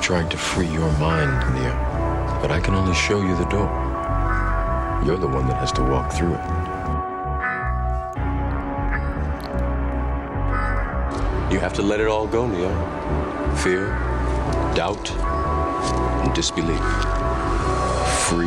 trying to free your mind, Neo, but I can only show you the door. You're the one that has to walk through it. You have to let it all go, Neo. Fear, doubt, and disbelief. Free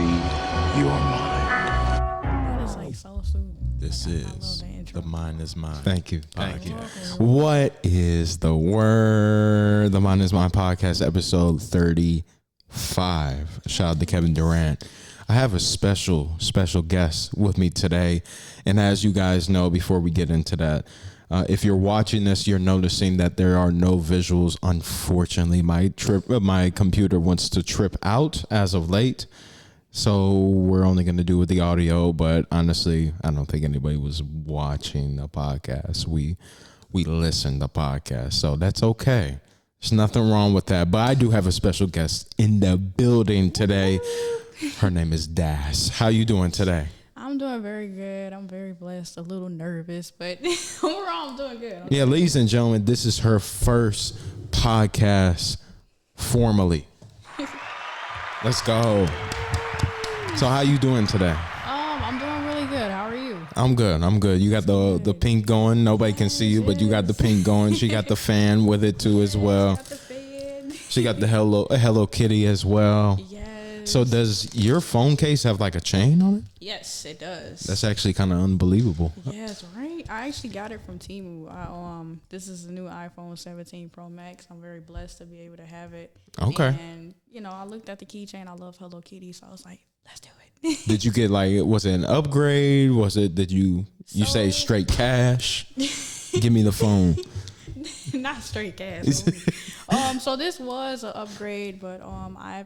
your mind. That is like so soothing. This Like, I is love that intro. The Mind Is Mine. Thank you. Podcast. What is the word? The Mind Is Mine podcast, episode 35. Shout out to Kevin Durant. I have a special guest with me today. And as you guys know, before we get into that, if you're watching this, you're noticing that there are no visuals. Unfortunately, my computer wants to trip out as of late. So we're only going to do with the audio, but honestly, I don't think anybody was watching the podcast. We listened to the podcast, so that's okay. There's nothing wrong with that. But I do have a special guest in the building today. Her name is Das. How you doing today? I'm doing very good. I'm very blessed. A little nervous, but overall, I'm doing good. Yeah, ladies and gentlemen, this is her first podcast formally. Let's go. So how you doing today? I'm doing really good. How are you? I'm good. You got the pink going. Nobody can see you, but you got the pink going. She got the fan with it too as well. Got the fan. She got the Hello Kitty as well. Yes. So does your phone case have like a chain on it? Yes, it does. That's actually kind of unbelievable. Yes, right. I actually got it from Temu. This is the new iPhone 17 Pro Max. I'm very blessed to be able to have it. Okay. And I looked at the keychain. I love Hello Kitty, so I was like, let's do it. Did you get was it an upgrade? Did you say straight cash? Give me the phone. Not straight cash. So this was an upgrade, but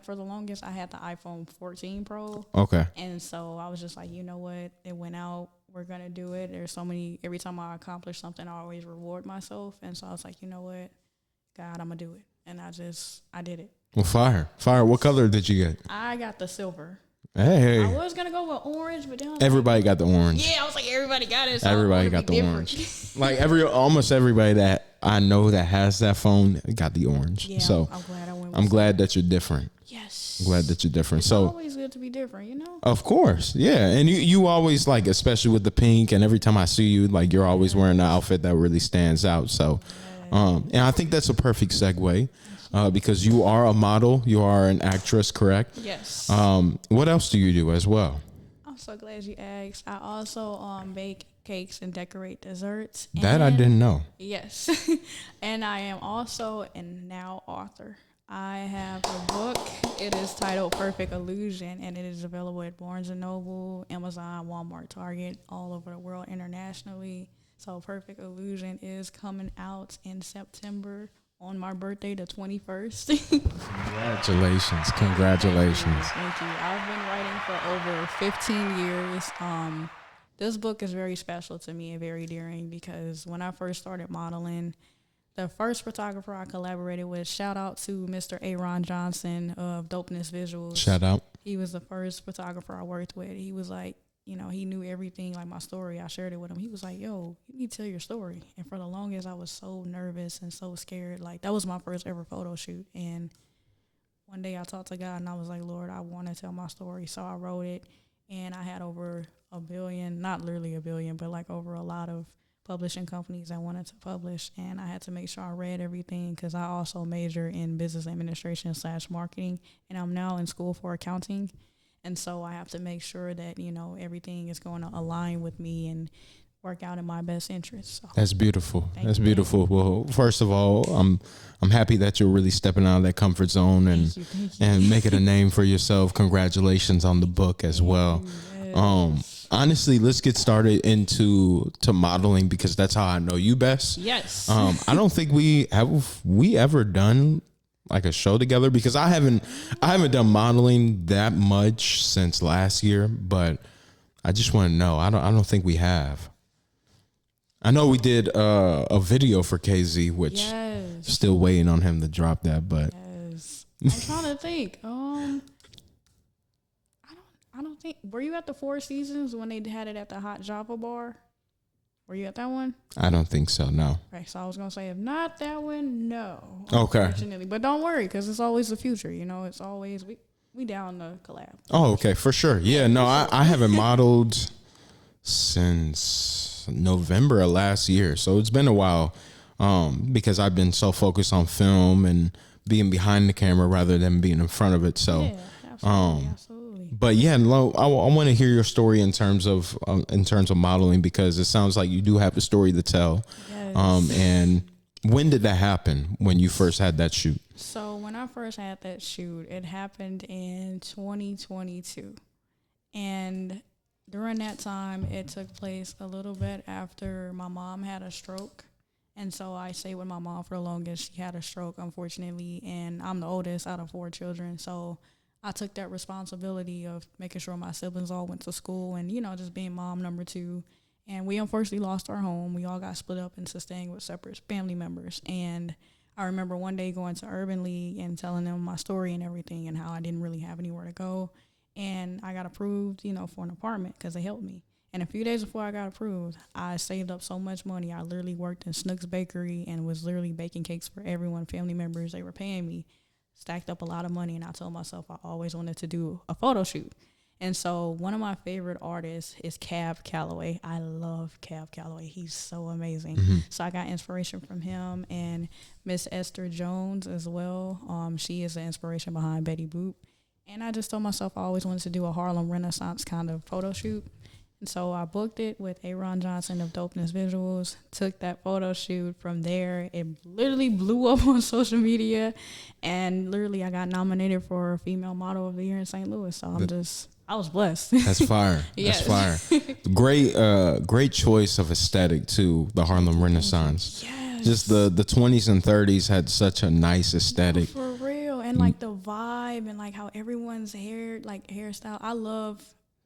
for the longest I had the iPhone 14 Pro. Okay. And so I was just like, you know what? It went out. We're gonna do it. There's so many. Every time I accomplish something, I always reward myself. And so I was like, you know what? God, I'm gonna do it. And I did it. Well, fire. What color did you get? I got the silver. Hey. I was gonna go with orange, but then I was Everybody got the orange. yeah, I was like, everybody got it. So Everybody got the orange. Like almost everybody that I know that has that phone got the orange. Yeah, So I'm glad I went. With I'm glad that you're different. Yes. I'm glad that you're different. It's So always good to be different, you know. of course, yeah, and you always like, especially with the pink, and every time I see you, like you're always wearing an outfit that really stands out. So, and I think that's a perfect segue. Because you are a model, you are an actress, correct? Yes. What else do you do as well? I'm so glad you asked. I also bake cakes and decorate desserts. That I didn't know. Yes. And I am also a now author. I have a book. It is titled Perfect Illusion, and it is available at Barnes & Noble, Amazon, Walmart, Target, all over the world internationally. So Perfect Illusion is coming out in September on my birthday, the 21st. Congratulations. Thank you. I've been writing for over 15 years. This book is very special to me and very dearing because when I first started modeling, the first photographer I collaborated with, shout out to Mr. Aaron Johnson of Dopeness Visuals. Shout out. He was the first photographer I worked with. He was like, he knew everything, like my story. I shared it with him. He was like, yo, you need to tell your story. And for the longest, I was so nervous and so scared. Like, that was my first ever photo shoot. And one day I talked to God and I was like, Lord, I want to tell my story. So I wrote it, and I had over a billion, not literally a billion, but like over a lot of publishing companies that wanted to publish. And I had to make sure I read everything because I also major in business administration / marketing. And I'm now in school for accounting. And so I have to make sure that, everything is going to align with me and work out in my best interest. So. That's beautiful. That's beautiful. Well, first of all, I'm happy that you're really stepping out of that comfort zone and and making a name for yourself. Congratulations on the book as well. Yes. Honestly, let's get started into modeling because that's how I know you best. Yes. I don't think we ever done like a show together because I haven't done modeling that much since last year, but I just want to know. I don't think we have. I know we did a video for KZ, which still waiting on him to drop that, but yes. I'm trying to think. I don't think. Were you at the Four Seasons when they had it at the Hot Java Bar? Were you at that one? I don't think so. No. Right. Okay, so I was gonna say if not that one, no. Okay. Unfortunately, but don't worry, because it's always the future. You know, it's always we down to collab. Oh, okay, for sure. Yeah, no, I haven't modeled since November of last year, so it's been a while. Because I've been so focused on film and being behind the camera rather than being in front of it. So, Yeah, absolutely. but yeah, Lo, I want to hear your story in terms of modeling, because it sounds like you do have a story to tell. Yes. And when did that happen? When you first had that shoot? So when I first had that shoot, it happened in 2022, and during that time, it took place a little bit after my mom had a stroke. And so I stayed with my mom for the longest. She had a stroke, unfortunately, and I'm the oldest out of 4 children. So I took that responsibility of making sure my siblings all went to school and, you know, just being mom number 2. And we unfortunately lost our home. We all got split up into staying with separate family members. And I remember one day going to Urban League and telling them my story and everything and how I didn't really have anywhere to go. And I got approved, you know, for an apartment because they helped me. And a few days before I got approved, I saved up so much money. I literally worked in Snook's Bakery and was literally baking cakes for everyone, family members. They were paying me, stacked up a lot of money. And I told myself I always wanted to do a photo shoot. And so one of my favorite artists is Cab Calloway. I love Cab Calloway. He's so amazing. Mm-hmm. So I got inspiration from him and Miss Esther Jones as well. She is the inspiration behind Betty Boop. And I just told myself I always wanted to do a Harlem Renaissance kind of photo shoot. And so I booked it with Aaron Johnson of Dopeness Visuals, took that photo shoot from there. It literally blew up on social media, and literally I got nominated for Female Model of the Year in St. Louis. So I was blessed. That's fire. Yes. That's fire. Great choice of aesthetic too, the Harlem Renaissance. Yes. Just the 20s and 30s had such a nice aesthetic. For real. And like the vibe and like how everyone's hairstyle. I love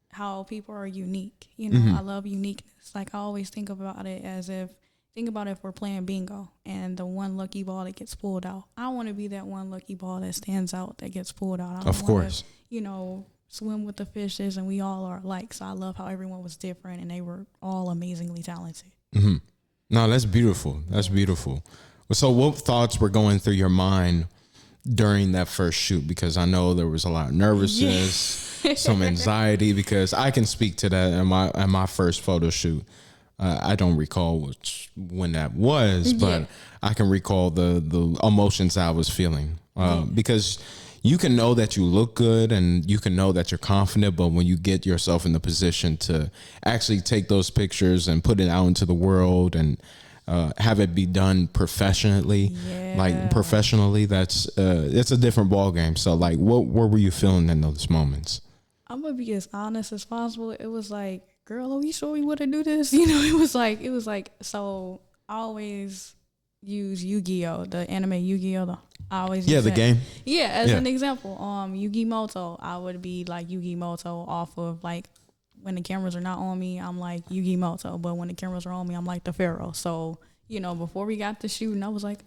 how people are unique. You know, I love uniqueness. Like I always think about it as if we're playing bingo and the one lucky ball that gets pulled out. I want to be that one lucky ball that stands out, that gets pulled out. I don't Of course. wanna, you know, swim with the fishes and we all are alike. So I love how everyone was different and they were all amazingly talented. Mm-hmm. No, that's beautiful. That's beautiful. So what thoughts were going through your mind during that first shoot? Because I know there was a lot of nervousness, some anxiety, because I can speak to that in my first photo shoot. I don't recall when that was, but I can recall the emotions I was feeling. Because you can know that you look good and you can know that you're confident, but when you get yourself in the position to actually take those pictures and put it out into the world and have it be done professionally, that's it's a different ball game. So like, what were you feeling in those moments? I'm gonna be as honest as possible. It was like, girl, are we sure we want to do this? You know, it was like, so I always use Yu-Gi-Oh, the anime Yu-Gi-Oh. I always use the game. Yeah, as an example, Yu-Gi-Moto, I would be like Yu-Gi-Moto off of like when the cameras are not on me, I'm like Yu-Gi-Moto, but when the cameras are on me, I'm like the Pharaoh. So, you know, before we got to shooting, I was like,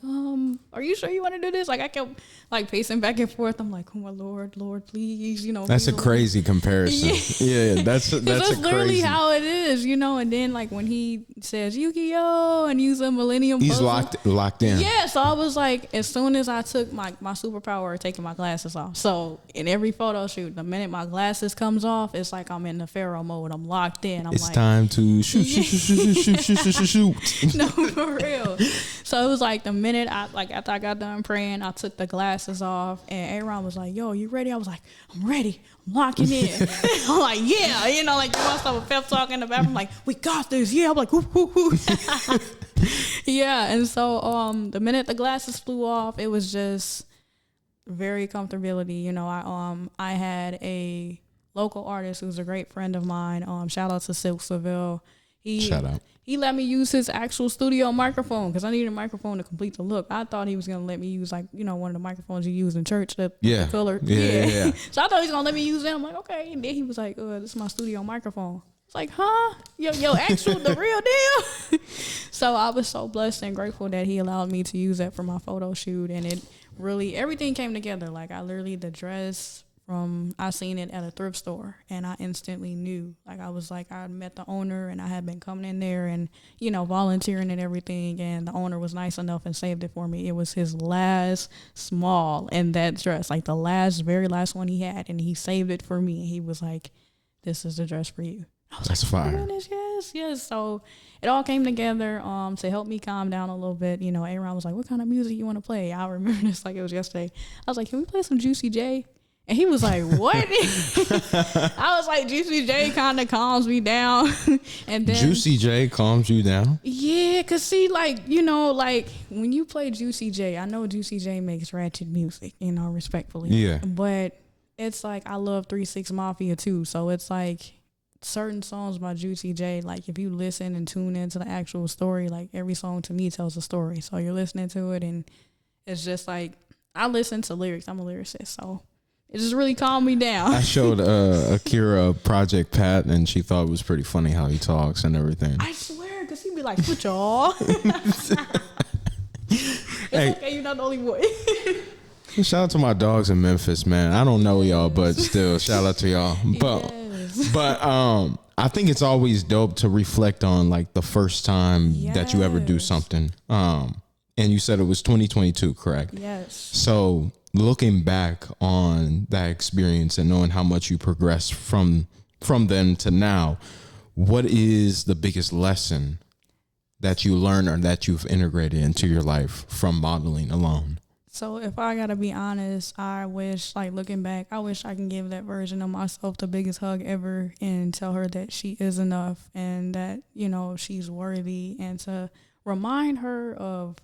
are you sure you want to do this? Like I kept like pacing back and forth. I'm like, oh my Lord, please, you know. That's a crazy comparison. Yeah, that's literally how it is, you know. And then like when he says Yu-Gi-Oh and use a Millennium he's puzzle, locked in. Yeah, so I was like, as soon as I took my superpower of taking my glasses off. So in every photo shoot, the minute my glasses comes off, it's like I'm in the Pharaoh mode. I'm locked in. It's like, time to shoot. No, for real. So it was like the minute after I got done praying, I took the glasses off and Aaron was like, yo, you ready? I was like, I'm ready. I'm locking in. I'm like, yeah, you know, like you must have a pep talk in the bathroom, like, we got this. Yeah, I'm like, whoop, whoop, whoop. Yeah, and so the minute the glasses flew off, it was just very comfortability. You know, I had a local artist who's a great friend of mine. Shout out to Silk Seville. Shout out. He let me use his actual studio microphone because I needed a microphone to complete the look. I thought he was gonna let me use like, you know, one of the microphones you use in church. The filler. Yeah. So I thought he was gonna let me use that. I'm like, okay. And then he was like, this is my studio microphone. It's like, huh? Yo, actual, the real deal. So I was so blessed and grateful that he allowed me to use that for my photo shoot, and it really everything came together. Like I literally the dress I seen it at a thrift store and I instantly knew. Like, I was like, I met the owner and I had been coming in there and, you know, volunteering and everything. And the owner was nice enough and saved it for me. It was his last small in that dress, like the very last one he had. And he saved it for me. And he was like, this is the dress for you. I was That's like, oh, fire. goodness, yes. So it all came together to help me calm down a little bit. You know, Aaron was like, what kind of music you want to play? I remember this like it was yesterday. I was like, can we play some Juicy J? And he was like, what? I was like, Juicy J kind of calms me down. And then Juicy J calms you down? yeah, cause see, like, you know, like when you play Juicy J, I know Juicy J makes ratchet music, you know, respectfully. Yeah. But it's like I love 3 6 Mafia too. So it's like certain songs by Juicy J, like if you listen and tune into the actual story, like every song to me tells a story. So you're listening to it and it's just like I listen to lyrics. I'm a lyricist, so it just really calmed me down. I showed Akira Project Pat, and she thought it was pretty funny how he talks and everything. I swear, because he'd be like, "Put y'all." It's Hey. okay, you're not the only one. Shout out to my dogs in Memphis, man. I don't know y'all, but still, shout out to y'all. But I think it's always dope to reflect on like the first time that you ever do Yes. something. And you said it was 2022, correct? Yes. So looking back on that experience and knowing how much you progressed from then to now, what is the biggest lesson that you learned or that you've integrated into your life from modeling alone? So if I gotta be honest, I wish, like looking back, I wish I can give that version of myself the biggest hug ever and tell her that she is enough and that, you know, she's worthy, and to remind her of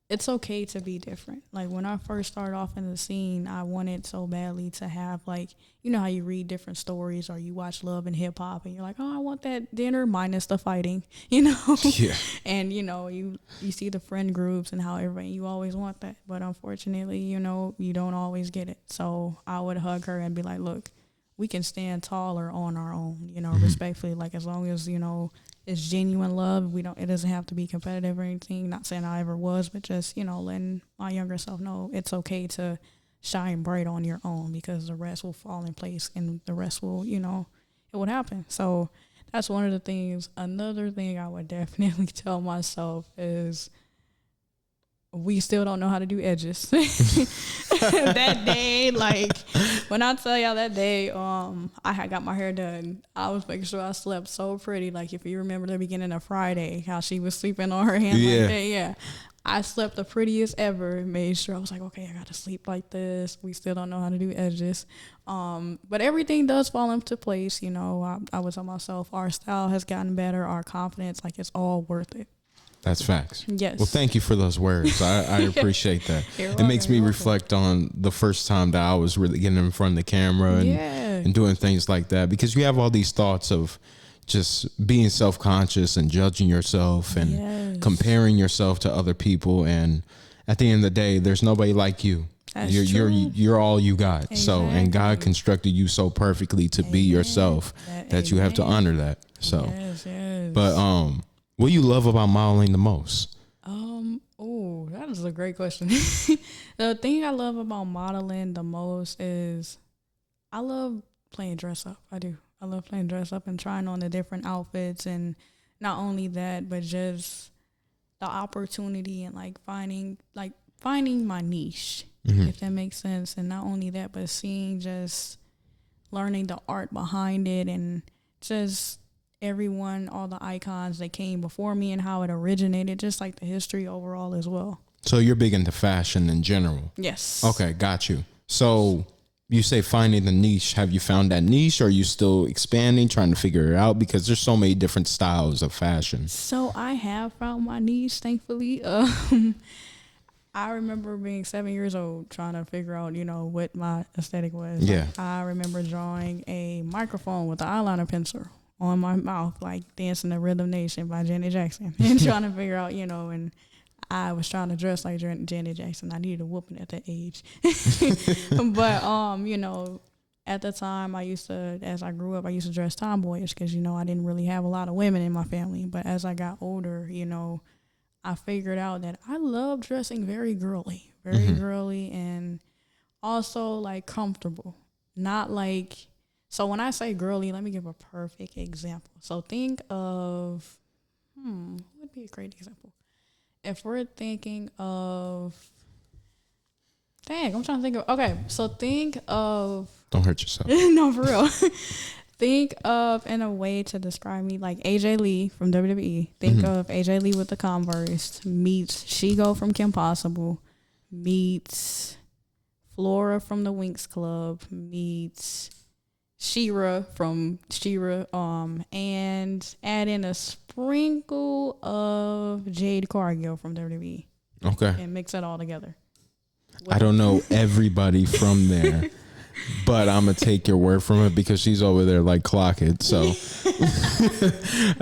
it's okay to be different. Like when I first started off in the scene, I wanted so badly to have, like, you know how you read different stories or you watch Love and Hip Hop and you're like, oh, I want that dinner minus the fighting, you know? Yeah. And, you know, you see the friend groups and how everybody, you always want that. But unfortunately, you know, you don't always get it. So I would hug her and be like, look, we can stand taller on our own, you know, respectfully. Like as long as, you know, it's genuine love. It doesn't have to be competitive or anything. Not saying I ever was, but just, you know, letting my younger self know it's okay to shine bright on your own, because the rest will fall in place and the rest will, you know, it would happen. So that's one of the things. Another thing I would definitely tell myself is we still don't know how to do edges. That day, like when I tell y'all that day, I had got my hair done, I was making sure I slept so pretty. Like if you remember the beginning of Friday, how she was sleeping on her hand Yeah. like that, yeah. I slept the prettiest ever. Made sure I was like, okay, I got to sleep like this. We still don't know how to do edges, but everything does fall into place. You know, I would tell myself our style has gotten better, our confidence, like it's all worth it. That's facts. Yes. Well, thank you for those words. I appreciate that. You're It makes welcome, me you're reflect on the first time that I was really getting in front of the camera and, Yeah. and doing things like that, because you have all these thoughts of just being self-conscious and judging yourself and Yes. comparing yourself to other people. And at the end of the day, there's nobody like you. That's You're true. you're all you got. So, and God Exactly. constructed you so perfectly to be yourself that you have to Amen. honor that. So, Yes. but what do you love about modeling the most? Oh, that is a great question. The thing I love about modeling the most is I love playing dress up. I do. I love playing dress up and trying on the different outfits, and not only that, but just the opportunity and like finding my niche, if that makes sense. And not only that, but learning the art behind it, and just all the icons that came before me and how it originated, just like the history overall as well. So you're big into fashion in general. Yes. Okay, got you. So you say finding the niche. Have you found that niche, or are you still expanding, trying to figure it out? Because there's so many different styles of fashion. So I have found my niche, thankfully. I remember being 7 years old trying to figure out, you know, what my aesthetic was. Yeah. I remember drawing a microphone with an eyeliner pencil on my mouth, like Dancing the Rhythm Nation by Janet Jackson, and trying to figure out, you know, and I was trying to dress like Janet Jackson. I needed a whooping at that age. But, you know, at the time as I grew up, I used to dress tomboyish because, you know, I didn't really have a lot of women in my family. But as I got older, you know, I figured out that I love dressing very girly, and also like comfortable. not like. So when I say girly, let me give a perfect example. So think of, what would be a great example? If we're thinking of, dang, I'm trying to think of, okay, so think of. Don't hurt yourself. No, for real. Think of, in a way to describe me, like AJ Lee from WWE. Think of AJ Lee with the Converse meets Shigo from Kim Possible meets Flora from the Winx Club meets Shira from Shira, and add in a sprinkle of Jade Cargill from WWE Okay. and mix it all together. I don't know everybody from there, but I'm gonna take your word from it because she's over there like clock it. So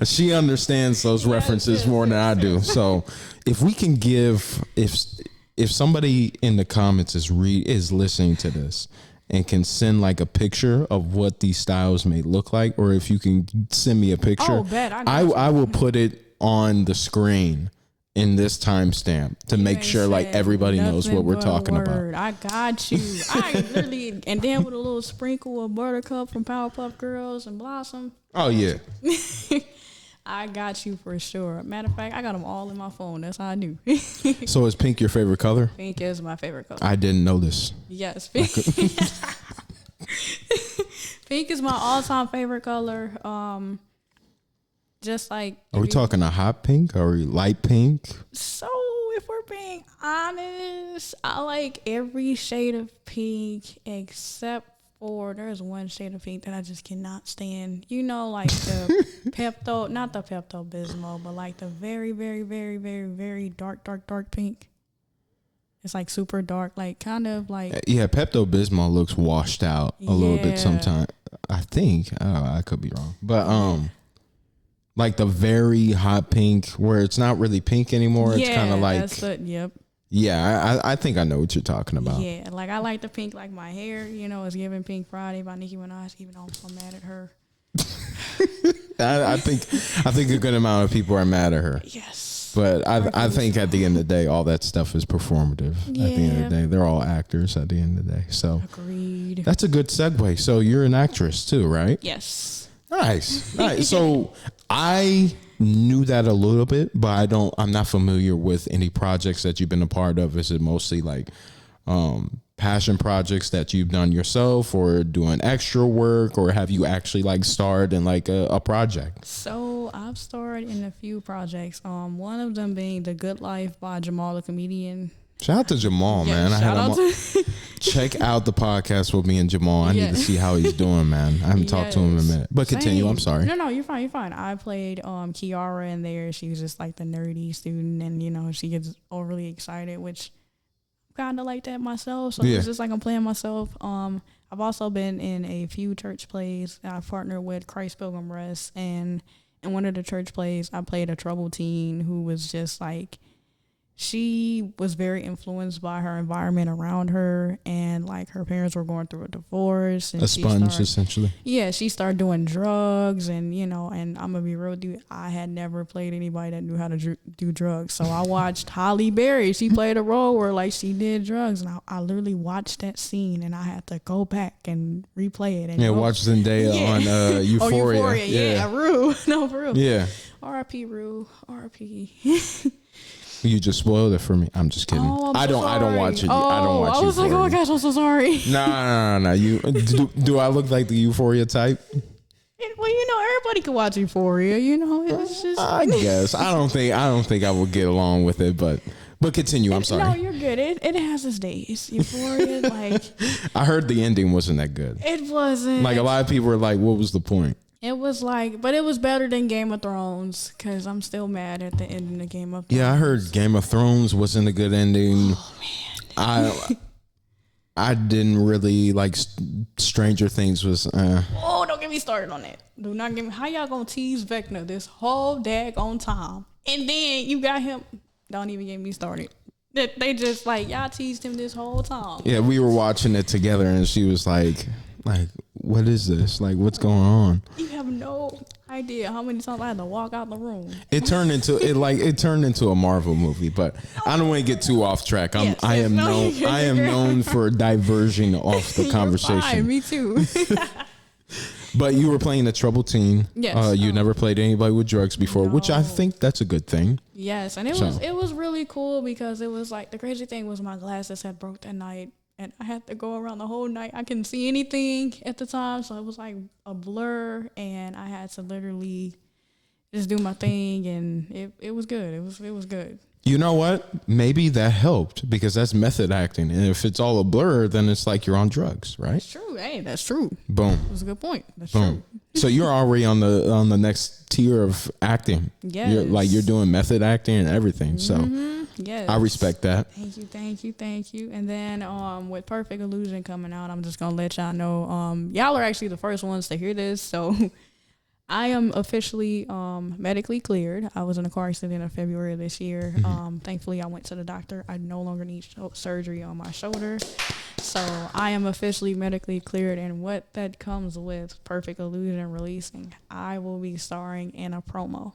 she understands those references more than I do. So if we can give, if somebody in the comments is listening to this and can send like a picture of what these styles may look like, or if you can send me a picture, Oh, bet. I got I will put it on the screen in this timestamp to make ain't sure like said everybody knows what nothing we're but a talking about. word. I got you. I literally, and then with a little sprinkle of Buttercup from Powerpuff Girls and Blossom. Oh yeah. I got you for sure. Matter of fact, I got them all in my phone. That's how I knew. So is pink your favorite color? Pink is my favorite color. I didn't know this. Yes, pink. Pink is my all-time favorite color. Just like. Are we talking a hot pink or light pink? So if we're being honest, I like every shade of pink except for there's one shade of pink that I just cannot stand. You know, like the not the Pepto-Bismol, but like the very, very, very, very, very dark pink. It's like super dark, like kind of like. Yeah, Pepto-Bismol looks washed out a little bit sometimes. I think I could be wrong, but like the very hot pink where it's not really pink anymore. It's kind of like yep. Yeah, I think I know what you're talking about. Yeah, like I like the pink, like my hair. You know, it's giving Pink Friday by Nicki Minaj. Even though I'm so mad at her. I think a good amount of people are mad at her. Yes. But I think at the end of the day, all that stuff is performative. Yeah. At the end of the day, they're all actors at the end of the day. So Agreed. that's a good segue. So you're an actress too, right? Yes. Nice. So I knew that a little bit, but I'm not familiar with any projects that you've been a part of. Is it mostly like passion projects that you've done yourself, or doing extra work, or have you actually like starred in like a project? So I've starred in a few projects. One of them being The Good Life by Jamal the Comedian. Shout out to Jamal, man. Shout out to check out the podcast with me and Jamal. I need to see how he's doing, man. I haven't talked to him in a minute. But continue. I'm sorry. No, you're fine. You're fine. I played Kiara in there. She was just like the nerdy student, and you know she gets overly excited, which kind of like that myself. So it's just like I'm playing myself. I've also been in a few church plays. I partnered with Christ Pilgrim Rest, and in one of the church plays, I played a troubled teen who was just like. She was very influenced by her environment around her, and like her parents were going through a divorce. And a sponge, essentially. Yeah, she started doing drugs, and you know, and I'm gonna be real, dude. I had never played anybody that knew how to do drugs, so I watched Holly Berry. She played a role where like she did drugs, and I literally watched that scene, and I had to go back and replay it. And watch Zendaya on Euphoria. Oh, Euphoria, yeah, Rue. No, for real. Yeah. R.I.P. Rue. R.I.P. You just spoiled it for me. I'm just kidding. Oh, I don't watch it. I don't watch it. I was like, oh my gosh, I'm so sorry. No. You do I look like the Euphoria type? Well, you know, everybody can watch Euphoria. You know, it's just. I guess I don't think I would get along with it, but continue. I'm sorry. No, you're good. It has its days. Euphoria, like. I heard the ending wasn't that good. It wasn't. Like a lot of people were like, "What was the point?" It was like, but it was better than Game of Thrones because I'm still mad at the ending of Game of Thrones. Yeah, I heard Game of Thrones wasn't a good ending. Oh man. I didn't really like Stranger Things was. Oh, don't get me started on that. Do not get me. How y'all gonna tease Vecna this whole daggone time, and then you got him? Don't even get me started. They just like y'all teased him this whole time. Yeah, we were watching it together, and she was like, what is this? Like, what's going on? You have no idea how many times I had to walk out the room. It turned into a Marvel movie, but I don't want to get too off track. I am known for diverging off the You're conversation. fine, me too. But you were playing a troubled teen. Yes. You never played anybody with drugs before, which I No. think that's a good thing. Yes, and it was really cool because it was like the crazy thing was my glasses had broke that night, and I had to go around the whole night. I couldn't see anything at the time, so it was like a blur, and I had to literally just do my thing, and it was good. It was good. You know what? Maybe that helped because that's method acting. And if it's all a blur, then it's like you're on drugs, right? It's true. Hey, that's true. Boom. That's a good point. That's Boom. true. So you're already on the next tier of acting. Yes. You're doing method acting and everything. So Yes. I respect that. Thank you. And then with Perfect Illusion coming out, I'm just gonna let y'all know. Y'all are actually the first ones to hear this, so I am officially medically cleared. I was in a car accident in February of this year. Thankfully, I went to the doctor. I no longer need surgery on my shoulder. So I am officially medically cleared. And what that comes with Perfect Illusion releasing, I will be starring in a promo.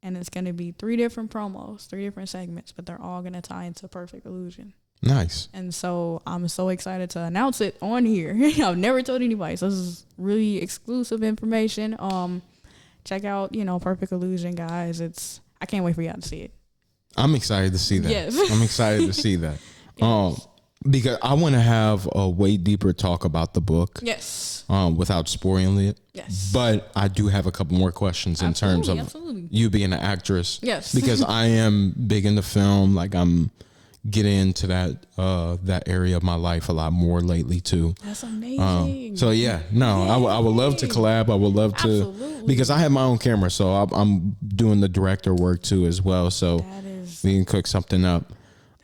And it's going to be 3 different promos, 3 different segments, but they're all going to tie into Perfect Illusion. Nice. And so I'm so excited to announce it on here. I've never told anybody. So this is really exclusive information. Check out, Perfect Illusion, guys. I can't wait for y'all to see it. I'm excited to see that. Yes. I'm excited to see that. Yes. Because I want to have a way deeper talk about the book. Yes. Without spoiling it. Yes. But I do have a couple more questions in terms of Absolutely. you being an actress. Yes. Because I am big into film. Like I'm getting into that area of my life a lot more lately too. That's amazing. So yeah, no, I would love to collab. I would love to, Absolutely. because I have my own camera, so I'm doing the director work too as well. So That is we can cook something up.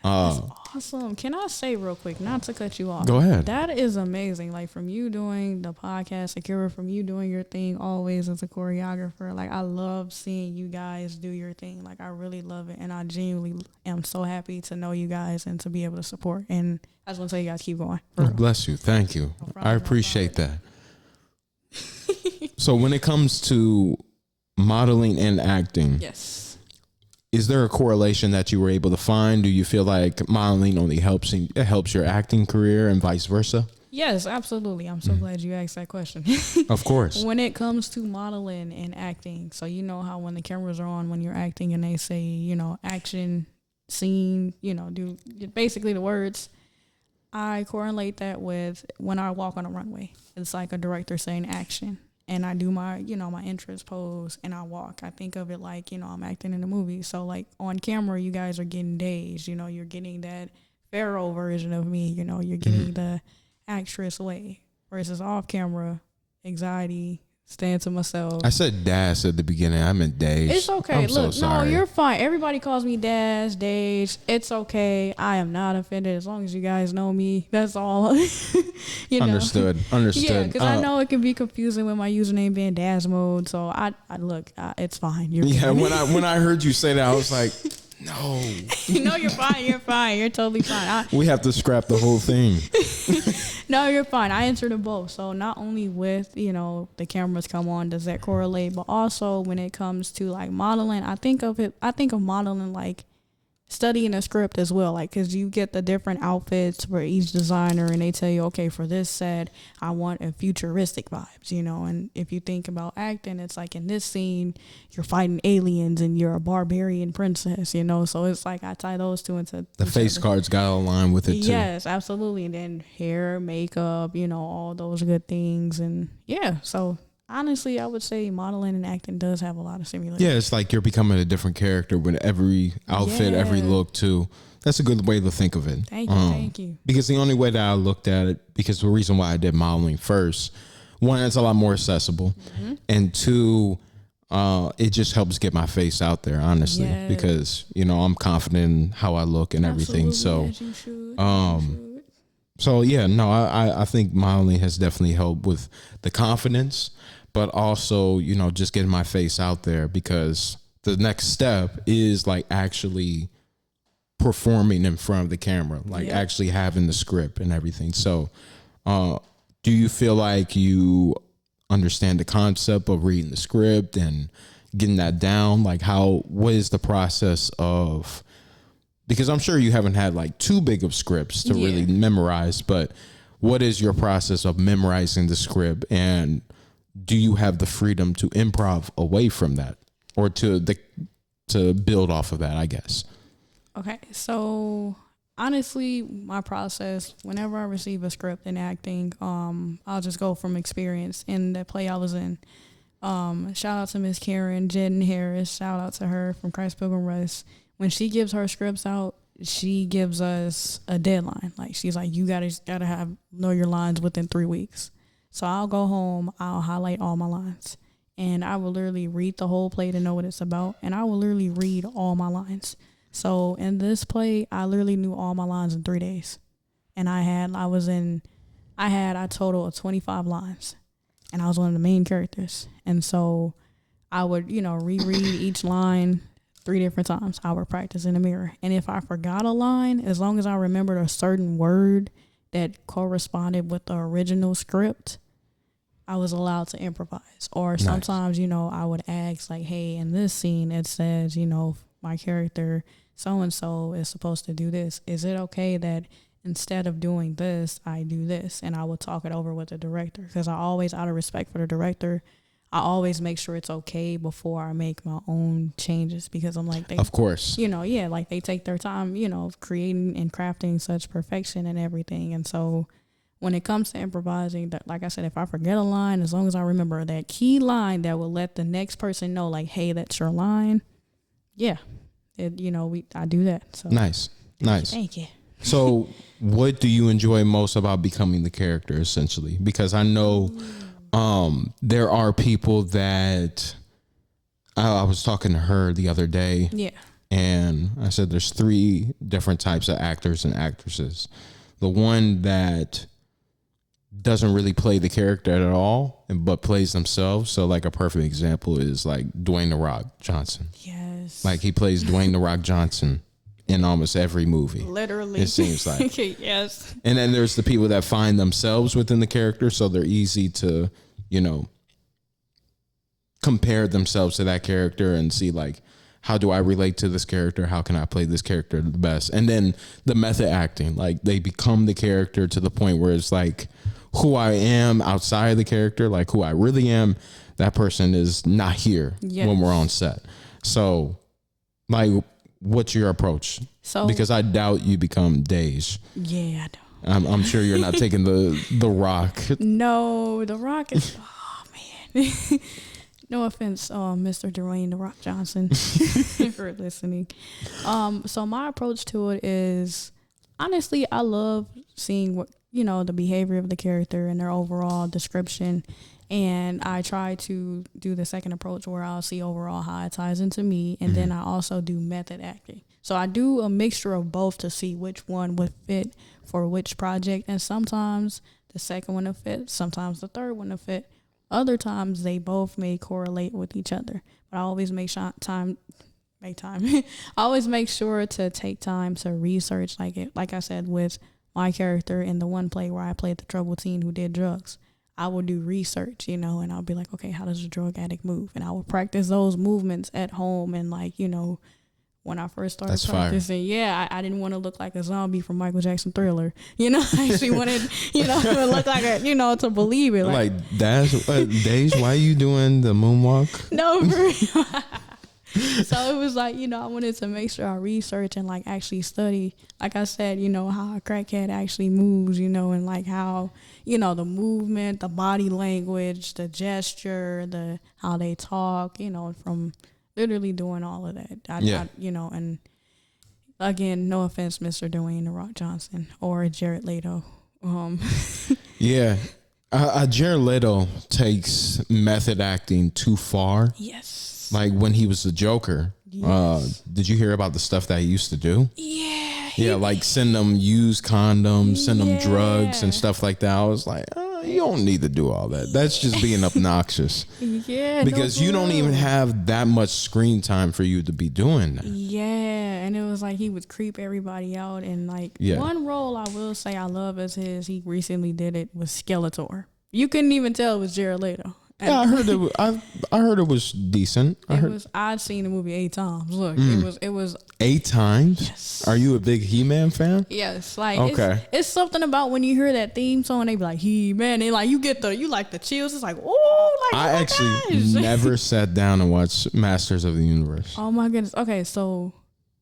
awesome. Can I say real quick, not to cut you off? Go ahead. That is amazing. Like from you doing the podcast, Akira, from you doing your thing always as a choreographer. Like I love seeing you guys do your thing. Like I really love it. And I genuinely am so happy to know you guys and to be able to support. And I just want to say you guys keep going. For real. Bless you. Thank you. problem, I no appreciate that. So when it comes to modeling and acting, Yes. is there a correlation that you were able to find? Do you feel like modeling only helps your acting career and vice versa? Yes, absolutely. I'm so glad you asked that question. Of course. When it comes to modeling and acting, so you know how when the cameras are on, when you're acting and they say, action, scene, do basically the words, I correlate that with when I walk on a runway. It's like a director saying action. And I do my, my entrance pose and I walk. I think of it like, I'm acting in a movie. So like on camera, you guys are getting dazed. You're getting that Pharaoh version of me. You're getting the actress way versus off camera, anxiety, staying to myself. I said Dash at the beginning. I meant Dage. It's okay. I'm Look, so sorry. no, you're fine. Everybody calls me Dash, Dage. It's okay. I am not offended as long as you guys know me. That's all. Understood. Yeah, because I know it can be confusing with my username being Dash Mode. So I look, it's fine. You're Yeah, good. when I heard you say that, I was like, no. No, you're fine. You're fine. You're totally fine. We have to scrap the whole thing. No, you're fine. I answered them both. So not only with, the cameras come on, does that correlate, but also when it comes to like modeling, I think of modeling like studying a script as well. Like, cause you get the different outfits for each designer and they tell you, okay, for this set, I want a futuristic vibes, and if you think about acting, it's like in this scene, you're fighting aliens and you're a barbarian princess, so it's like I tie those two into The face cards got to align with it too. Yes, absolutely. And then hair, makeup, all those good things. And yeah, so honestly, I would say modeling and acting does have a lot of similarities. Yeah, it's like you're becoming a different character with every outfit, every Yeah. look too. That's a good way to think of it. Thank you. Because the only way that I looked at it, because the reason why I did modeling first, one, it's a lot more accessible, and two, it just helps get my face out there, honestly, Yes. because I'm confident in how I look and everything. Absolutely, So, as you should, so yeah, no, I think modeling has definitely helped with the confidence, but also just getting my face out there, because the next step is like actually performing in front of the camera, like Yeah. actually having the script and everything. So, do you feel like you understand the concept of reading the script and getting that down? Like, what is the process of, because I'm sure you haven't had like too big of scripts to really memorize, but what is your process of memorizing the script, and do you have the freedom to improv away from that, or to build off of that, I guess? Okay, so honestly, my process, whenever I receive a script in acting, I'll just go from experience in the play I was in. Shout out to Miss Karen Jedden Harris. Shout out to her from Christ Pilgrim Rest. When she gives her scripts out, she gives us a deadline. Like, she's like, you gotta know your lines within 3 weeks. So I'll go home, I'll highlight all my lines, and I will literally read the whole play to know what it's about, and I will literally read all my lines. So in this play, I literally knew all my lines in 3 days, and I had a total of 25 lines, and I was one of the main characters, and so I would, reread each line 3 different times. I would practice in the mirror. And if I forgot a line, as long as I remembered a certain word that corresponded with the original script, I was allowed to improvise. Or sometimes, I would ask like, hey, in this scene, it says, my character so-and-so is supposed to do this. Is it okay that instead of doing this, I do this? And I would talk it over with the director, because I always, out of respect for the director, I always make sure it's okay before I make my own changes, because I'm like, of course, like they take their time, creating and crafting such perfection and everything. And so when it comes to improvising, like I said, if I forget a line, as long as I remember that key line that will let the next person know, like, hey, that's your line. Yeah. I do that. So nice. Thank you. So what do you enjoy most about becoming the character, essentially? Because I know there are people that I was talking to her the other day. Yeah. And I said there's 3 different types of actors and actresses. The one that doesn't really play the character at all, but plays themselves. So like a perfect example is like Dwayne The Rock Johnson. Yes. Like he plays Dwayne The Rock Johnson in almost every movie. Literally. It seems like. Yes. And then there's the people that find themselves within the character, so they're easy to, compare themselves to that character and see like, how do I relate to this character? How can I play this character the best? And then the method acting, like they become the character to the point where it's like who I am outside of the character, like who I really am, that person is not here when we're on set. So like, what's your approach? So, because I doubt you become Dej. Yeah, I don't. I'm sure you're not taking the Rock. No, the Rock is, oh man. No offense, Mr. Dwayne The Rock Johnson, for listening. So my approach to it is, honestly, I love seeing what, the behavior of the character and their overall description. And I try to do the second approach where I'll see overall how it ties into me. And then I also do method acting. So I do a mixture of both to see which one would fit for which project. And sometimes the second one will fit, sometimes the third one will fit. Other times they both may correlate with each other, but I always make time. I always make sure to take time to research, like I said, with my character in the one play where I played the troubled teen who did drugs. I will do research, and I'll be like, okay, how does a drug addict move? And I will practice those movements at home. And when I first started practicing, I didn't want to look like a zombie from Michael Jackson Thriller. I actually wanted, to look like to believe it. Like that's what, Dej, why are you doing the moonwalk? No, for real. So it was like, I wanted to make sure I research and actually study, like I said, how a crackhead actually moves, and how, the movement, the body language, the gesture, how they talk, from literally doing all of that. I and again, no offense, Mr. Dwayne The Rock Johnson or Jared Leto. Yeah. Jared Leto takes method acting too far. Yes. Like when he was the Joker. Yes. Did you hear about the stuff that he used to do? Yeah. Yeah, like send them used condoms, send them drugs and stuff like that. I was like, you don't need to do all that. That's just being obnoxious. Yeah. Because you don't even have that much screen time for you to be doing that. Yeah. And it was like he would creep everybody out. And one role I will say I love is he recently did it was Skeletor. You couldn't even tell it was Jared Leto. Yeah, I heard it. I heard it was decent. I'd seen the movie 8 times. Look, it was 8 times. Yes. Are you a big He-Man fan? yes, like Okay. it's something about when you hear that theme song, they be like He-Man, they like you like the chills. It's like oh, like I oh my actually gosh. never sat down and watched Masters of the Universe. Oh my goodness. Okay, so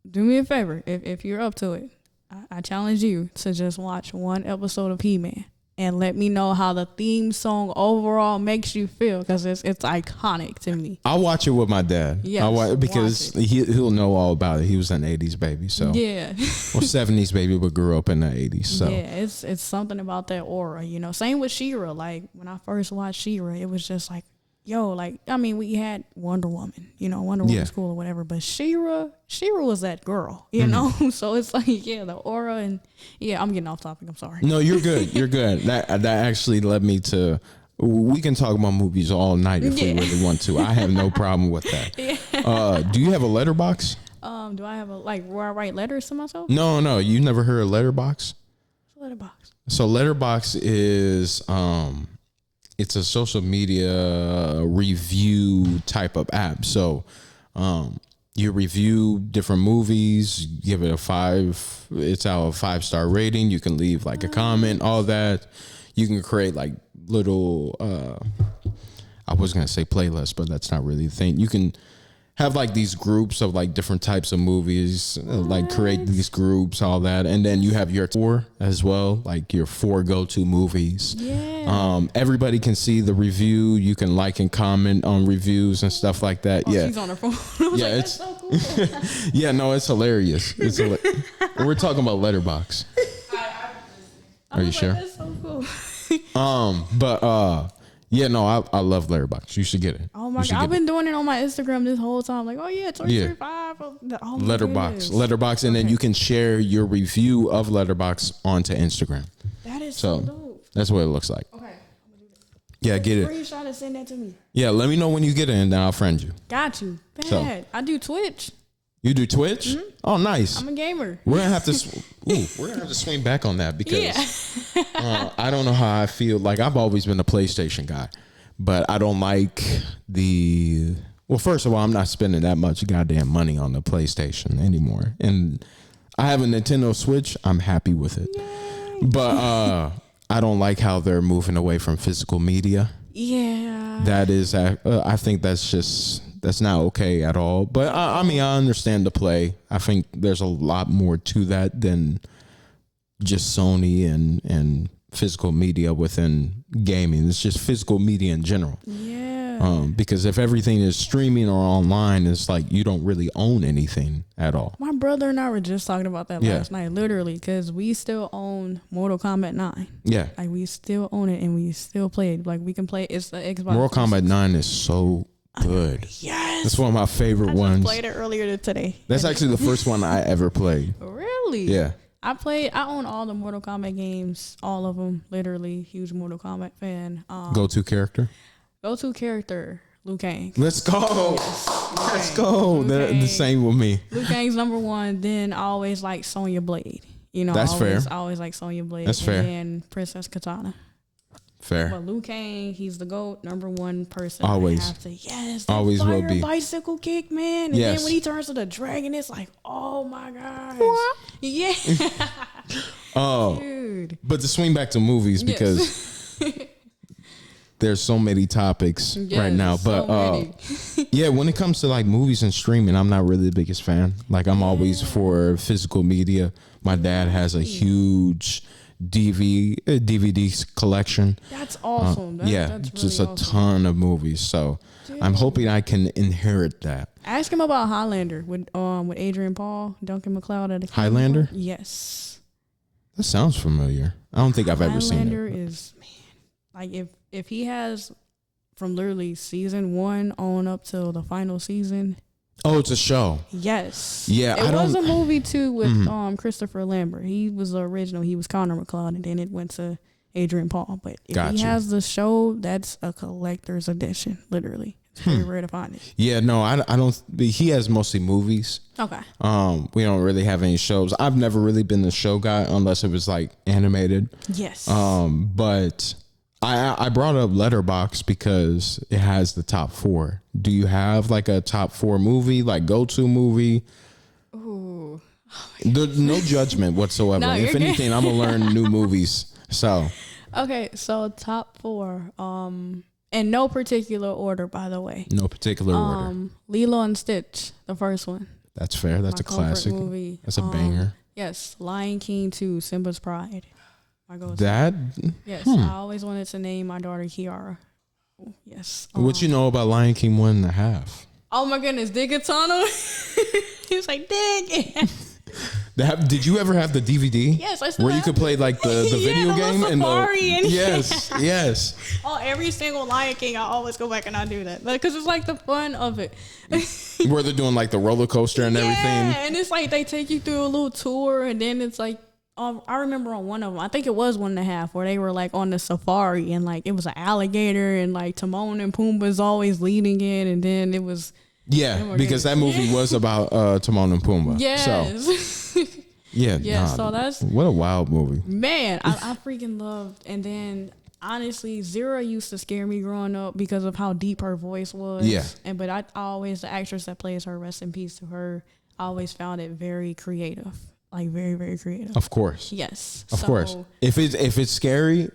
do me a favor if you're up to it. I challenge you to just watch one episode of He-Man and let me know how the theme song overall makes you feel because it's iconic to me. I'll watch it with my dad. Yes, I'll watch because it. he'll know all about it. He was an 80s baby, so Yeah. well 70s baby, but grew up in the 80s. So Yeah, it's something about that aura, Same with She-Ra. Like when I first watched She-Ra, it was just like, yo, like I mean, we had Wonder Woman, Wonder Woman's cool or whatever, but She-Ra was that girl, know. So it's like, yeah, the aura and yeah, I'm getting off topic. I'm sorry. no, you're good. You're good. That actually led me to. We can talk about movies all night if we really want to. I have no problem with that. Do you have a letterbox? Do I have where I write letters to myself? No. You never heard of letterbox? Letterbox. So letterbox is it's a social media review type of app. So you review different movies, give it a 5. It's our 5-star rating. You can leave like a comment, all that. You can create like little I was gonna say playlists, but that's not really the thing. You can have like these groups of like different types of movies, like create these groups, all that, and then you have your 4 as well, like your 4 go-to movies. Yeah. Everybody can see the review. You can like and comment on reviews and stuff like that. Oh, yeah, she's on her phone. I was Yeah, like, it's- that's so cool. yeah, no, it's hilarious. We're talking about Letterbox. Are you sure? That's so cool. But yeah, no, I love Letterbox. You should get it. Oh my You should god, I've get been doing it on my Instagram this whole time. Like, oh yeah, 335. Oh my goodness. Letterbox, and then you can share your review of Letterbox onto Instagram. That is so So dope. that's what it looks like. Okay. Yeah, get it. Screenshot and send that to me. Yeah, let me know when you get it, and then I'll friend you. Got you. Bad. So- I do Twitch. You do Twitch? Oh, nice. I'm a gamer. We're gonna have to. We're gonna have to swing back on that because I don't know how I feel. Like I've always been a PlayStation guy, but I don't like the. Well, first of all, I'm not spending that much goddamn money on the PlayStation anymore, and I have a Nintendo Switch. I'm happy with it, but I don't like how they're moving away from physical media. Yeah. That is, I think that's not okay at all. But I mean, I understand the play. I think there's a lot more to that than just Sony and physical media within gaming. It's just physical media in general. Yeah. Because if everything is streaming or online, it's like you don't really own anything at all. My brother and I were just talking about that Yeah. last night, literally, because we still own Mortal Kombat 9. Yeah. Like, we still own it and we still play it. Like, we can play it's the Xbox. Mortal Kombat 9 is so good. Yes. That's one of my favorite I just ones. played it earlier today. That's actually the first one I ever played. Really? Yeah. I own all the Mortal Kombat games, all of them, literally. Huge Mortal Kombat fan. Go-to character. Go-to character, Liu Kang. Let's go. Let's go. They're Okay. the same with me. Liu Kang's number 1. Then I always like Sonya Blade. That's fair. I always like Sonya Blade. That's fair. And then Princess Katana. Fair. But Liu Kang, he's the GOAT, number 1 person. Always. I have to, yes. that Always will fire be. bicycle kick, man. And Yes. then when he turns to the dragon, it's like, oh my gosh. Yeah. Oh, Dude. but to swing back to movies because there's so many topics right now. But many. yeah, when it comes to like movies and streaming, I'm not really the biggest fan. Like I'm always for physical media. My dad has a huge DVD collection. That's awesome. That's really just a awesome. ton of movies. So I'm hoping I can inherit that. Ask him about Highlander with Adrian Paul, Duncan MacLeod at the Highlander? Yes. That sounds familiar. I don't think I've ever seen Highlander it. is, man, like if he has from literally season 1 on up till the final season. Oh, it's a show. Yes. Yeah, it I was don't- a movie too with Christopher Lambert. He was the original. He was Connor McLeod, and then it went to Adrian Paul. But if Gotcha. he has the show, that's a collector's edition. Literally, it's very rare to find it. Yeah, no, I don't. He has mostly movies. Okay. We don't really have any shows. I've never really been the show guy unless it was like animated. Yes. But I brought up Letterbox because it has the top 4. Do you have like a top 4 movie, like go-to movie? Ooh. No judgment whatsoever. No, If you're good. anything, I'm gonna learn new movies. So Okay, so top 4. In no particular order, by the way. no particular order. Lilo and Stitch, the first one. That's fair. That's My a classic. comfort movie. That's a banger. Yes, Lion King 2, Simba's Pride. My go-to. That Yes, I always wanted to name my daughter Kiara. Yes. what you know about Lion King 1.5? Oh my goodness, dig a tunnel. He was like, dig. Did you ever have the DVD? Yes, I still Where you have could play like the Yeah, video the game little and Safari and- yes. Oh, every single Lion King, I always go back and I do that because it's like the fun of it. Where they're doing like the roller coaster and everything. Yeah, and it's like they take you through a little tour, and then it's like, I remember on one of them, I think it was 1.5, where they were like on the safari, and like it was an alligator, and like Timon and Pumbaa's always leading it, and then it was Yeah, my because that goodness. movie was about Timon and Pumbaa. So yes. yeah, So that's what a wild movie. man, I freaking loved. And then honestly, Zira used to scare me growing up because of how deep her voice was. Yeah. But I always, the actress that plays her, rest in peace to her, I always found it very creative, like very, very creative. Of course. Yes, Of course. If it's scary,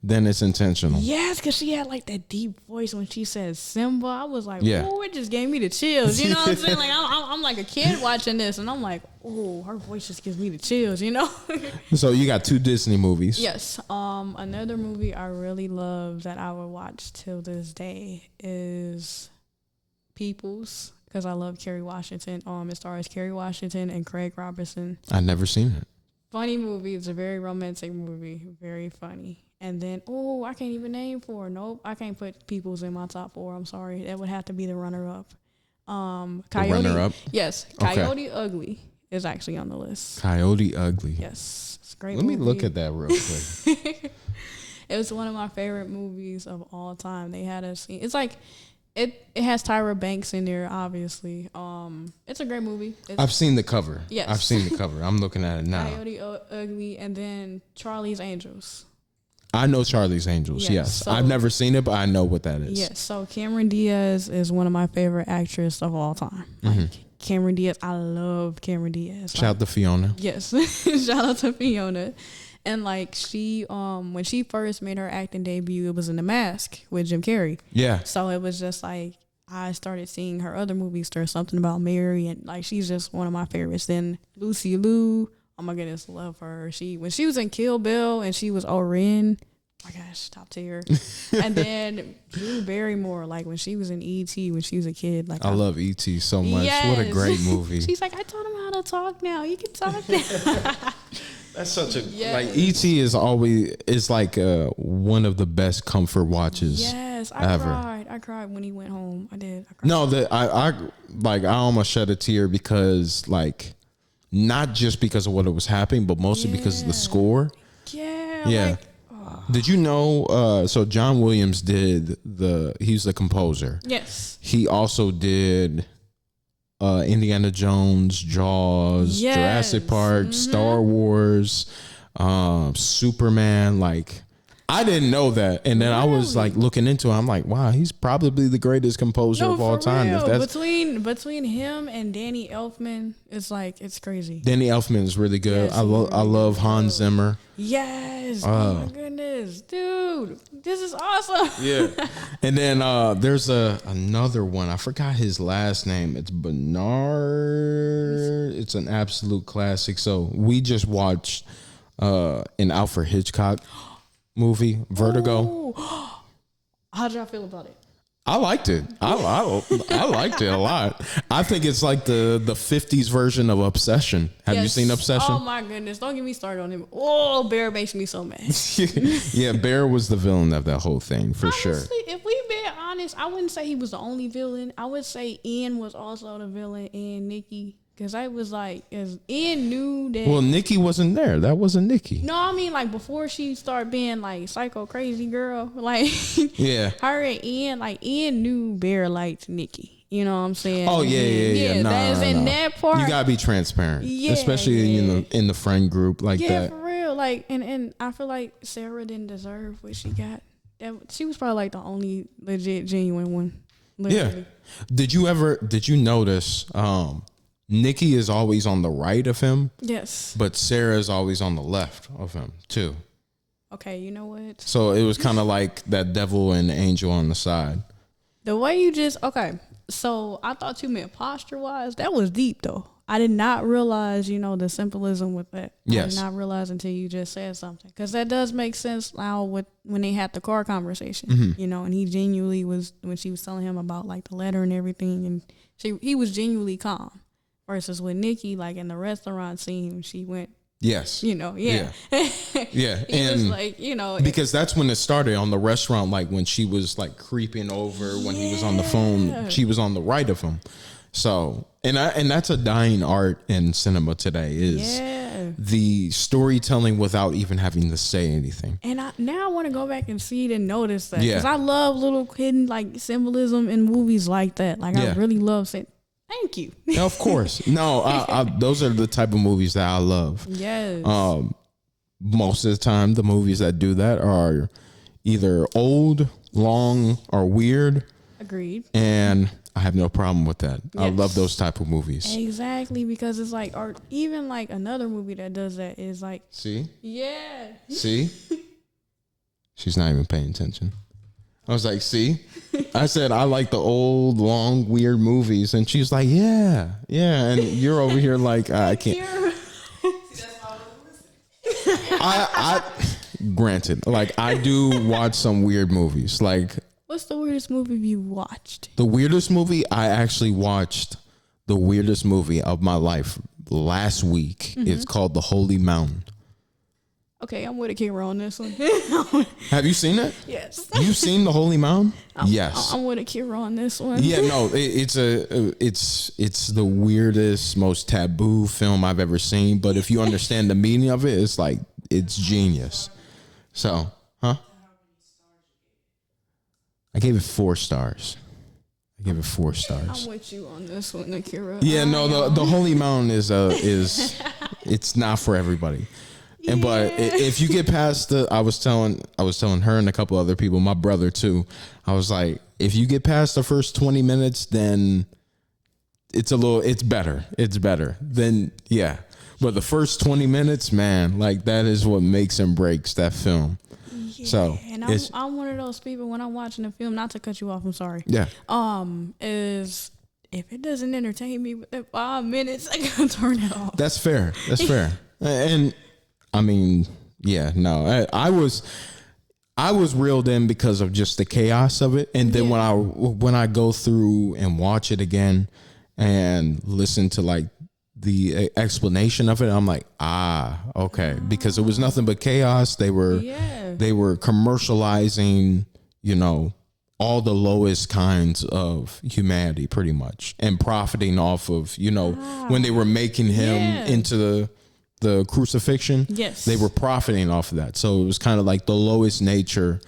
then it's intentional. Yes, because she had like that deep voice when she said Simba. I was like, Yeah. oh, it just gave me the chills. You know what I'm saying? Like I'm like a kid watching this, and I'm like, oh, her voice just gives me the chills. You know? So you got 2 Disney movies. Yes. Another movie I really love that I would watch till this day is Peoples, because I love Kerry Washington. It stars Kerry Washington and Craig Robertson. I've never seen it. Funny movie. It's a very romantic movie. Very funny. And then, I can't even name 4. Nope, I can't put Peoples in my top 4. I'm sorry. That would have to be the runner-up. Coyote. runner-up? Yes. Okay. Coyote Ugly is actually on the list. Coyote Ugly. Yes. It's a great Let movie. me look at that real quick. It was one of my favorite movies of all time. They had a scene. It's like it has Tyra Banks in there, obviously. It's a great movie. I've seen the cover. Yes. I've seen the cover. I'm looking at it now. Coyote Ugly, and then Charlie's Angels. I know Charlie's Angels. Yes, Yes. so- I've never seen it, but I know what that is. Yes. So Cameron Diaz is one of my favorite actresses of all time. Like Cameron Diaz, I love Cameron Diaz. Shout out to Fiona. Yes. Shout out to Fiona. And like she, when she first made her acting debut, it was in The Mask with Jim Carrey. Yeah. So it was just like I started seeing her other movies. There's something about Mary, and like she's just one of my favorites. Then Lucy Liu, oh my goodness, love her. When she was in Kill Bill and she was Orin, my gosh, top tier. And then Drew Barrymore, like when she was in E.T. when she was a kid, like I love E.T. so much. What a Yes. great movie. She's like, I told him how to talk now. You can talk now. That's such a Yes. like E.T. is like one of the best comfort watches. Yes, I Ever. cried. I cried when he went home. I did. I cried. No, I almost shed a tear because like not just because of what was happening, but mostly because of the Yeah. score. Yeah. Yeah. Like, Did you know? So John Williams he's the composer. yes. He also did Indiana Jones, Jaws, Yes. Jurassic Park, Star Wars, Superman. Like, I didn't know that, and then I was like looking into it. I'm like, wow, he's probably the greatest composer of all for time. real. If that's between him and Danny Elfman, it's like it's crazy. Danny Elfman is really good. Yes, I he's love really Hans Zimmer. Yes. Oh my goodness, dude, this is awesome. Yeah. And then there's another one. I forgot his last name. It's Bernard. It's an absolute classic. So we just watched an Alfred Hitchcock movie, Vertigo. Oh. How did y'all feel about it? I liked it. I liked it a lot. I think it's like the 50s version of Obsession. Have you Yes. seen Obsession? Oh my goodness, don't get me started on him. Oh, Bear makes me so mad. Yeah, Bear was the villain of that whole thing for sure. Honestly, if we being honest, I wouldn't say he was the only villain. I would say Ian was also the villain and Nikki. Because I was like, as Ian knew that. Well, Nikki wasn't there. That wasn't Nikki. No, I mean like before she started being like psycho crazy girl, like Yeah. her and Ian, like Ian knew Bear liked Nikki. You know what I'm saying? Oh yeah. Nah, That's nah, in nah. that part. You gotta be transparent, Yeah, especially yeah. in the friend group like yeah, that. for real. Like, and I feel like Sarah didn't deserve what she got. she was probably like the only legit genuine one. Yeah. Literally. Did you notice Nikki is always on the right of him, Yes. but Sarah is always on the left of him too. Okay, you know what? So it was kind of like that devil and angel on the side. The way you just so I thought you meant posture wise. That was deep though. I did not realize, the symbolism with that. Yes. I did not realize until you just said something, because that does make sense now with when they had the car conversation. And he genuinely was, when she was telling him about like the letter and everything, and he was genuinely calm. Versus with Nikki, like in the restaurant scene, she went. Yes. Yeah. Yeah. He And was like, because that's when it started on the restaurant, like when she was like creeping over when he was on the phone, she was on the right of him. So, and that's a dying art in cinema today, is the storytelling without even having to say anything. And now I want to go back and see it and notice that, Yeah. because I love little hidden like symbolism in movies like that. Like I really love saying thank you. Of course. No, I those are the type of movies that I love. Yes. Most of the time, the movies that do that are either old, long, or weird. Agreed. And I have no problem with that. I Yes. love those type of movies. Exactly, because it's like, or even like another movie that does that is like, See? yeah. See? She's not even paying attention. I was like, see? I said, I like the old, long, weird movies. And she's like, yeah. And you're over here like, I can't. I granted, like I do watch some weird movies. Like, What's the weirdest movie you watched? the weirdest movie, I actually watched the weirdest movie of my life last week. It's called The Holy Mountain. Okay, I'm with a Kira on this one. Have you seen it? Yes. You've seen The Holy Mountain? Yes. I'm with a Kira on this one. Yeah, no, it's the weirdest, most taboo film I've ever seen. But if you understand the meaning of it, it's like, it's genius. So, huh? I gave it 4 stars. I'm with you on this one, Akira. Yeah, no, the Holy Mountain is it's not for everybody. And but if you get past I was telling her and a couple other people, my brother too, I was like, if you get past the first 20 minutes, then it's better. It's better. Then yeah. But the first 20 minutes, man, like that is what makes and breaks that film. Yeah, So and I'm one of those people when I'm watching a film, not to cut you off, I'm sorry. Yeah. Is if it doesn't entertain me within 5 minutes, I gotta turn it off. That's fair. And I mean, yeah, no, I was reeled in because of just the chaos of it. And then when I go through and watch it again and listen to like the explanation of it, I'm like, okay, because it was nothing but chaos. They were commercializing, all the lowest kinds of humanity pretty much, and profiting off of, when they were making him into the crucifixion, Yes. they were profiting off of that. So it was kind of like the lowest nature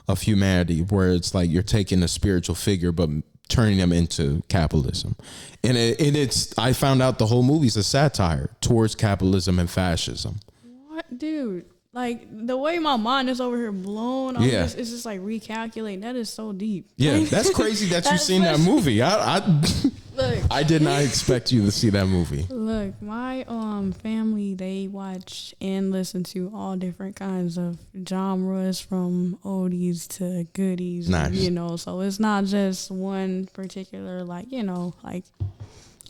of humanity, where it's like you're taking a spiritual figure but turning them into capitalism. And I found out the whole movie's a satire towards capitalism and fascism. What, dude? Like the way my mind is over here blown, it's just like recalculating. That is so deep. Yeah, that's crazy that you've seen that movie. I did not expect you to see that movie. Look, my family, they watch and listen to all different kinds of genres, from oldies to goodies. Nice. So it's not just one particular like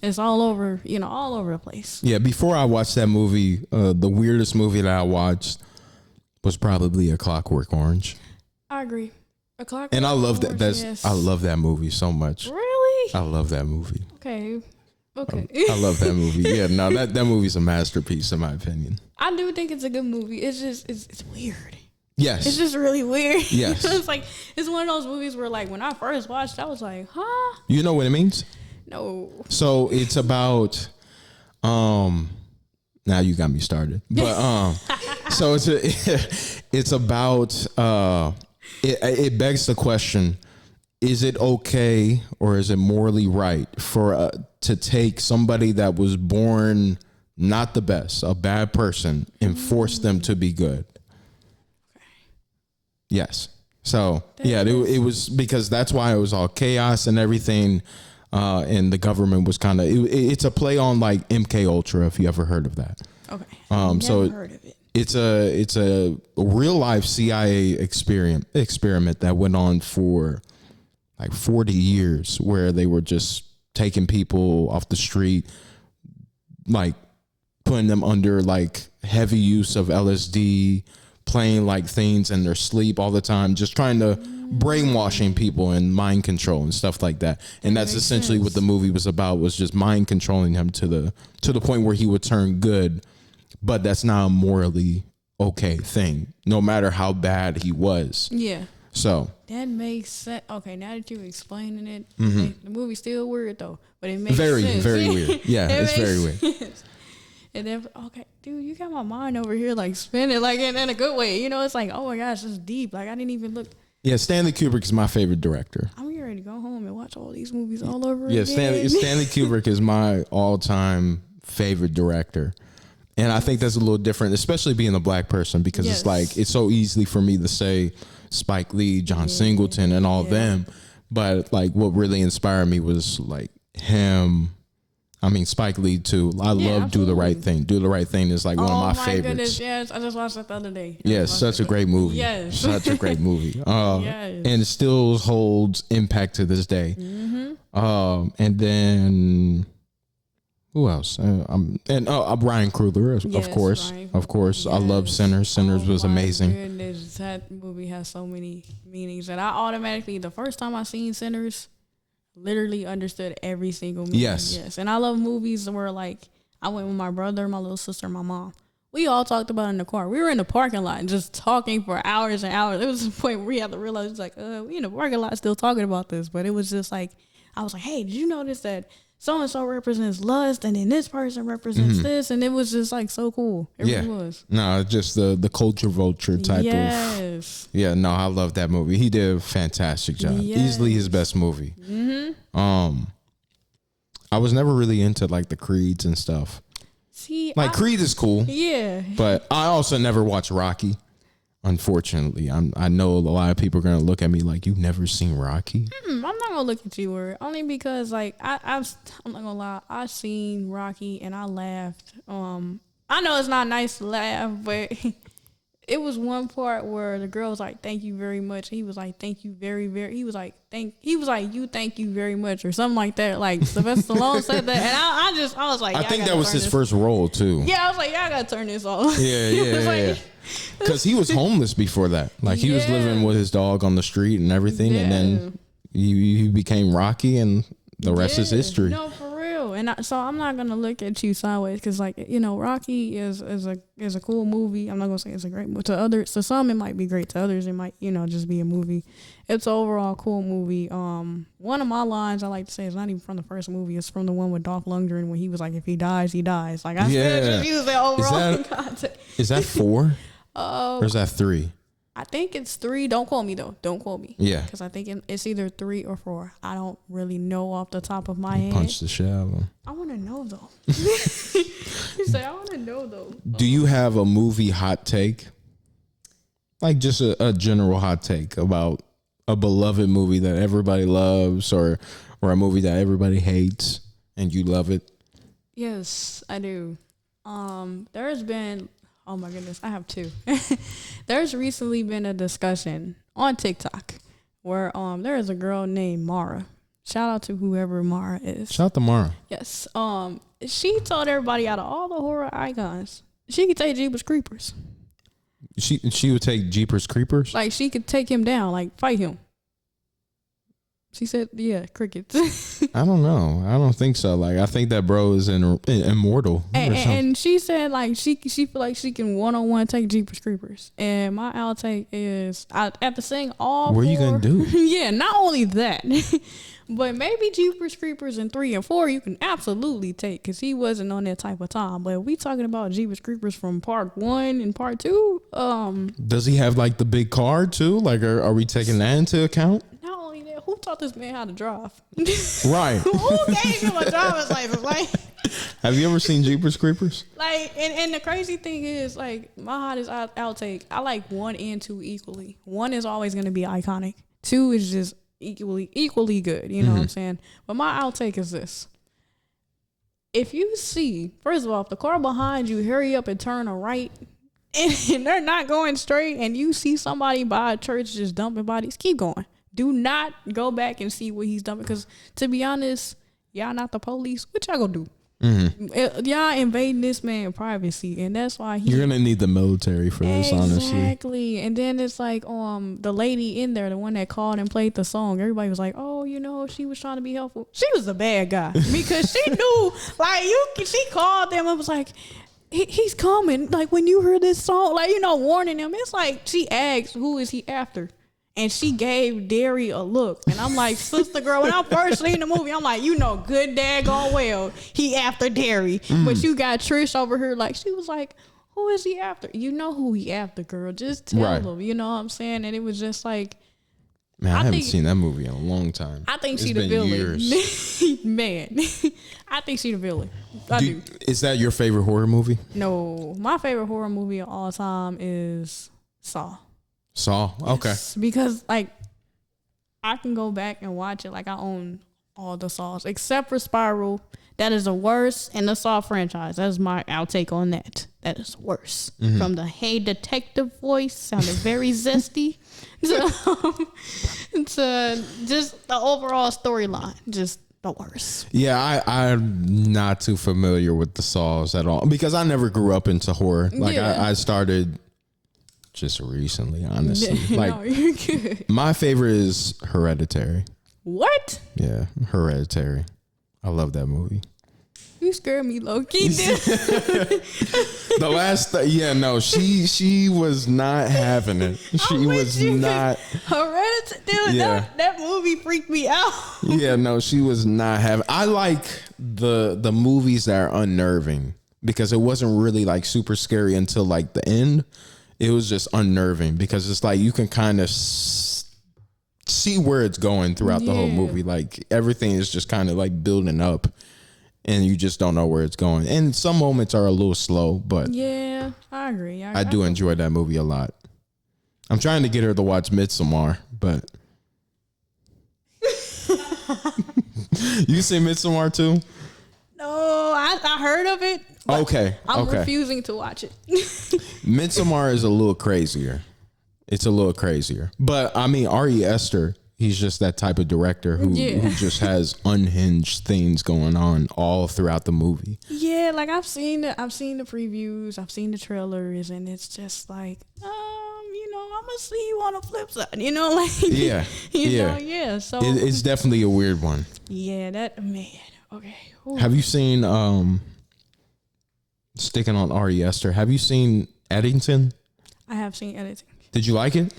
it's all over, all over the place. Yeah, before I watched that movie, the weirdest movie that I watched was probably A Clockwork Orange. I agree. And I love that. I love that movie so much. Really? I love that movie. Okay. I love that movie. Yeah, no, that movie's a masterpiece in my opinion. I do think it's a good movie. It's just it's weird. Yes. It's just really weird. Yes. It's like it's one of those movies where like when I first watched, I was like, huh? You know what it means? No. So it's about now you got me started. But so it's about it begs the question, is it okay or is it morally right for to take somebody that was born not the best, a bad person, and force them to be good? Yes. So it was because that's why it was all chaos and everything. And the government was kind of it's a play on like MK Ultra, if you ever heard of that. Okay. So heard of it. it's a real life CIA experiment that went on for like 40 years, where they were just taking people off the street, like putting them under like heavy use of LSD, playing like things in their sleep all the time, just trying to brainwashing people and mind control and stuff like that. And that's Makes essentially what sense. the movie was about, was just mind controlling him to the point where he would turn good. But that's not a morally okay thing, no matter how bad he was. Yeah. So That makes sense. Okay, now that you're explaining it, the movie's still weird though, but it makes very, sense. very weird. Yeah, It it's very makes weird. sense. And then, okay, dude, you got my mind over here like spinning, like in a good way. You know, it's like, oh my gosh, it's deep. Like I didn't even look. Yeah, Stanley Kubrick is my favorite director. I'm getting ready to go home and watch all these movies all over Yeah, again. Stanley Kubrick is my all-time favorite director. And I think that's a little different, especially being a black person, because Yes. it's like it's so easy for me to say Spike Lee, John Singleton, and all them. But like what really inspired me was like him. I mean, Spike Lee too. I love Do the Right Thing. Do the Right Thing is like one of my favorites. Goodness, yes, I just watched that the other day. Yes, such a great movie. Yes. Such a great movie. Yes. And it still holds impact to this day. And then who else? Brian Coogler, Yes, of course. Ryan Of course. I love Yes. Sinners. Sinners Oh was my amazing. Goodness, that movie has so many meanings that I automatically, the first time I seen Sinners, literally understood every single movie. Yes. And I love movies where like I went with my brother, my little sister, my mom. We all talked about it in the car. We were in the parking lot and just talking for hours and hours. It was a point where we had to realize it's like, we in the parking lot still talking about this. But it was just like, I was like, hey, did you notice that so-and-so represents lust and then this person represents this? And it was just like so cool. It really was. No, just the culture vulture type of. Yes. Yeah, no, I love that movie. He did a fantastic job. Yes. Easily his best movie. I was never really into like the Creeds and stuff. See, Like Creed is cool, yeah. but I also never watched Rocky. Unfortunately, I know a lot of people are gonna look at me like, you've never seen Rocky. I'm not gonna look at you weird, only because like I'm not gonna lie, I seen Rocky and I laughed. I know it's not nice to laugh, but it was one part where the girl was like, "Thank you very much." He was like, "Thank you very, very." He was like, "You thank you very much," or something like that. Like Sylvester Stallone said that, and I was like, I "Y'all think gotta that was turn his this-" first role too. Yeah, I was like, "Y'all gotta turn this off." Yeah, It was like- Because he was homeless before that. Like he was Yeah. living with his dog on the street and everything, and then he became Rocky, and the rest is Yeah. history. No, for real. And so I'm not gonna look at you sideways because, like, you know, Rocky is a cool movie. I'm not gonna say it's a great movie. To some it might be great. To others it might, just be a movie. It's an overall cool movie. One of my lines I like to say is not even from the first movie. It's from the one with Dolph Lundgren when he was like, "If he dies, he dies." Like I still Yeah. just use that overall that- context. Is that 4? Or is that 3? I think it's 3. Don't quote me though. Don't quote me. Yeah. Because I think it's either 3 or 4. I don't really know off the top of my head. Punch the shit out of him. I want to know though. You say I want to know though. Do you have a movie hot take? Like just a general hot take about a beloved movie that everybody loves, or a movie that everybody hates and you love it? Yes, I do. There's been, oh my goodness, I have 2. There's recently been a discussion on TikTok where there is a girl named Mara. Shout out to whoever Mara is. Shout out to Mara. Yes. She told everybody out of all the horror icons, she could take Jeepers Creepers. She would take Jeepers Creepers. Like she could take him down, like fight him. She said, "Yeah, crickets." I don't know. I don't think so. Like I think that bro is immortal. And she said like she feel like she can 1-on-1 take Jeepers Creepers. And my outtake is after saying all. What are you gonna do? Yeah, not only that, but maybe Jeepers Creepers in 3 and 4 you can absolutely take because he wasn't on that type of time. But we talking about Jeepers Creepers from part 1 and part 2. Does he have like the big car too? Like are we taking that into account? Not only that, who taught this man how to drive? Right. Who gave him a driver's license? Like, Have you ever seen Jeepers Creepers? and the crazy thing is, like, my hottest outtake, I like 1 and 2 equally. 1 is always going to be iconic. 2 is just equally good. You know what I'm saying? But my outtake is this. If you see, first of all, if the car behind you hurry up and turn a right, and they're not going straight, and you see somebody by a church just dumping bodies, keep going. Do not go back and see what he's dumping, because to be honest, y'all not the police. What y'all gonna do? Y'all invading this man's privacy, and that's why You're gonna need the military for this, honestly. Exactly. And then it's like the lady in there, the one that called and played the song, everybody was like, oh, you know, she was trying to be helpful. She was a bad guy because she knew, like, she called them and was like, he's coming. Like, when you hear this song, like, you know, warning them. It's like she asked, who is he after? And she gave Derry a look. And I'm like, sister girl, when I first seen the movie, I'm like, you know, good daggone well, he after Derry. But you got Trish over here, like, she was like, who is he after? You know who he after, girl. Just tell him, you know what I'm saying? And it was just like, man, I haven't seen that movie in a long time. I think she the villain. Years. Man, I think she the villain. I do. Is that your favorite horror movie? No, my favorite horror movie of all time is Saw. Saw. Okay. Yes, because like I can go back and watch it. Like I own all the Saws except for Spiral. That is the worst in the Saw franchise. That's my outtake on that. That is worse. From the hey detective voice, sounded very zesty, to just the overall storyline, just the worst. Yeah, I'm not too familiar with the Saws at all because I never grew up into horror. Like I started just recently, honestly. Like, no, you're good. My favorite is Hereditary. What? Yeah, Hereditary. I love that movie. You scared me, low key. The last, she was not having it. She was not. Hereditary, dude. Yeah. That movie freaked me out. Yeah, no, she was not having. I like the movies that are unnerving because it wasn't really like super scary until like the end. It was just unnerving because it's like you can kind of see where it's going throughout the whole movie. Like everything is just kind of like building up and you just don't know where it's going. And some moments are a little slow, but yeah, I agree. I do enjoy that movie a lot. I'm trying to get her to watch Midsommar, but you see Midsommar too? No, I heard of it. Okay. I'm refusing to watch it. Midsommar is a little crazier. It's a little crazier. But I mean, Ari Aster, he's just that type of director who just has unhinged things going on all throughout the movie. Yeah, like I've seen the previews, I've seen the trailers, and it's just like, you know, I'm gonna see you on the flip side. You know, like know. So it's definitely a weird one. Yeah, that man. Okay. Ooh. Have you seen sticking on Ari Aster? Have you seen Eddington? I have seen Eddington. Did you like it?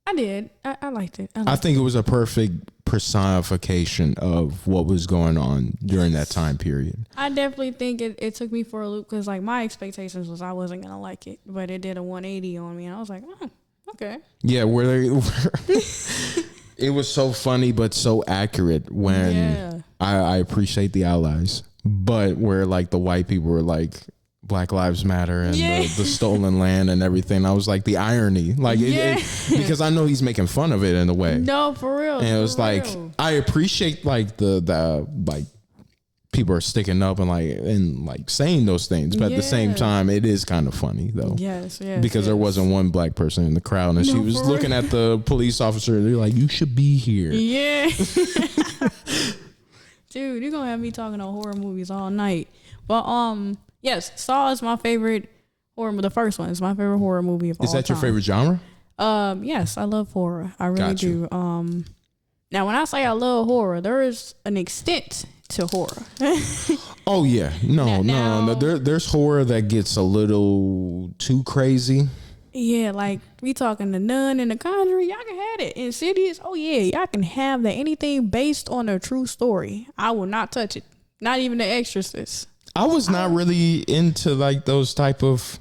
I did. I liked it. I think it was a perfect personification of what was going on during that time period. I definitely think it took me for a loop because like my expectations was I wasn't gonna like it, but it did a 180 on me, and I was like, oh, okay. Yeah, it was so funny but so accurate when I appreciate the allies, but where like the white people were like Black Lives Matter and the stolen land and everything. I was like the irony, like because I know he's making fun of it in a way. No, for real. And it was like I appreciate like the like people are sticking up and like saying those things, but at the same time, it is kind of funny though. Yes, because there wasn't one black person in the crowd, and she was looking at the police officer. And they're like, "You should be here." Yeah. Dude, you're gonna have me talking about horror movies all night. But yes, Saw is my favorite horror. The first one is my favorite horror movie of all time. Is that your favorite genre? Yes, I love horror. I really do. Now when I say I love horror, there is an extent to horror. Oh yeah, no. There's horror that gets a little too crazy. Yeah, like we talking The Nun and The Conjuring, y'all can have it. Insidious, oh yeah, y'all can have that. Anything based on a true story, I will not touch it. Not even The Exorcist. I was not really into like those type of.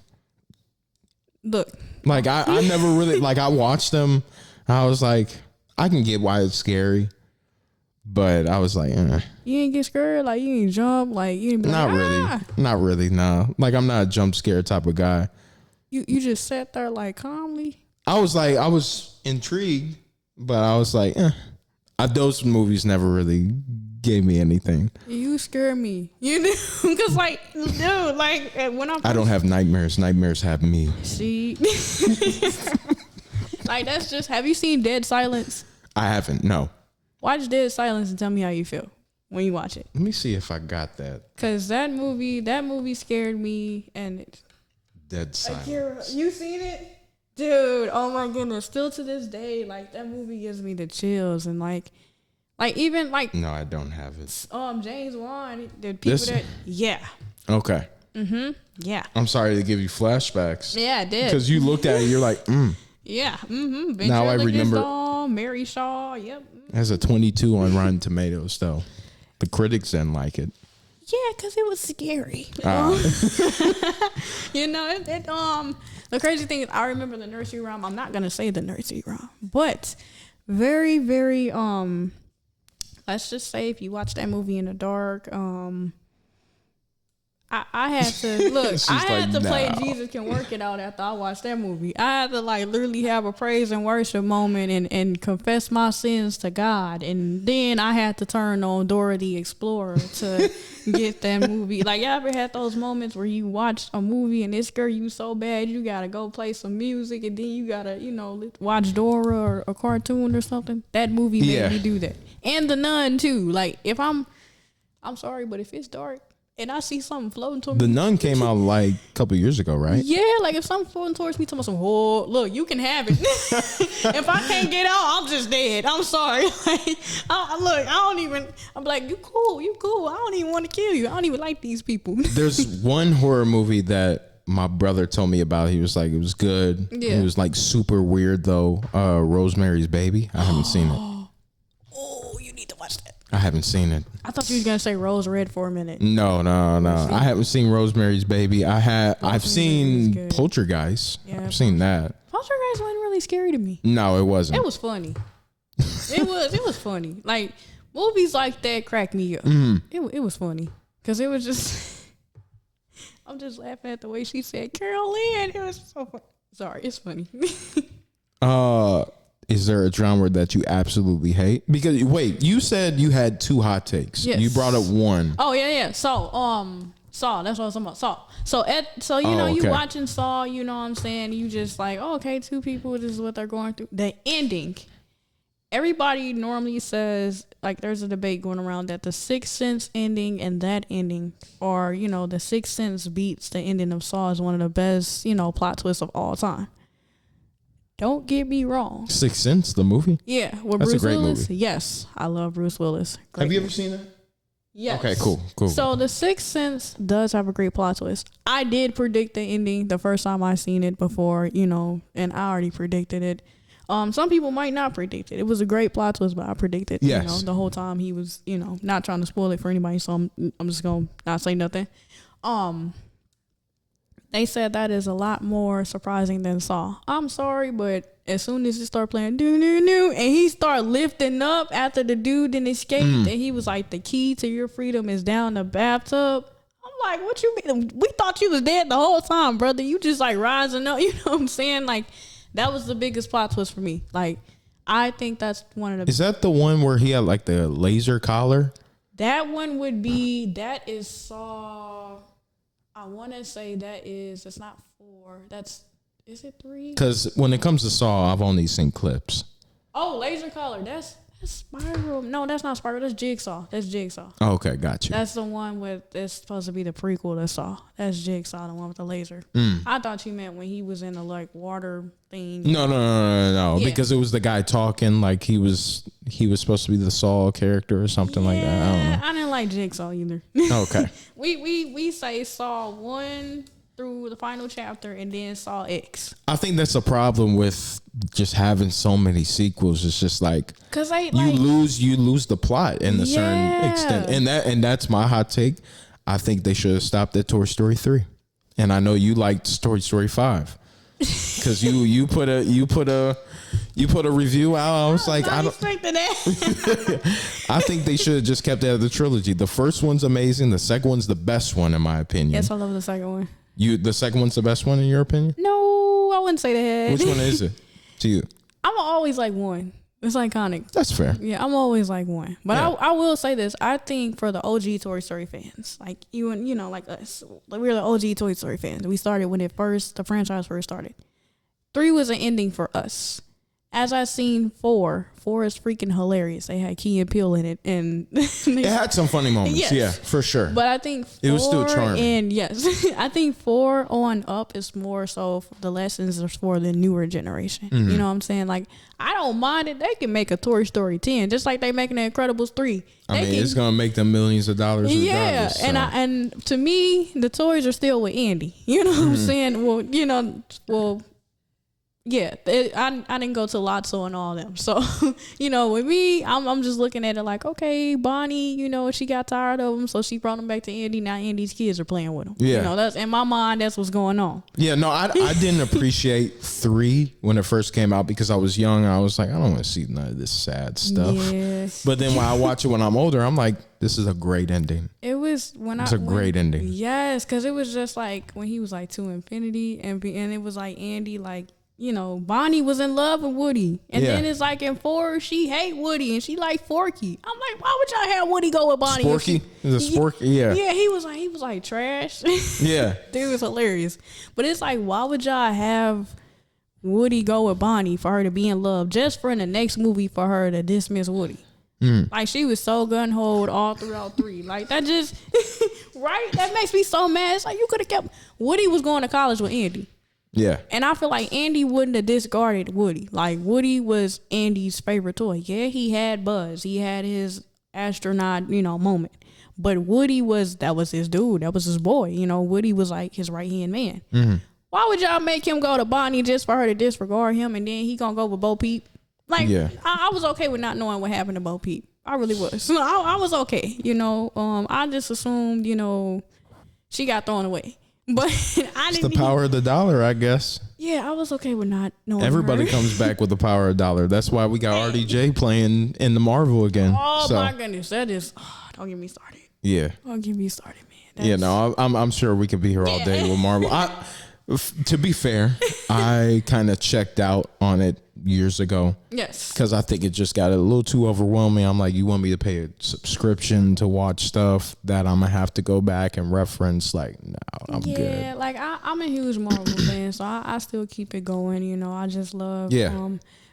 Look, like I never really like I watched them. I was like, I can get why it's scary. but I was like, You ain't get scared, like you ain't jump, like you ain't be not like, really, "Ah!" not really. No, like I'm not a jump scare type of guy. You just sat there like calmly. I was intrigued, but I was like, those movies never really gave me anything. You scare me, you know, because like, dude, like when I don't have nightmares. Nightmares have me. see, like that's just. Have you seen Dead Silence? I haven't. No. Watch Dead Silence and tell me how you feel when you watch it. Let me see if I got that. Cause that movie scared me, and Dead Silence. you seen it, dude? Oh my goodness! Still to this day, like that movie gives me the chills, and like even like No, I don't have it. James Wan, the people yeah, Okay. yeah, I'm sorry to give you flashbacks. yeah, it did. Because you looked at it, you're like, Yeah. Mm-hmm. Now I remember- Mary Shaw. Yep. It has a 22 on Rotten Tomatoes, though. The critics didn't like it. Yeah, because it was scary. You know, the crazy thing is I remember the nursery rhyme. I'm not gonna say the nursery rhyme, but very, very let's just say if you watch that movie in the dark, I had to look. She's I had like, to play "No." Jesus Can Work It Out after I watched that movie. I had to like literally have a praise and worship moment and confess my sins to God. And then I had to turn on Dora the Explorer to get that movie. Like, y'all ever had those moments where you watch a movie and it scared you so bad you gotta go play some music and then you gotta, watch Dora or a cartoon or something? That movie made me do that. And The Nun too. Like, if I'm sorry, but if it's dark and I see something floating towards The me. Nun came out like a couple years ago, right? Yeah, like if something floating towards me, talking about some, oh, look, you can have it. If I can't get out, I'm just dead. I'm sorry. Like, I'm like, you cool. I don't even want to kill you. I don't even like these people. There's one horror movie that my brother told me about. He was like, it was good. Yeah. It was like super weird though. Rosemary's Baby. I haven't seen it. Oh, you need to watch that. I haven't seen it. I thought you was gonna say Rose Red for a minute. No. I haven't seen Rosemary's Baby. I've seen good. Poltergeist. Yeah, I've seen that. Poltergeist wasn't really scary to me. No, it wasn't. It was funny. It was funny. Like movies like that cracked me up. It was funny because it was just. I'm just laughing at the way she said Carol Ann. It was so funny. Sorry, it's funny. Is there a genre that you absolutely hate? Because wait, you said you had two hot takes. Yes. You brought up one. Oh yeah. So Saw. That's what I was talking about. Saw. You okay. watching Saw. You know what I'm saying. You just like, oh, okay, two people. This is what they're going through. The ending. Everybody normally says, like, there's a debate going around that the Sixth Sense ending and that ending, or the Sixth Sense beats the ending of Saw is one of the best, plot twists of all time. Don't get me wrong. Sixth Sense, the movie. Yeah, with That's a Bruce great Willis. movie. Yes, I love Bruce Willis. Great Have you movie. ever seen that? Yes. Okay, cool. So the Sixth Sense does have a great plot twist. I did predict the ending the first time I seen it before, and I already predicted it. Some people might not predict it. It was a great plot twist, but I predicted, Yes. the whole time he was, not trying to spoil it for anybody. So I'm just gonna not say nothing. They said that is a lot more surprising than Saw. I'm sorry, but as soon as it started playing and he started lifting up after the dude didn't escape, and he was like, the key to your freedom is down the bathtub. I'm like, what you mean? We thought you was dead the whole time, brother. You just like rising up. You know what I'm saying? Like, that was the biggest plot twist for me. Like, I think that's one of the. Is that the one where he had like the laser collar? That one that is Saw. I want to say that's not 4. Is it 3? Because when it comes to Saw, I've only seen clips. Oh, Laser Collar. That's Spiral. No, that's not Spiral. That's Jigsaw. Oh, okay, got you. That's the one that's supposed to be the prequel to Saw. That's Jigsaw, the one with the laser. I thought you meant when he was in the like water thing. No. Yeah. Because it was the guy talking like he was supposed to be the Saw character or something like that. I don't know. I didn't like Jigsaw either. Okay. we say Saw 1 through the final chapter and then Saw X. I think that's a problem with just having so many sequels. It's just like, Cause you lose the plot in a certain extent, and that's my hot take. I think they should have stopped at Toy Story 3, and I know you liked Toy Story 5 because you put a You put a review out. I was like, I don't. expecting that. I think they should have just kept that of the trilogy. The first one's amazing. The second one's the best one in my opinion. Yes, I love the second one. The second one's the best one in your opinion? No, I wouldn't say that. Which one is it to you? I'm always like one. It's iconic. That's fair. Yeah, I'm always like one. But Yeah. I will say this. I think for the OG Toy Story fans, like you and, like us, like we're the OG Toy Story fans. We started when the franchise first started. 3 was an ending for us. As I seen 4 is freaking hilarious. They had Key and Peele in it. And It had some funny moments. Yes. Yeah, for sure. But I think 4 It was still charming. And yes, I think 4 on up is more so the lessons are for the newer generation. Mm-hmm. You know what I'm saying? Like, I don't mind it. They can make a Toy Story 10, just like they making the Incredibles 3. I mean, it's gonna make them millions of dollars. Yeah, regardless, so. and to me, the toys are still with Andy. You know what Mm-hmm. I'm saying? Well, yeah, I didn't go to Lotso and all them. So, with me, I'm just looking at it like, okay, Bonnie, she got tired of him, so she brought him back to Andy. Now Andy's kids are playing with him. Yeah. That's in my mind. That's what's going on. Yeah, no, I didn't appreciate 3 when it first came out because I was young. I was like, I don't want to see none of this sad stuff. Yeah. But then when I watch it when I'm older, I'm like, this is a great ending. It was It's a great ending. Yes, because it was just like when he was like to infinity, and it was like Andy like. Bonnie was in love with Woody. And Yeah. then it's like in 4, she hate Woody and she like Forky. I'm like, why would y'all have Woody go with Bonnie? if Sporky? she- Is it Sporky? Yeah. Yeah, he was like trash. Yeah. Dude was hilarious. But it's like, why would y'all have Woody go with Bonnie for her to be in love just for in the next movie for her to dismiss Woody? Like, she was so gun-ho all throughout 3. Like, that just, right? That makes me so mad. It's like, you could have kept, Woody was going to college with Andy. Yeah. And I feel like Andy wouldn't have discarded Woody. Like, Woody was Andy's favorite toy. Yeah, he had Buzz. He had his astronaut, moment. But Woody that was his dude. That was his boy. Woody was like his right-hand man. Mm-hmm. Why would y'all make him go to Bonnie just for her to disregard him and then he gonna go with Bo Peep? Like, Yeah. I was okay with not knowing what happened to Bo Peep. I really was. So I was okay. I just assumed, she got thrown away. But I It's didn't the power of the dollar, I guess. Yeah, I was okay with not knowing. Everybody her. comes back with the power of dollar. That's why we got RDJ playing in the Marvel again. Oh So, my goodness, that is. Don't get me started. yeah. Don't get me started, man. Yeah, no, I'm sure we could be here all day with Marvel. To be fair, I kind of checked out on it years ago Yes. because I think it just got a little too overwhelming. I'm like, you want me to pay a subscription to watch stuff that I'm gonna have to go back and reference? Like, no, I'm Yeah, good. like I'm a huge Marvel fan, so I still keep it going. I just love. Yeah.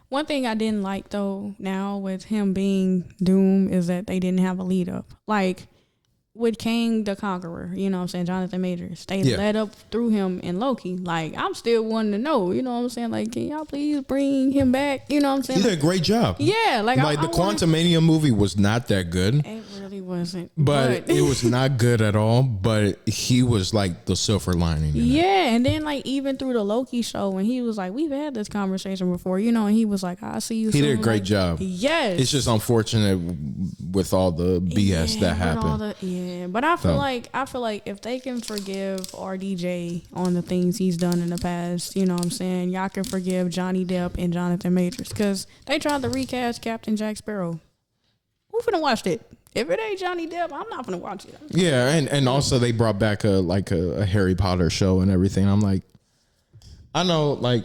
One thing I didn't like though now with him being Doom is that they didn't have a lead up. Like with Kang the Conqueror, what I'm saying, Jonathan Majors, they Yeah. led up through him in Loki. Like, I'm still wanting to know, what I'm saying? Like, can y'all please bring him back? You know what I'm saying? He did a great job. Yeah, like Like the Quantumania movie was not that good, It really wasn't. but it was not good at all. But he was like the silver lining. in it. Yeah, and then like even through the Loki show, when he was like, "We've had this conversation before," and he was like, "I'll see you." He soon. did a great Like, job. Yes, It's just unfortunate with all the BS that happened. But I feel So. like if they can forgive RDJ on the things he's done in the past, you know what I'm saying, y'all can forgive Johnny Depp and Jonathan Majors because they tried to recast Captain Jack Sparrow. Who finna watch it? If it ain't Johnny Depp, I'm not finna watch it. Yeah, and also they brought back a Harry Potter show and everything. I'm like, I know, like,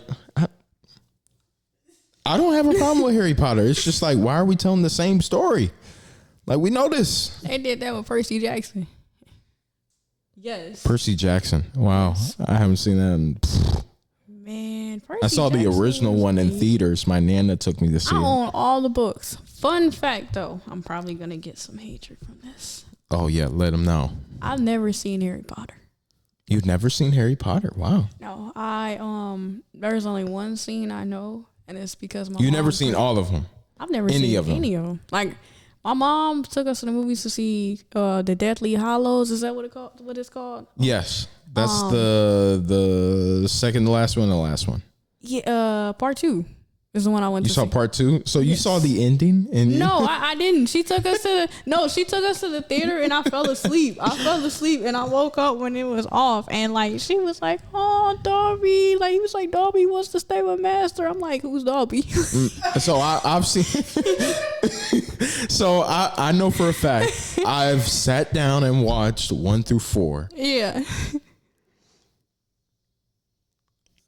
I don't have a problem with Harry Potter. It's just like, why are we telling the same story? Like, we know this. They did that with Percy Jackson. Yes. Percy Jackson. Wow, I haven't seen that. Man, Percy I saw the Jackson original was one in amazing. theaters. My Nana took me to see I it. own all the books. Fun fact, though, I'm probably gonna get some hatred from this. Oh yeah, let them know. I've never seen Harry Potter. You've never seen Harry Potter? Wow. No, there's only one scene I know, and it's because my You mom never seen all of them? I've never any seen of them? any of them. Like my mom took us to the movies to see the Deathly Hallows. Is that what it's called? Yes, that's the second to last one, and the last one. Yeah, part 2. Is the one I went You to saw see. part 2? So you saw the ending? And No, I didn't. She took us to the theater and I fell asleep. And I woke up when it was off and like she was like, "Oh, Darby," like he was like, "Darby wants to stay with Master." I'm like, "Who's Darby?" So I've seen. So I know for a fact I've sat down and watched 1 through 4. Yeah.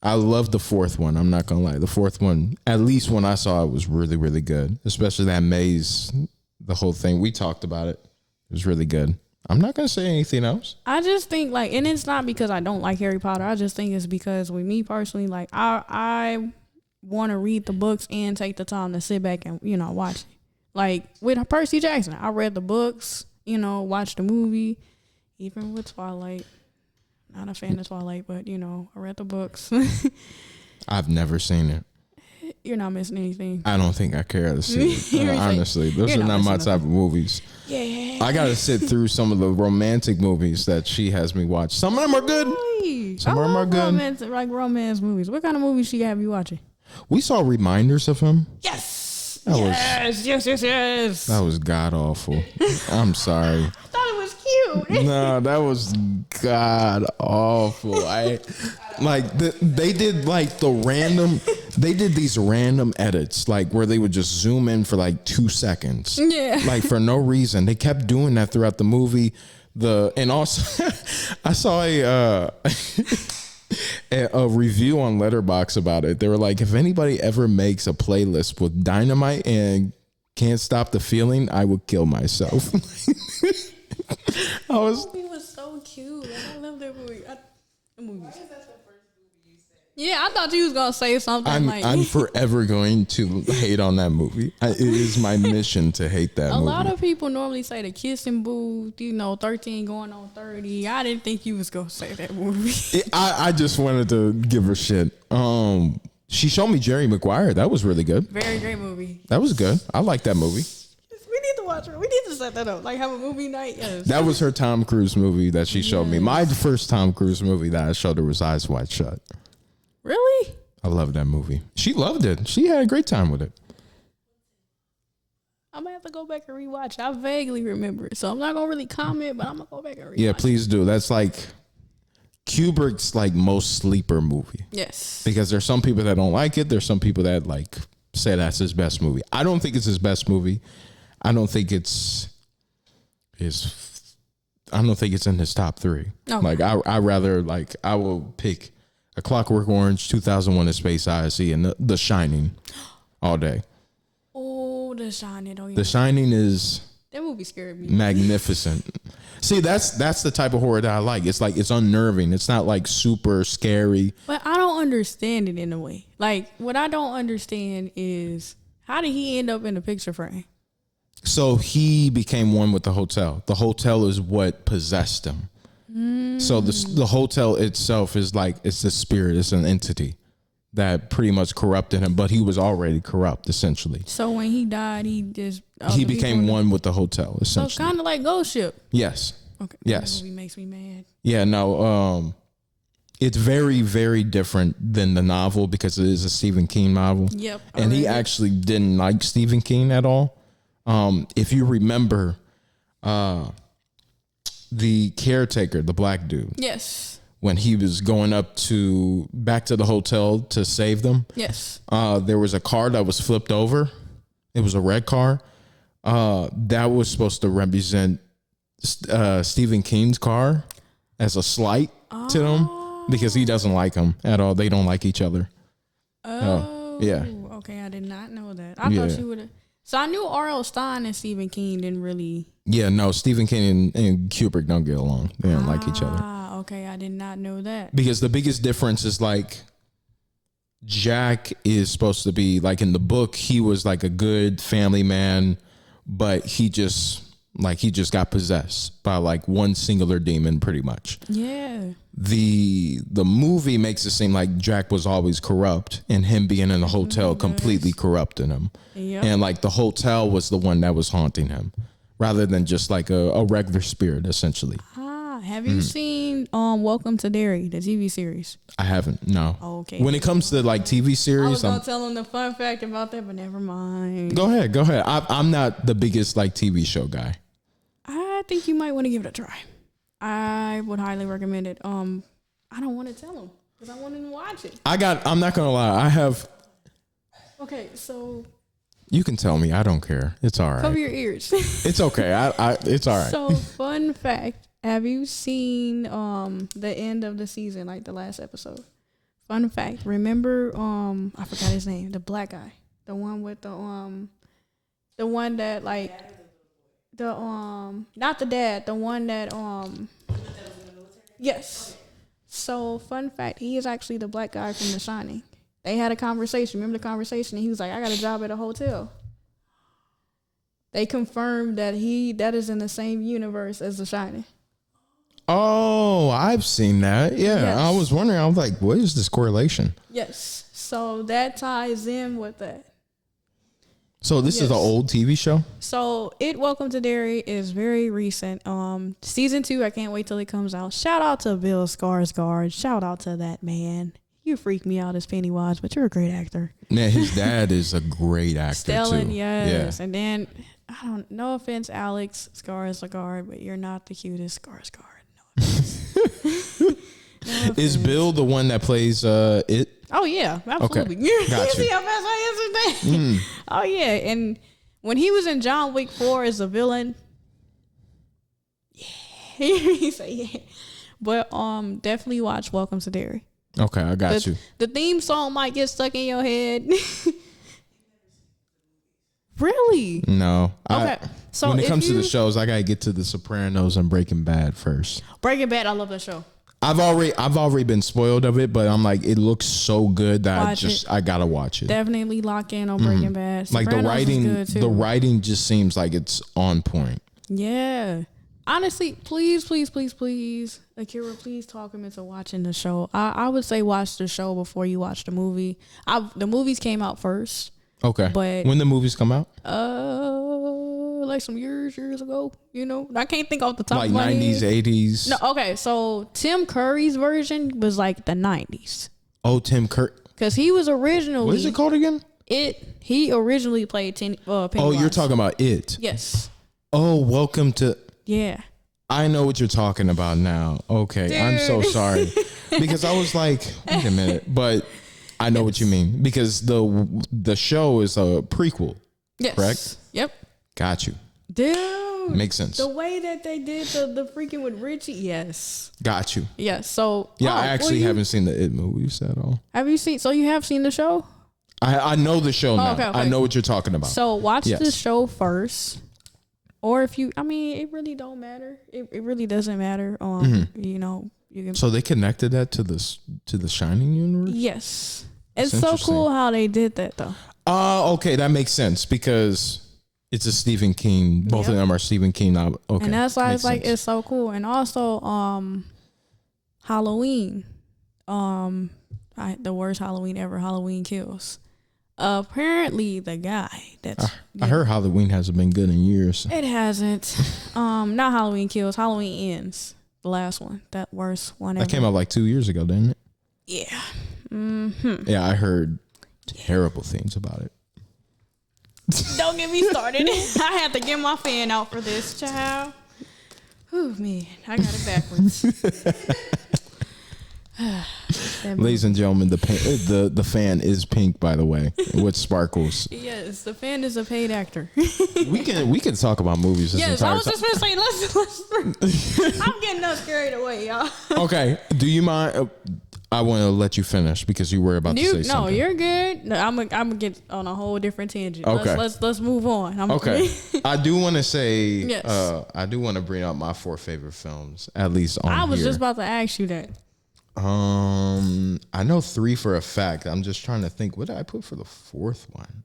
I love the 4th one. I'm not gonna lie. The 4th one, at least when I saw it, was really, really good. Especially that maze, the whole thing. We talked about it. It was really good. I'm not gonna say anything else. I just think like, and it's not because I don't like Harry Potter. I just think it's because with me personally, like I want to read the books and take the time to sit back and watch it. Like with Percy Jackson, I read the books, watched the movie. Even with Twilight, not a fan of Twilight, but I read the books. I've never seen it. You're not missing anything. I don't think I care to see it. Honestly, those you're are not not my missing type of movies. Yeah. I gotta sit through some of the romantic movies that she has me watch. Some of them are good. Really? Some of them are good. Romance movies. What kind of movies she have you watching? We saw reminders of him. Yes. Yes. That was god awful. I'm sorry. I thought it was cute. No, that was god awful. They did these random edits like where they would just zoom in for like 2 seconds. Yeah. Like for no reason. They kept doing that throughout the movie. And also I saw a review on Letterboxd about it. They were like, if anybody ever makes a playlist with Dynamite and Can't Stop the Feeling, I would kill myself. That movie was so cute. I love that movie. Yeah, I thought you was gonna say something I'm forever going to hate on that movie. It is my mission to hate that movie. A lot of people normally say the kissing booth, 13 going on 30. I didn't think you was gonna say that movie. I just wanted to give her shit. She showed me Jerry Maguire. That was really good. Very great movie. That was good. I like that movie. We need to watch it. We need to set that up. Like have a movie night. Yes. That was her Tom Cruise movie that she showed me. My first Tom Cruise movie that I showed her was Eyes Wide Shut. Really? I love that movie. She loved it. She had a great time with it. I'm gonna have to go back and rewatch. I vaguely remember it, so I'm not gonna really comment, but I'm gonna go back and rewatch. Yeah, please do. That's like Kubrick's like most sleeper movie. Yes. Because there's some people that don't like it. There's some people that like say that's his best movie. I don't think it's his best movie. I don't think it's in his top 3. Okay. Like I rather like I will pick A Clockwork Orange, 2001: A Space Odyssey, and The Shining all day. Oh, The Shining. Oh, yeah. The Shining is That movie scared me. magnificent. See, that's the type of horror that I like. It's like it's unnerving. It's not like super scary. But I don't understand it in a way. Like what I don't understand is how did he end up in the picture frame? So he became one with the hotel. The hotel is what possessed him. So the hotel itself is like it's a spirit. It's an entity that pretty much corrupted him. But he was already corrupt, essentially. So when he died, he just He became one with the hotel, So essentially. kind of like Ghost Ship. Yes. Okay. Yes. That movie makes me mad. Yeah. No. It's very, very different than the novel because it is a Stephen King novel. Yep. And he actually didn't like Stephen King at all. If you remember, the caretaker, the black dude, Yes. when he was going back to the hotel to save them, Yes. there was a car that was flipped over. It was a red car. That was supposed to represent Stephen King's car as a slight to him because he doesn't like him at all. They don't like each other. Oh. yeah. Okay, I did not know that. I thought you would have. So I knew R.L. Stein and Stephen King didn't really. Yeah, no, Stephen King and Kubrick don't get along. They don't like each other. Ah, okay, I did not know that. Because the biggest difference is like Jack is supposed to be like in the book, he was like a good family man, but he just got possessed by like one singular demon pretty much. Yeah. The movie makes it seem like Jack was always corrupt and him being in the hotel completely corrupted him. Yep. And like the hotel was the one that was haunting him rather than just like a regular spirit essentially. Have you seen Welcome to Derry, the TV series? I haven't. No. Okay. When it comes to like TV I was series, gonna tell them the fun fact about that, but never mind. go ahead. I'm not the biggest like TV show guy. I think you might want to give it a try. I would highly recommend it. I don't want to tell them because I want them to watch it. I'm not gonna lie. I have. Okay, so You can tell me. I don't care. It's all cover right. your ears. It's okay. It's all right. So, fun fact: have you seen the end of the season, like the last episode? Fun fact: remember I forgot his name, the black guy, the one with the one that like the not the dad, the one that yes. So, fun fact: he is actually the black guy from The Shining. They had a conversation. Remember the conversation? And he was like, "I got a job at a hotel." They confirmed that that is in the same universe as The Shining. Oh, I've seen that. Yeah, Yes. I was wondering. I was like, what is this correlation? Yes. So that ties in with that. So this is an Yes. old TV show. So Welcome to Derry is very recent. Season 2, I can't wait till it comes out. Shout out to Bill Skarsgård. Shout out to that man. You freak me out as Pennywise, but you're a great actor. Man, his dad is a great actor Stellan, too. yes. Yeah. And then no offense, Alex Skarsgård, but you're not the cutest Skarsgård. No offense. No Is offense. Bill the one that plays it? Oh yeah, absolutely. Got You see you. how fast I answered that? Oh yeah, and when he was in John Wick 4 as a villain, yeah, he said yeah. But definitely watch Welcome to Derry. Okay, I got you. The theme song might get stuck in your head. Really? No. Okay. So when it if comes to the you- shows, I gotta get to The Sopranos and Breaking Bad first. Breaking Bad, I love that show. I've already been spoiled of it, but I'm like, it looks so good that Watch I gotta watch it. Definitely lock in on Breaking Bad. Like the Sopranos is writing, good too. the writing just seems like it's on point. Yeah. Honestly, please, Akira, please talk him into watching the show. I would say watch the show before you watch the movie. The movies came out first. Okay. But- when the movies come out, Like some years ago, I can't think off the top like of my 90s, head. 80s. No, okay, so Tim Curry's version was like the 90s. Oh, Tim Curry. Because he was originally... What is it called again? He originally played Pennywise. Oh, you're talking about It. Yes. Oh, welcome to... Yeah. I know what you're talking about now. Okay, I'm so Dude. sorry. Because I was like, wait a minute. But I know what you mean. Because the show is a prequel. Yes. Correct? Yep. Got you. Dude. Makes sense. The way that they did the freaking with Richie. Yes. Got you. Yes. So. Yeah, I well, actually you- haven't seen the It movies at all. Have you seen? So you have seen the show? I know the show now. okay. I know what you're talking about. So watch Yes. the show first. Or if you, it really don't matter. It really doesn't matter. You can. So they connected that to the Shining universe? Yes. It's That's so interesting. cool how they did that though. Okay, that makes sense because it's a Stephen King. Both of Yep. them are Stephen King novel. Okay, And that's why makes it's like sense. it's so cool. And also Halloween. The worst Halloween ever, Halloween Kills. Apparently the guy that's I heard Halloween hasn't been good in years. it hasn't not Halloween Kills, Halloween Ends. The last one. That worst one ever. That came out like 2 years ago, didn't it? Yeah. Yeah, I heard terrible things about it. Don't get me started. I had to get my fan out for this, child. Oh man, I got it backwards. Ladies and gentlemen, the fan is pink, by the way, with sparkles. Yes, the fan is a paid actor. we can talk about movies this Yes, I entire was just gonna say let's I'm getting us carried away, y'all. Okay, do you mind? I want to let you finish because you were about to say No, something. you're good. No, I'm gonna get on a whole different tangent. Okay. Let's move on. Okay, I do want to say, Yes. I do want to bring up my 4 favorite films, at least on I was here. just about to ask you that. I know 3 for a fact. I'm just trying to think. What did I put for the 4th one?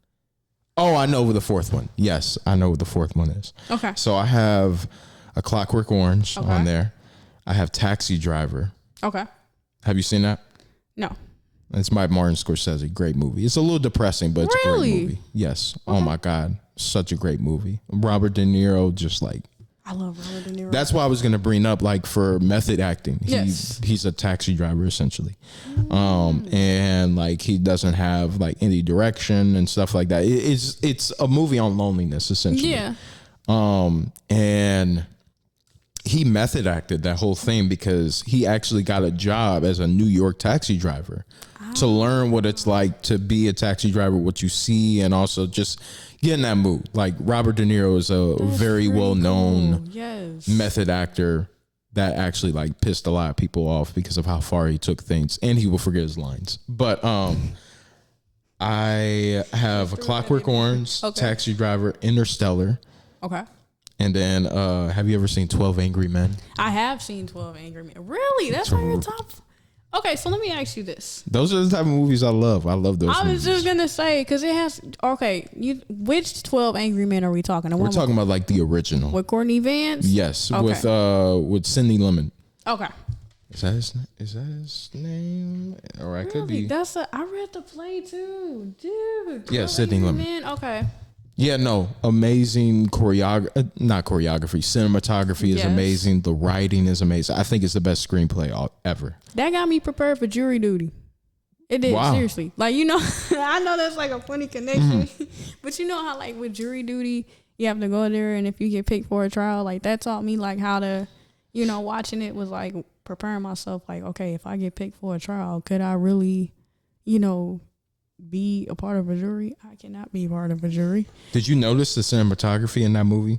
Oh, I know what the 4th one. Yes, I know what the 4th one is. Okay. So I have A Clockwork Orange Okay. on there. I have Taxi Driver. Okay. Have you seen that? No. It's by Martin Scorsese. Great movie. It's a little depressing, but it's a Really? great movie. Yes. Oh my God. Such a great movie. Robert De Niro just like I love Robert De Niro. That's why I was gonna bring up like for method acting. Yes. He's a taxi driver essentially, and like he doesn't have like any direction and stuff like that. It's a movie on loneliness essentially. Yeah. And he method acted that whole thing because he actually got a job as a New York taxi driver to learn what it's like to be a taxi driver, what you see, and also just get in that mood. Like Robert De Niro is a very well known Yes. method actor that actually like pissed a lot of people off because of how far he took things, and he will forget his lines. But I have A Clockwork Orange, Okay. Taxi Driver, Interstellar. Okay. And then, have you ever seen 12 Angry Men? I have seen 12 Angry Men. Really? That's on your top? Okay, so let me ask you this. Those are the type of movies I love. I love those I was movies. just gonna say because it has. Okay, which 12 Angry Men are we talking? We're talking about like the original. with Courtney Vance. Yes, Okay. with Sidney Lumet. Okay. Is that his name? Or I could Really? be. I read the play too, dude. Yeah, 12 Sidney Angry Lumet. Men. Okay. Yeah, no, amazing not choreography. Cinematography is Yes. amazing. The writing is amazing. I think it's the best screenplay ever. That got me prepared for jury duty. It did, Wow. seriously. Like, you know, I know that's like a funny connection, Mm-hmm. but you know how like with jury duty, you have to go there and if you get picked for a trial, like that taught me like how to, you know, watching it was like preparing myself like, okay, if I get picked for a trial, could I really, you know, be a part of a jury? I cannot be a part of a jury. Did you notice the cinematography in that movie?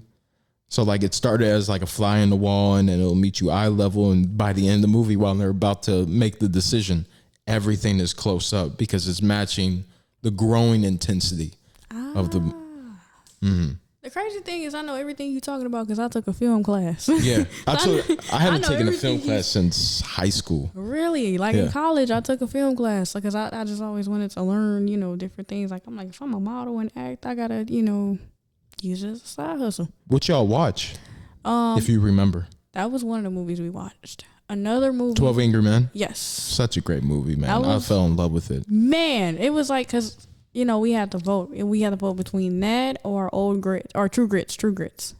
So like it started as like a fly in the wall and then it'll meet you eye level. And by the end of the movie, while they're about to make the decision, everything is close up because it's matching the growing intensity of the. The crazy thing is I know everything you're talking about because I took a film class. Yeah, I haven't know taken a film everything class since high school. Really? Like Yeah. in college, I took a film class because I just always wanted to learn, you know, different things. Like, I'm like, if I'm a model and act, I got to, you know, use it as a side hustle. What y'all watch, if you remember? That was one of the movies we watched. Another movie. 12 Angry Men? Yes. Such a great movie, man. That I was- fell in love with it. Man, it was like, because, you know, we had to vote. And we had to vote between that or Old Grit or True Grits.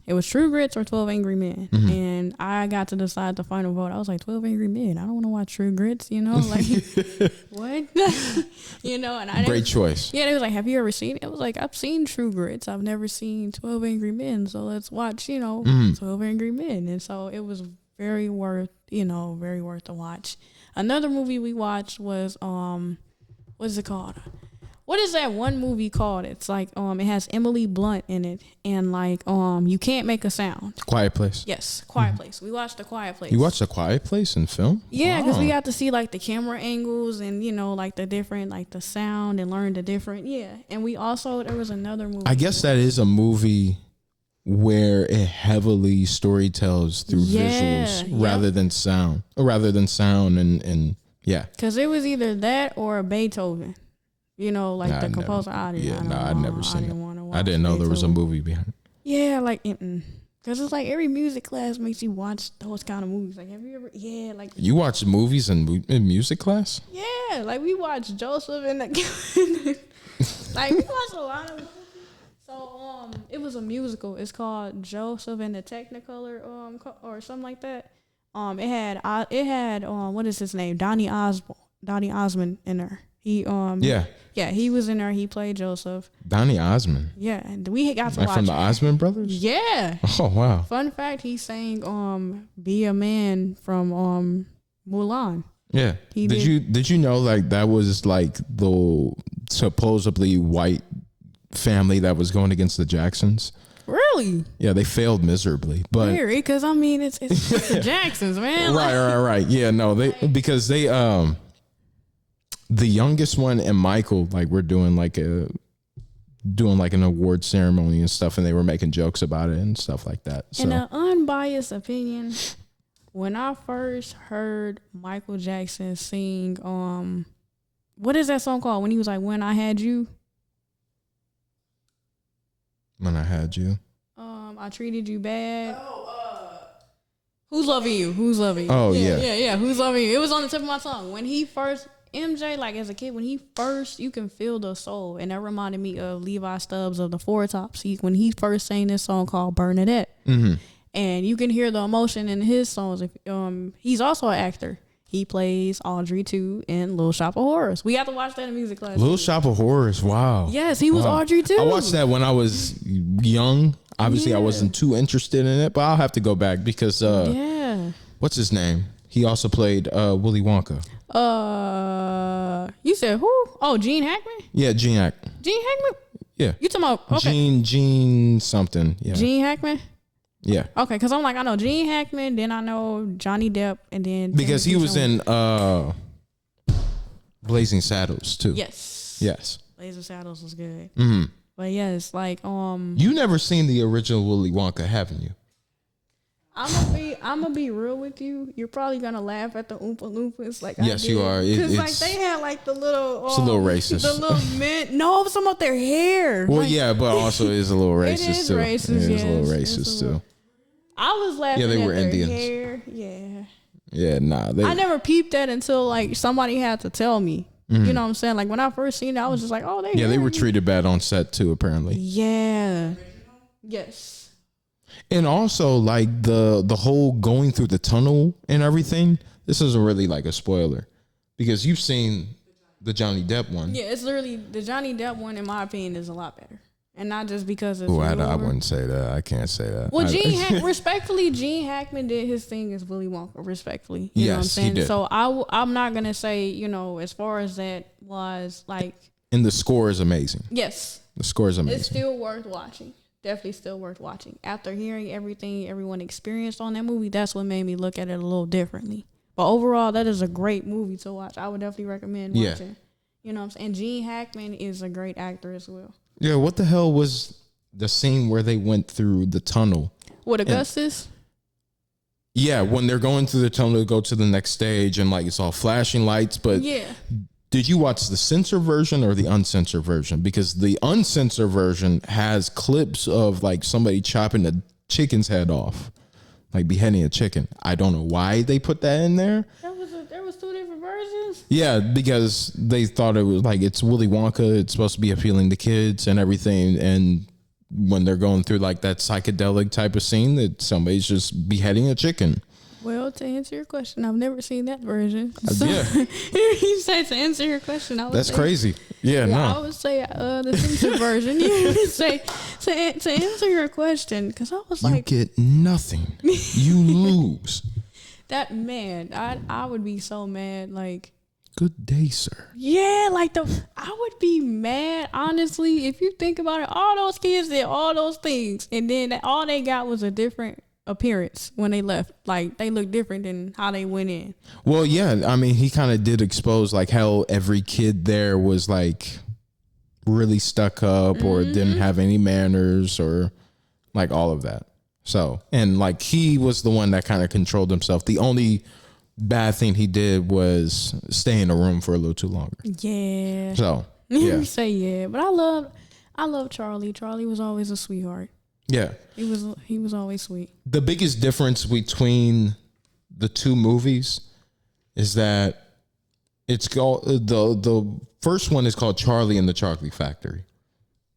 It was True Grits or 12 Angry Men. And I got to decide the final vote. I was like, 12 Angry Men. I don't want to watch True Grits, you know? Like, what? You know, and I Great choice. Yeah, they was like, have you ever seen it? It was like, I've seen True Grits. I've never seen 12 Angry Men. So let's watch, you know, 12 Angry Men. And so it was very worth to watch. Another movie we watched was, what is it called? What is that one movie called? It's like, it has Emily Blunt in it. And like, You Can't Make a Sound. Quiet Place. Yes, Quiet Place. We watched The Quiet Place. You watched A Quiet Place in film? Yeah, because Wow. we got to see like the camera angles and you know like the different like the sound and learn the different and we also there was another movie. I guess that is a movie where it heavily storytells through Yeah, visuals yeah. rather than sound and yeah. Because it was either that or Beethoven. You know, like Nah, the I never- composer. I'd never seen it. Want to watch I didn't know there was a Beethoven. movie behind it. Yeah, like because it's like every music class makes you watch those kind of movies. Like have you ever? Yeah, like You watch movies in music class? yeah, like we watched Joseph and the like we watched a lot of movies. So it was a musical. It's called Joseph and the Technicolor or something like that. It had what is his name? Donny Osmond in there. He Yeah. he was in there. He played Joseph. Donny Osmond. Yeah, and we got to Like watch from the Osmond brothers? Yeah. Oh wow. Fun fact, he sang Be a Man from Mulan. Yeah. He Did you know like that was like the supposedly white family that was going against the Jacksons? Really? Yeah, they failed miserably. But Weird, because I mean it's the Jacksons, man. Like, right. Yeah, no, because they the youngest one and Michael like were doing like an award ceremony and stuff, and they were making jokes about it and stuff like that. So in an unbiased opinion, when I first heard Michael Jackson sing, what is that song called? When he was like, "When I Had You." When I Had You. I Treated You Bad. Who's Loving You? Who's Loving You? Oh, yeah. Yeah. Who's Loving You? It was on the tip of my tongue. When he first, MJ, like as a kid, when he first, you can feel the soul. And that reminded me of Levi Stubbs of the Four Tops. When he first sang this song called Bernadette. Mm-hmm. And you can hear the emotion in his songs. If he's also an actor. He plays Audrey too in Little Shop of Horrors. We got to watch that in music class. Little Shop of Horrors. Wow. Yes, he was Audrey too. I watched that when I was young. Obviously, I wasn't too interested in it, but I'll have to go back because what's his name? He also played Willy Wonka. You said who? Oh, Gene Hackman? Yeah, Gene Hackman. Gene Hackman? Yeah. You talking about okay. Gene something. Yeah. Gene Hackman? Yeah. Okay, because I'm like, I know Gene Hackman, then I know Johnny Depp, and then because he was in Blazing Saddles too. Yes. Blazing Saddles was good. Mm-hmm. But yes, like you never seen the original Willy Wonka, haven't you? I'm gonna be real with you. You're probably gonna laugh at the Oompa Loompas, like yes, you are. Because like they had like the little. It's a little racist. The little mint. No, it's about their hair. Well, like, yeah, but also it is a little racist it is too. Racist, it is yes, a little racist too. I was laughing. Yeah, they at were their Indians. Hair. Yeah. Yeah, nah. I never peeped that until like somebody had to tell me. Mm-hmm. You know what I'm saying? Like when I first seen it, I was just like, oh, they were treated bad on set too, apparently. Yeah. Yes. And also like the whole going through the tunnel and everything. This isn't really like a spoiler because you've seen the Johnny Depp one. Yeah, it's literally the Johnny Depp one. In my opinion, is a lot better, and not just because it's. Oh, I wouldn't say that. I can't say that. Well, respectfully, Gene Hackman did his thing as Willy Wonka. Respectfully, you know what I'm saying. He did. So I'm not gonna say as far as that was like. And the score is amazing. Yes, the score is amazing. It's still worth watching. Definitely still worth watching. After hearing everything everyone experienced on that movie, that's what made me look at it a little differently. But overall, that is a great movie to watch. I would definitely recommend watching. You know what I'm saying? And Gene Hackman is a great actor as well. Yeah, what the hell was the scene where they went through the tunnel? With Augustus? Yeah, when they're going through the tunnel to go to the next stage and like it's all flashing lights, but did you watch the censored version or the uncensored version? Because the uncensored version has clips of like somebody chopping a chicken's head off, like beheading a chicken. I don't know why they put that in there. There was two different versions? Yeah, because they thought it was like, it's Willy Wonka. It's supposed to be appealing to kids and everything. And when they're going through like that psychedelic type of scene, that somebody's just beheading a chicken. Well, to answer your question, I've never seen that version. So, yeah. You say to answer your question, I would That's say, crazy. Yeah, no. I would say the censored version. You would say to answer your question, because I was like, you get nothing. You lose. That man, I would be so mad. Like, good day, sir. Yeah, like I would be mad, honestly, if you think about it. All those kids did all those things, and then all they got was a different appearance when they left. Like they look different than how they went in. Well, yeah, I mean, he kind of did expose like how every kid there was like really stuck up or didn't have any manners or like all of that. So, and like he was the one that kind of controlled himself. The only bad thing he did was stay in a room for a little too longer. Yeah. So, yeah. You say yeah, but I love Charlie. Charlie was always a sweetheart. Yeah. He was always sweet. The biggest difference between the two movies is that it's called the first one is called Charlie and the Chocolate Factory.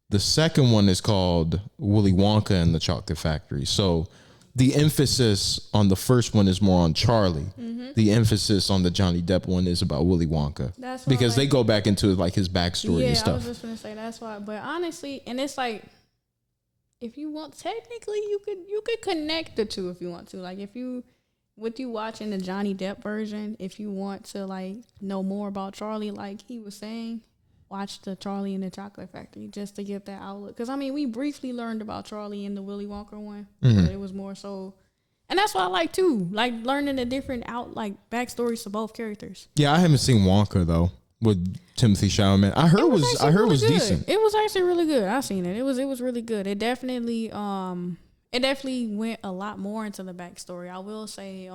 The second one is called Willy Wonka and the Chocolate Factory. So the emphasis on the first one is more on Charlie. Mm-hmm. The emphasis on the Johnny Depp one is about Willy Wonka. That's because they go back into like his backstory and stuff. I was just gonna say that's why. But honestly, and it's like, if you want, technically, you could connect the two if you want to. Like if you watching the Johnny Depp version, if you want to like know more about Charlie, like he was saying, watch the Charlie and the Chocolate Factory just to get that outlook. Because I mean, we briefly learned about Charlie in the Willy Wonka one, but it was more so, and that's what I like too, like learning the different backstories to both characters. Yeah, I haven't seen Wonka though with Timothy Chalamet. I heard it was decent. It was actually really good. I seen it. It was really good. It definitely went a lot more into the backstory. I will say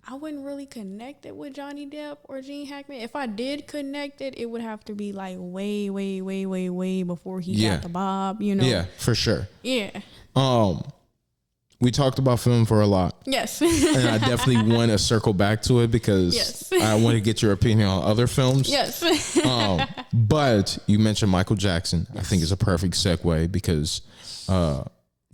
I wouldn't really connect it with Johnny Depp or Gene Hackman. If I did connect it, it would have to be like way before he got the bob, you know. Yeah, for sure. Yeah. We talked about film for a lot. Yes. And I definitely want to circle back to it because I want to get your opinion on other films. Yes. But you mentioned Michael Jackson. Yes. I think it's a perfect segue because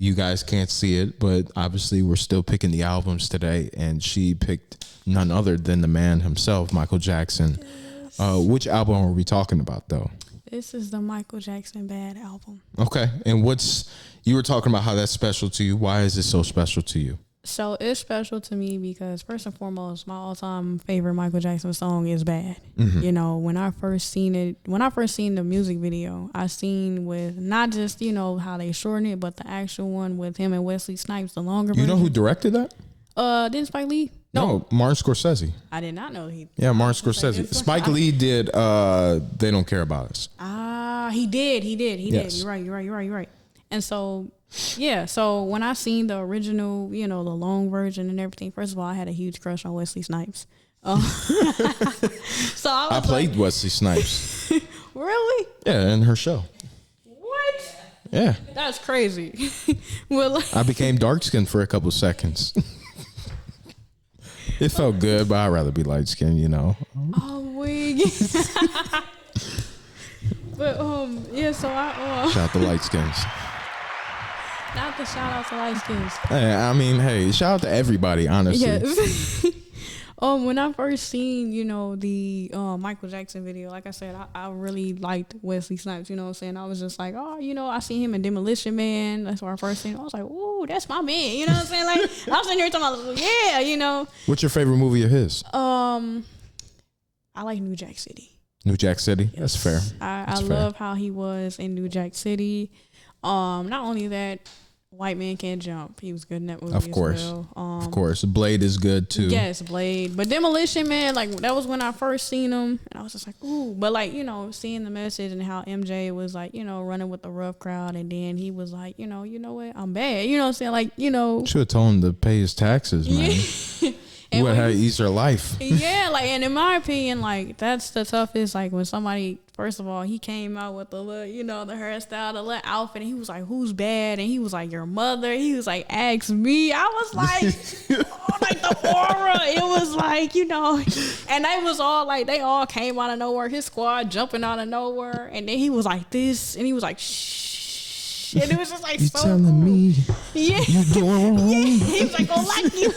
You guys can't see it, but obviously we're still picking the albums today, and she picked none other than the man himself, Michael Jackson. Which album are we talking about, though? This is the Michael Jackson Bad album. Okay, and you were talking about how that's special to you. Why is it so special to you? So it's special to me because first and foremost, my all-time favorite Michael Jackson song is Bad. You know, when I first seen the music video, I seen with not just, you know, how they shorten it, but the actual one with him and Wesley Snipes, the longer version. You know who directed that? Didn't Spike Lee? No, Martin Scorsese. I did not know he. Yeah, Martin Scorsese. Spike Lee did They Don't Care About Us. He did. Yes. You're right. And so, yeah. So when I seen the original, you know, the long version and everything, first of all, I had a huge crush on Wesley Snipes. So I played Wesley Snipes. Really? Yeah, in her show. What? Yeah. That's crazy. Well, I became dark skinned for a couple seconds. It felt good, but I'd rather be light skinned, you know. Oh, wig. But yeah. So I shout out to light skins. Not the shout out to light skins. Hey, I mean, hey, shout out to everybody, honestly. Yes. When I first seen, you know, the Michael Jackson video, like I said, I really liked Wesley Snipes, you know what I'm saying? I was just like, oh, you know, I seen him in Demolition Man. That's where I first seen him. I was like, ooh, that's my man. You know what I'm saying? Like, I was sitting here talking about, yeah, you know. What's your favorite movie of his? I like New Jack City. New Jack City? Yes. That's fair. I love how he was in New Jack City. Not only that, White Man Can't Jump. He was good in that movie of course. as well. Of course. Blade is good too. Yes, Blade. But Demolition Man, like that was when I first seen him, and I was just like, ooh. But like, you know, seeing the message and how MJ was like, you know, running with the rough crowd, and then he was like, you know what, I'm bad. You know what I'm saying? Like, you know, should have told him to pay his taxes, man. You would have easier life. Yeah, like, and in my opinion, like that's the toughest. Like when somebody, first of all, he came out with the little, you know, the hairstyle, the little outfit, and he was like, "Who's bad?" And he was like, "Your mother." He was like, "Ask me." I was like, oh, like the aura. It was like, you know, and they was all like, they all came out of nowhere. His squad jumping out of nowhere, and then he was like this, and he was like, "Shh," and it was just like, you so telling cool. me, yeah, you're doing wrong. Yeah, he was like, "Go like you."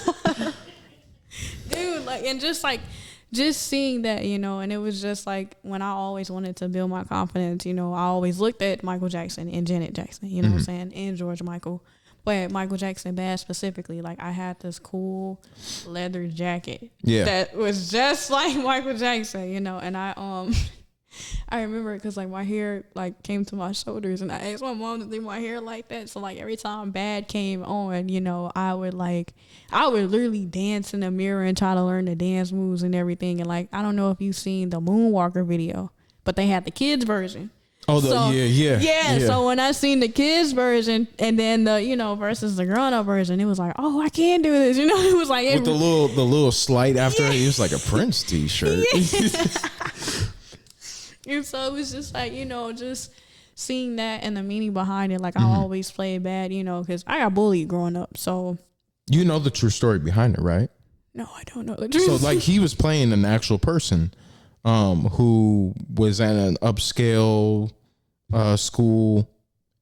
Dude, like, and just seeing that, you know, and it was just like when I always wanted to build my confidence, you know, I always looked at Michael Jackson and Janet Jackson, you know what I'm saying, and George Michael. But Michael Jackson Bad specifically, like I had this cool leather jacket that was just like Michael Jackson, you know, and I remember it because like my hair like came to my shoulders, and I asked my mom to do my hair like that. So like every time Bad came on, you know, I would literally dance in the mirror and try to learn the dance moves and everything. And like, I don't know if you've seen the Moonwalker video, but they had the kids version. Oh, yeah. So when I seen the kids version and then the, you know, versus the grown up version, it was like, oh, I can do this. You know, it was like with the little slight after it was like a Prince t-shirt. And so it was just like, you know, just seeing that and the meaning behind it. Like I always played Bad, you know, because I got bullied growing up. So you know the true story behind it, right? No, I don't know the truth. So like he was playing an actual person who was at an upscale school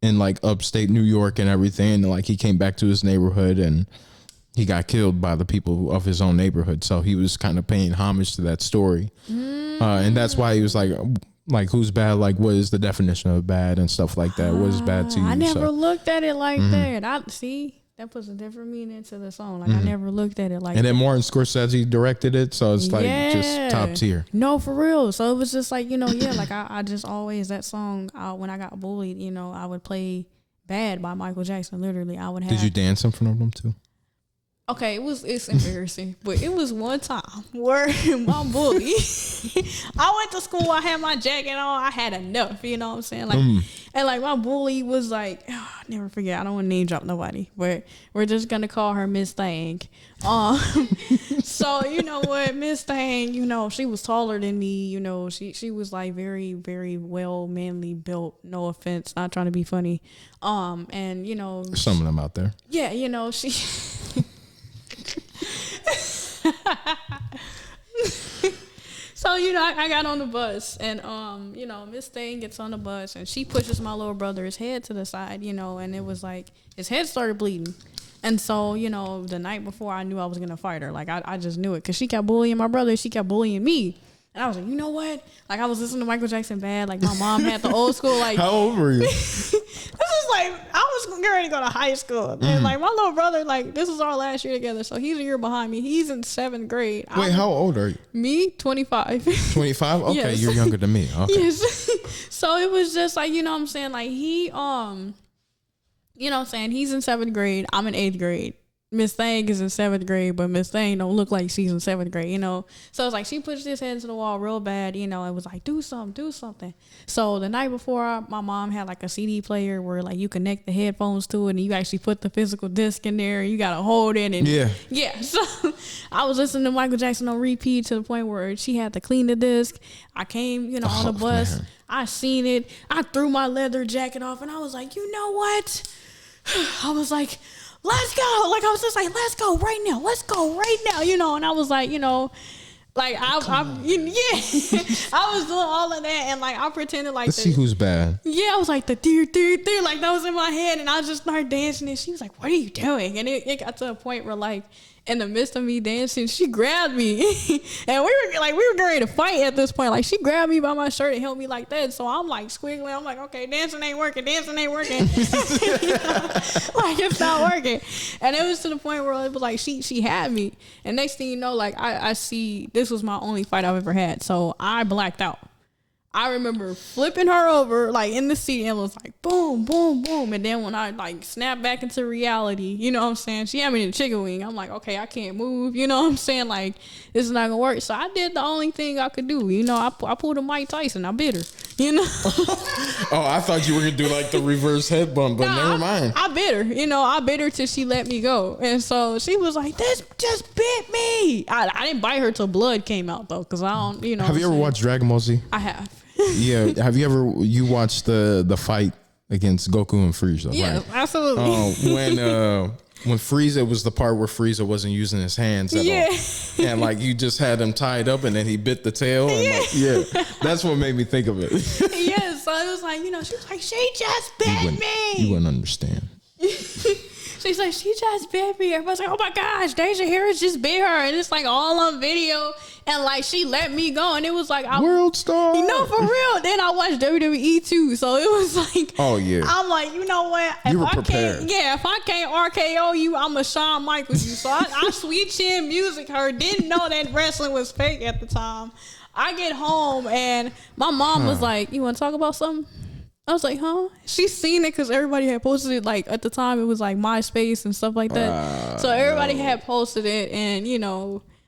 in like upstate New York and everything. And like he came back to his neighborhood and he got killed by the people of his own neighborhood. So he was kind of paying homage to that story. And that's why he was like, who's bad? Like, what is the definition of bad and stuff like that? What is bad to you? I never looked at it like that. I see that puts a different meaning to the song. Like I never looked at it like. And then Martin Scorsese directed it, so it's like just top tier. No, for real. So it was just like, you know, yeah, like I just always that song. When I got bullied, you know, I would play Bad by Michael Jackson. Literally, I would have. Did you dance in front of them too? Okay, it's embarrassing, but it was one time where my bully, I went to school, I had my jacket on, I had enough, you know what I'm saying? Like, and like my bully was like, oh, I'll never forget, I don't want to name drop nobody, but we're just going to call her Miss Thang. So, you know what, Miss Thang, you know, she was taller than me, you know, she was like very, very well manly built, no offense, not trying to be funny. And, you know. There's some of them out there. Yeah, you know, she. So, I got on the bus and, Miss Thing gets on the bus and she pushes my little brother's head to the side, and it was like his head started bleeding. And so, the night before I knew I was going to fight her. Like, I just knew it because she kept bullying my brother. She kept bullying me. And I was like, you know what? Like, I was listening to Michael Jackson bad. Like, my mom had the old school, like. How old were you? This is like, I was getting ready to go to high school. And, like, my little brother, like, this was our last year together. So, he's a year behind me. He's in 7th grade. Wait, how old are you? Me, 25. 25? Okay, Yes. you're younger than me. Okay. Yes. So, it was just like, you know what I'm saying? Like, he, you know what I'm saying? He's in 7th grade. I'm in 8th grade. Miss Thang is in 7th grade, but Miss Thang don't look like she's in 7th grade, So it's like she pushed his head into the wall real bad, It was like, do something. So the night before, my mom had like a CD player where like you connect the headphones to it and you actually put the physical disc in there and you got to hold it. And yeah. So I was listening to Michael Jackson on repeat to the point where she had to clean the disc. I came, on the bus. Man. I seen it. I threw my leather jacket off and I was like, you know what? I was like, let's go. Like, I was just like, let's go right now. Let's go right now. And I was like, like, I was doing all of that. And, like, I pretended like Let's see who's bad. Yeah, I was like, the dear. Like, that was in my head. And I just started dancing. And she was like, what are you doing? And it got to a point where, like, in the midst of me dancing, she grabbed me. And we were getting ready to fight at this point. Like, she grabbed me by my shirt and held me like that. So I'm like squiggling. I'm like, okay, dancing ain't working. Like, it's not working. And it was to the point where it was like she had me. And next thing you know, like I see this was my only fight I've ever had. So I blacked out. I remember flipping her over like in the seat and was like boom, boom, boom. And then when I like snapped back into reality, you know what I'm saying? She had me in a chicken wing. I'm like, okay, I can't move. You know what I'm saying? Like, this is not gonna work. So I did the only thing I could do. I pulled a Mike Tyson. I bit her. Oh, I thought you were gonna do like the reverse head bump, but never mind. I bit her. I bit her till she let me go. And so she was like, this just bit me. I didn't bite her till blood came out though, because I don't, Have you ever watched Dragon Ball Z? I have. Yeah. Have you ever watched the fight against Goku and Frieza? Yeah, right? Absolutely. When Frieza was the part where Frieza wasn't using his hands at all. And like you just had him tied up and then he bit the tail. And that's what made me think of it. Yeah, so it was like, she was like, she just bit me. You wouldn't understand. She's like, she just bit me. Everybody's like, oh my gosh, Deja Harris just bit her. And it's like all on video. And like, she let me go. And it was like, World star. For real. Then I watched WWE too. So it was like, oh yeah. I'm like, you know what? You were prepared. If I can't RKO you, I'm a Shawn Michaels you. So I switched in music her. Didn't know that wrestling was fake at the time. I get home and my mom was like, you want to talk about something? I was like, huh? She's seen it because everybody had posted it. Like, at the time, it was like MySpace and stuff like that. So everybody had posted it. And,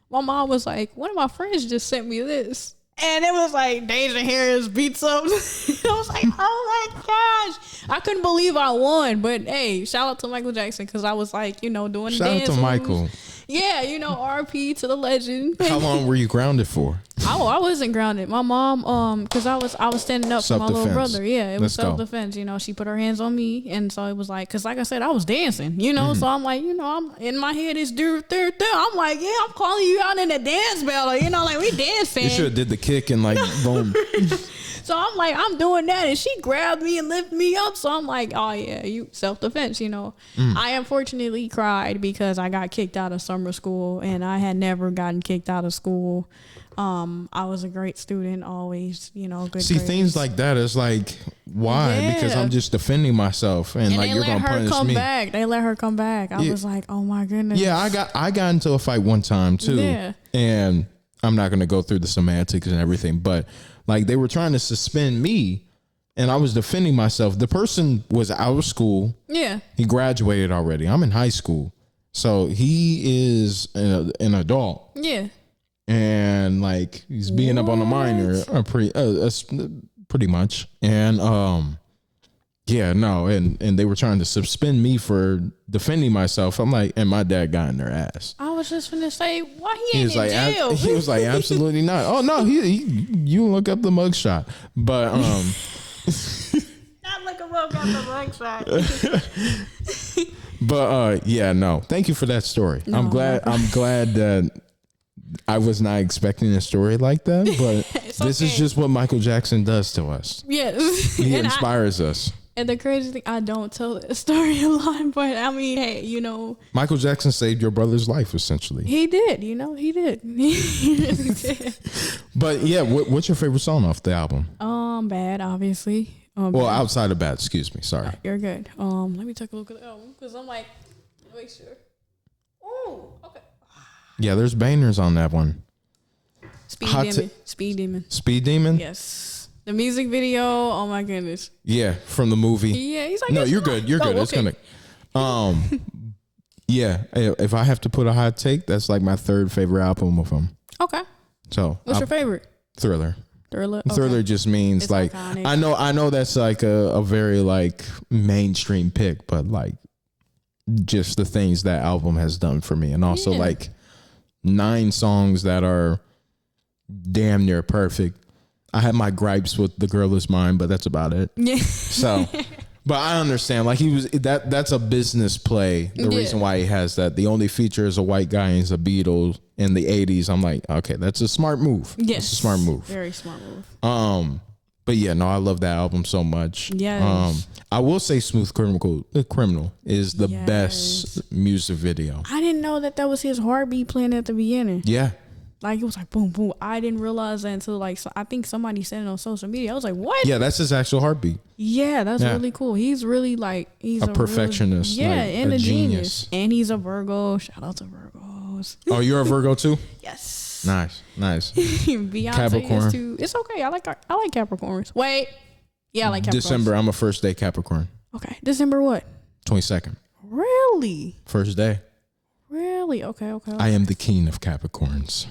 my mom was like, one of my friends just sent me this. And it was like, Deja Harris beats up. I was like, oh my gosh. I couldn't believe I won. But, hey, shout out to Michael Jackson because I was like, doing the dance. Shout out to Michael. Yeah, RP to the legend. How long were you grounded for? I wasn't grounded. My mom, because I was standing up for my little brother. Yeah, it was self-defense. She put her hands on me, and so it was like, because like I said, I was dancing. So I'm like, I'm in my head. It's I'm like, yeah, I'm calling you out in a dance battle. Like we dancing. You should have did the kick and like boom. So I'm like, I'm doing that, and she grabbed me and lifted me up. So I'm like, oh yeah, you self-defense. I unfortunately cried because I got kicked out of summer school, and I had never gotten kicked out of school. I was a great student, always, good. See, grades. Things like that is like, why? Yeah. Because I'm just defending myself, and like you're gonna punish me. They let her come back. I was like, oh my goodness. Yeah, I got into a fight one time too. Yeah. And I'm not gonna go through the semantics and everything, but like they were trying to suspend me, and I was defending myself. The person was out of school. Yeah. He graduated already. I'm in high school, so he is an adult. Yeah. And like he's being up on a minor, pretty much. And and they were trying to suspend me for defending myself. I'm like, and my dad got in their ass. I was just gonna say, why he ain't was like, in jail? He was like, absolutely not. Oh no, you look up the mugshot, but not look up the mugshot. But no. Thank you for that story. No, I'm glad that I was not expecting a story like that, but this is okay. just what Michael Jackson does to us. Yes. He And inspires us. and the crazy thing, I don't tell that story a lot, but I mean, hey, Michael Jackson saved your brother's life, essentially. he did, he did. He really did. But yeah, what's your favorite song off the album? Bad, obviously. Well, Bad. outside of Bad, excuse me. Sorry. You're good. Let me take a look at the album because I'm like, make sure. Oh, okay. Yeah, there's bangers on that one. Speed Hot Demon. Speed Demon. Speed Demon? Yes. The music video. Oh my goodness. Yeah, from the movie. Yeah, he's like, No, "It's you're not." good. You're Oh, good. It's okay. gonna. Yeah. If I have to put a hot take, that's like my third favorite album of him. Okay. So What's your favorite? Thriller. Thriller. Okay. Thriller just means It's like iconic. I know that's like a very like mainstream pick, but like just the things that album has done for me, and also Yeah. like 9 songs that are damn near perfect. I had my gripes with The Girl Is Mine, but that's about it. Yeah. So, but I understand. Like he was that's a business play. The Yeah. reason why he has that. The only feature is a white guy and he's a Beatle in the 80s. I'm like, okay, that's a smart move. Yes. It's a smart move. Very smart move. But yeah, no, I love that album so much. Yes. I will say Smooth Criminal is the Yes. best music video. I didn't know that was his heartbeat playing at the beginning. Yeah. Like it was like boom, boom. I didn't realize that until like I think somebody said it on social media. I was like, what? Yeah, that's his actual heartbeat. Yeah, that's Yeah. really cool. He's really like he's A a perfectionist, yeah, like, and a a genius. genius. And he's a Virgo. Shout out to Virgos. Oh, you're a Virgo too? Yes. Nice. Beyonce Capricorn. is too. It's okay. I like Capricorns. Wait. Yeah, I like Capricorns. December, I'm a first day Capricorn. Okay. December what? 22nd. Really? First day. Really? Okay. I am the king of Capricorns.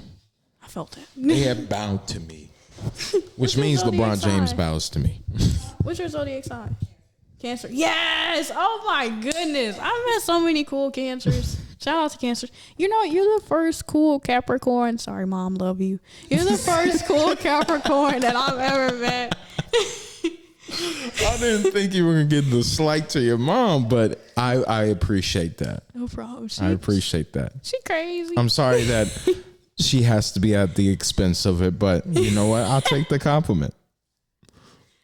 I felt that. They have bowed to me. Which your means zodiac LeBron James sign? bows to me. What's your zodiac sign? Cancer. Yes. Oh my goodness. I've met so many cool cancers. Shout out to cancers. You know, you're the first cool Capricorn. Sorry, mom, love you. You're the first cool Capricorn that I've ever met. I didn't think you were going to get the slight to your mom, but I appreciate that. No problem. I appreciate that. She crazy. I'm sorry that she has to be at the expense of it, but you know what? I'll take the compliment.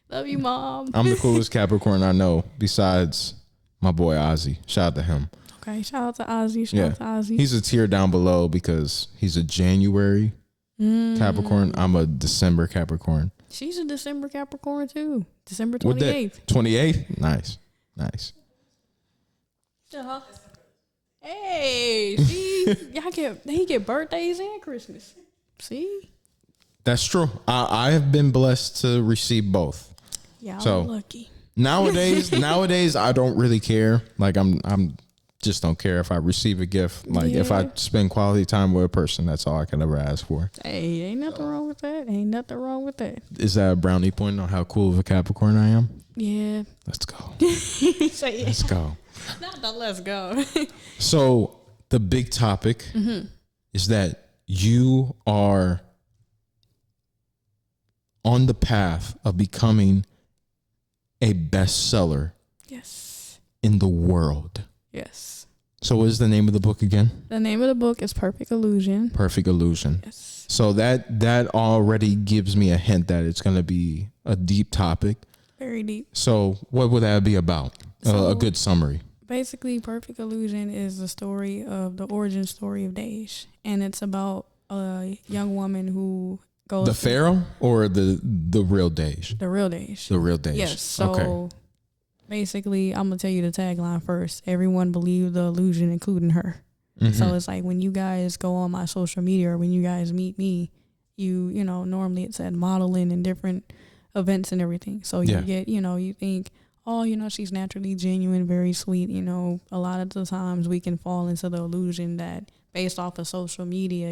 Love you, mom. I'm the coolest Capricorn I know, besides my boy Ozzy. Shout out to him. Okay, shout out to Ozzy. Shout out to Ozzy. He's a tier down below because he's a January Capricorn. I'm a December Capricorn. She's a December Capricorn too. December What day? 28th. 28th? Nice. Uh-huh. Hey, see, he get birthdays and Christmas. See, That's true. I have been blessed to receive both. y'all So- lucky. Nowadays, I don't really care. Like I'm just don't care if I receive a gift. Like if I Yeah. spend quality time with a person, that's all I can ever ask for. Hey, ain't nothing wrong with that. Ain't nothing wrong with that. Is that a brownie point on how cool of a Capricorn I am? Yeah. Let's go. Say Let's go. Not the let's go. So the big topic is that you are on the path of becoming a bestseller Yes. in the world. Yes. So what is the name of the book again? The name of the book is Perfect Illusion. Perfect Illusion. Yes. So that already gives me a hint that it's going to be a deep topic. Very deep. So what would that be about? So- A good summary. Basically, Perfect Illusion is the story of the origin story of Daesh, and it's about a young woman who goes The Pharaoh or the real Daesh? the real Daesh. The real Daesh. Yes. So okay. basically, I'm gonna tell you the tagline first. Everyone believed the illusion, including her. Mhm. So it's like when you guys go on my social media or when you guys meet me, you know, normally it said modeling and different events and everything. So you Yeah. get, you think, oh, she's naturally genuine, very sweet. A lot of the times we can fall into the illusion that based off of social media,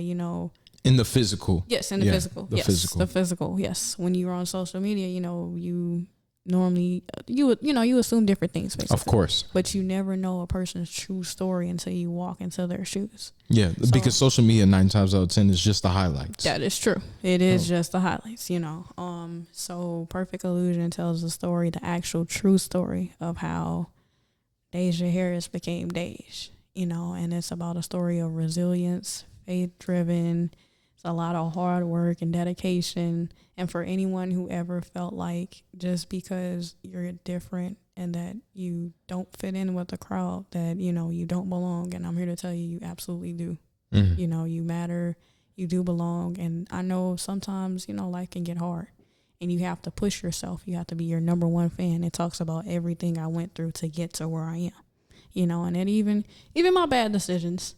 In the physical. yes, in the Yeah, physical. the Yes, physical. the physical. Yes. When you're on social media, you normally, you assume different things, basically. Of course. But you never know a person's true story until you walk into their shoes. Yeah, because social media 9 times out of 10 is just the highlights. That is true. It is just the highlights, So Perfect Illusion tells the story, the actual true story of how Deja Harris became Dej, and it's about a story of resilience, faith driven, It's a lot of hard work and dedication. And for anyone who ever felt like just because you're different and that you don't fit in with the crowd, that, you know, you don't belong. And I'm here to tell you, you absolutely do. You know, you matter, you do belong. And I know sometimes, you know, life can get hard and you have to push yourself. You have to be your number one fan. It talks about everything I went through to get to where I am, you know, and then even my bad decisions,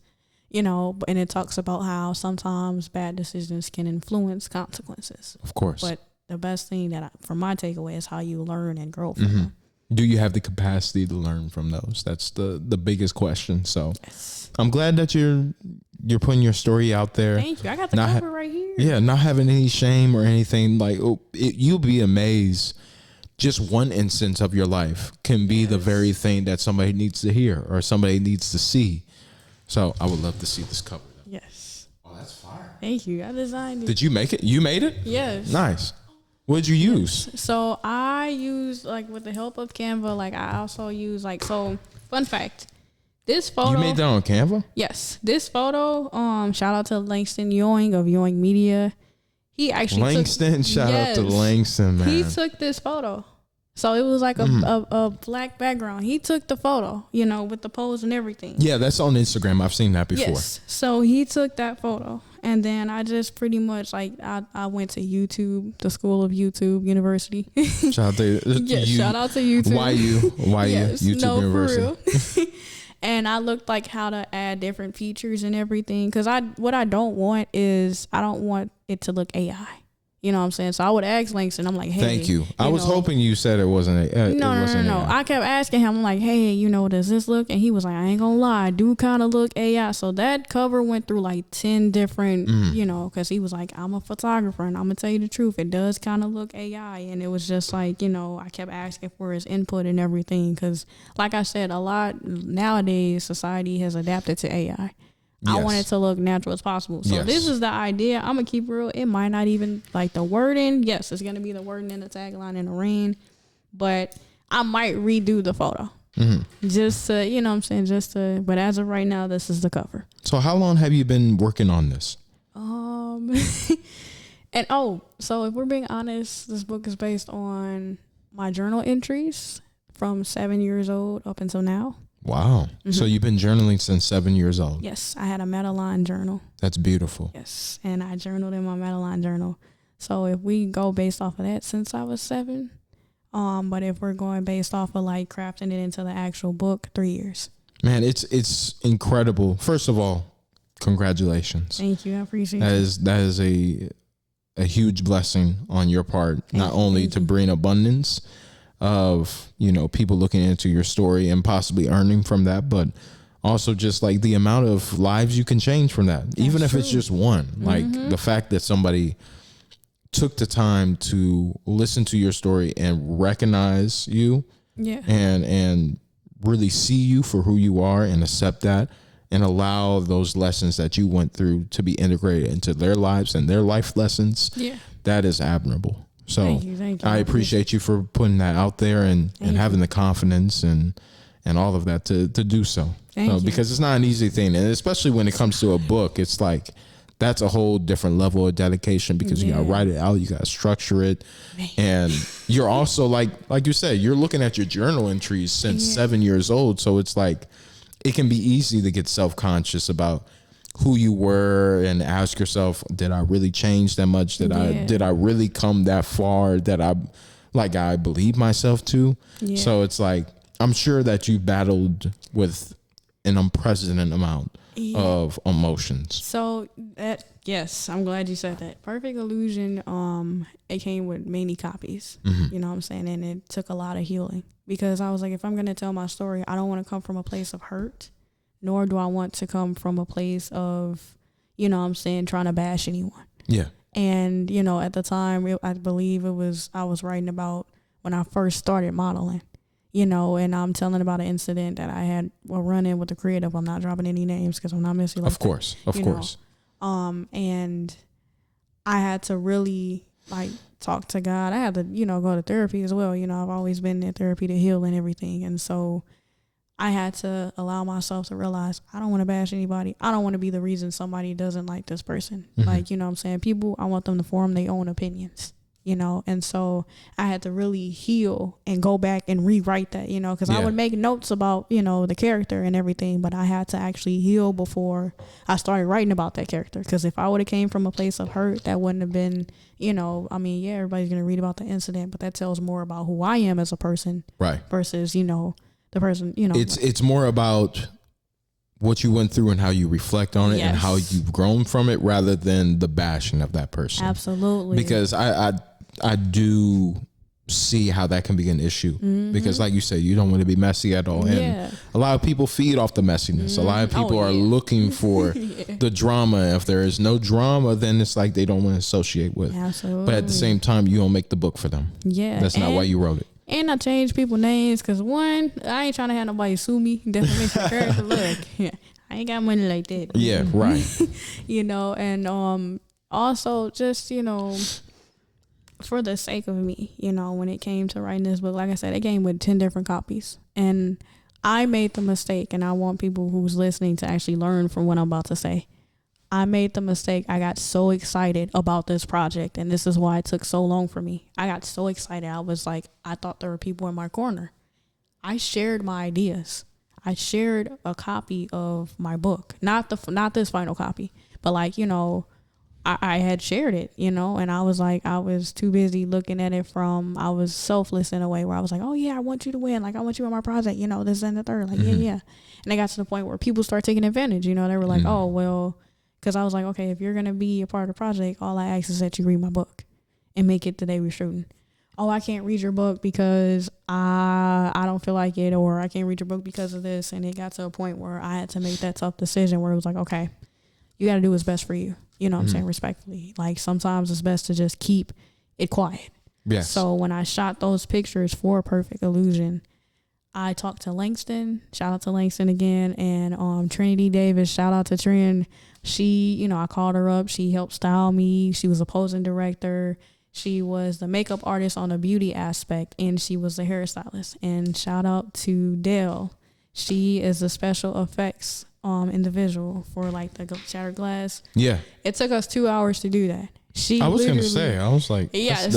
you know, and it talks about how sometimes bad decisions can influence consequences. Of course. But the best thing that from my takeaway is how you learn and grow from them. Do you have the capacity to learn from those? That's the biggest question. So Yes. I'm glad that you're putting your story out there. Thank you. I got the Not cover right here. Yeah, not having any shame or anything. Like, you'll be amazed. Just one instance of your life can be the very thing that somebody needs to hear or somebody needs to see. So I would love to see this cover. Yes. Oh, that's fire. Thank you. I designed it. Did you make it? You made it? Yes. Nice. What did you use? So I use, like, with the help of Canva, like, I also use, like, so fun fact, this photo. You made that on Canva? Yes. This photo, shout out to Langston Ewing of Ewing Media. He actually Shout out to Langston, man. He took this photo. So it was like a black background. He took the photo, you know, with the pose and everything. Yeah, that's on Instagram. I've seen that before. Yes. So he took that photo. And then I just pretty much, like, I went to YouTube, the School of YouTube University. Shout out to Shout out to YouTube. YU, Yes, YouTube University. For real. And I looked like how to add different features and everything. Because what I don't want is, I don't want it to look AI. You know what I'm saying? So I would ask Langston, I'm like, hey. Thank you. I was hoping you said it wasn't No. I kept asking him, I'm like, hey, you know, does this look? And he was like, I ain't gonna lie, I do kind of look AI. So that cover went through like 10 different, you know, because he was like, I'm a photographer and I'm gonna tell you the truth. It does kind of look AI. And it was just like, you know, I kept asking for his input and everything. Because like I said, a lot nowadays, society has adapted to AI. I want it to look natural as possible. So this is the idea. I'm going to keep real. It might not even, like, the wording. Yes, it's going to be the wording and the tagline and the rain. But I might redo the photo. Just to, you know what I'm saying? But as of right now, this is the cover. So how long have you been working on this? And so if we're being honest, this book is based on my journal entries from 7 years old up until now. Wow. So you've been journaling since 7 years old. Yes, I had a Madeline journal. That's beautiful. Yes, and I journaled in my Madeline journal. So if we go based off of that, since I was 7, but if we're going based off of like crafting it into the actual book, 3 years. Man, it's incredible. First of all, congratulations. Thank you, I appreciate it. That is a huge blessing on your part, not only to bring abundance of, you know, people looking into your story and possibly earning from that, but also just like the amount of lives you can change from that. Even if it's just one, like the fact that somebody took the time to listen to your story and recognize you and really see you for who you are and accept that and allow those lessons that you went through to be integrated into their lives and their life lessons. That is admirable. So thank you. I appreciate you for putting that out there and having the confidence and all of that to do so. Thank you. Because it's not an easy thing. And especially when it comes to a book, it's like, that's a whole different level of dedication because you got to write it out. You got to structure it. And you're also like you said, you're looking at your journal entries since 7 years old. So it's like, it can be easy to get self-conscious about who you were and ask yourself, did I really change that much? Did I really come that far that I believe myself to? So it's like, I'm sure that you battled with an unprecedented amount of emotions. So yes, I'm glad you said that. Perfect Illusion, it came with many copies, you know what I'm saying? And it took a lot of healing because I was like, if I'm going to tell my story, I don't want to come from a place of hurt, nor do I want to come from a place of, you know what I'm saying, trying to bash anyone. Yeah. And, you know, at the time, I believe I was writing about when I first started modeling, you know, and I'm telling about an incident that I had a run-in with the creative. I'm not dropping any names because I'm not messy. Of course. And I had to really, like, talk to God. I had to, you know, go to therapy as well. You know, I've always been in therapy to heal and everything. And so I had to allow myself to realize I don't want to bash anybody. I don't want to be the reason somebody doesn't like this person. Like, you know what I'm saying? People, I want them to form their own opinions, you know? And so I had to really heal and go back and rewrite that, you know, because I would make notes about, you know, the character and everything, but I had to actually heal before I started writing about that character. Because if I would have came from a place of hurt, that wouldn't have been, you know, I mean, yeah, everybody's going to read about the incident, but that tells more about who I am as a person. Right. Versus, you know, the person, you know. It's more about what you went through and how you reflect on it and how you've grown from it rather than the bashing of that person. Absolutely. Because I do see how that can be an issue because like you said, you don't want to be messy at all. And a lot of people feed off the messiness. A lot of people are looking for the drama. If there is no drama, then it's like they don't want to associate with. Absolutely. But at the same time, you don't make the book for them. Yeah. That's not why you wrote it. And I changed people's names because one, I ain't trying to have nobody sue me. Defamation of character. Look, I ain't got money like that. Yeah, right. You know, and also just, you know, for the sake of me, you know, when it came to writing this book, like I said, it came with 10 different copies. And I made the mistake, and I want people who's listening to actually learn from what I'm about to say. I made the mistake. I got so excited about this project, and this is why it took so long for me. I got so excited. I was like, I thought there were people in my corner. I shared my ideas. I shared a copy of my book, not this final copy, but like, you know, I had shared it, you know, and I was like, I was too busy looking at it I was selfless in a way where I was like, oh yeah, I want you to win. Like, I want you in my project, you know, this and the third. Like, yeah. And it got to the point where people start taking advantage, you know, they were like, oh, well, because I was like, okay, if you're going to be a part of the project, all I ask is that you read my book and make it the day we're shooting. Oh, I can't read your book because I don't feel like it, or I can't read your book because of this. And it got to a point where I had to make that tough decision where it was like, okay, you got to do what's best for you. You know what I'm saying? Respectfully. Like, sometimes it's best to just keep it quiet. Yes. So when I shot those pictures for Perfect Illusion, I talked to Langston. Shout out to Langston again. And Trinity Davis, shout out to Trin. She, you know, I called her up. She helped style me. She was a posing director. She was the makeup artist on the beauty aspect, and she was the hairstylist. And shout out to Dale. She is the special effects individual for like the shattered glass. Yeah. It took us 2 hours to do that. I was going to say, I was like, yes.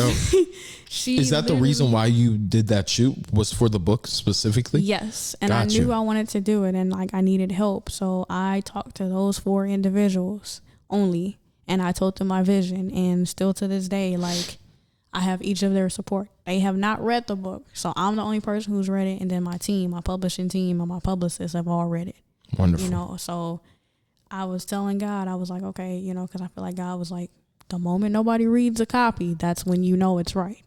Is that the reason why you did that shoot, was for the book specifically? Yes. And I knew I wanted to do it, and like I needed help. So I talked to those 4 individuals only, and I told them my vision. And still to this day, like, I have each of their support. They have not read the book. So I'm the only person who's read it. And then my team, my publishing team and my publicists have all read it. Wonderful. You know, so I was telling God, I was like, okay, you know, because I feel like God was like, the moment nobody reads a copy, that's when you know it's right.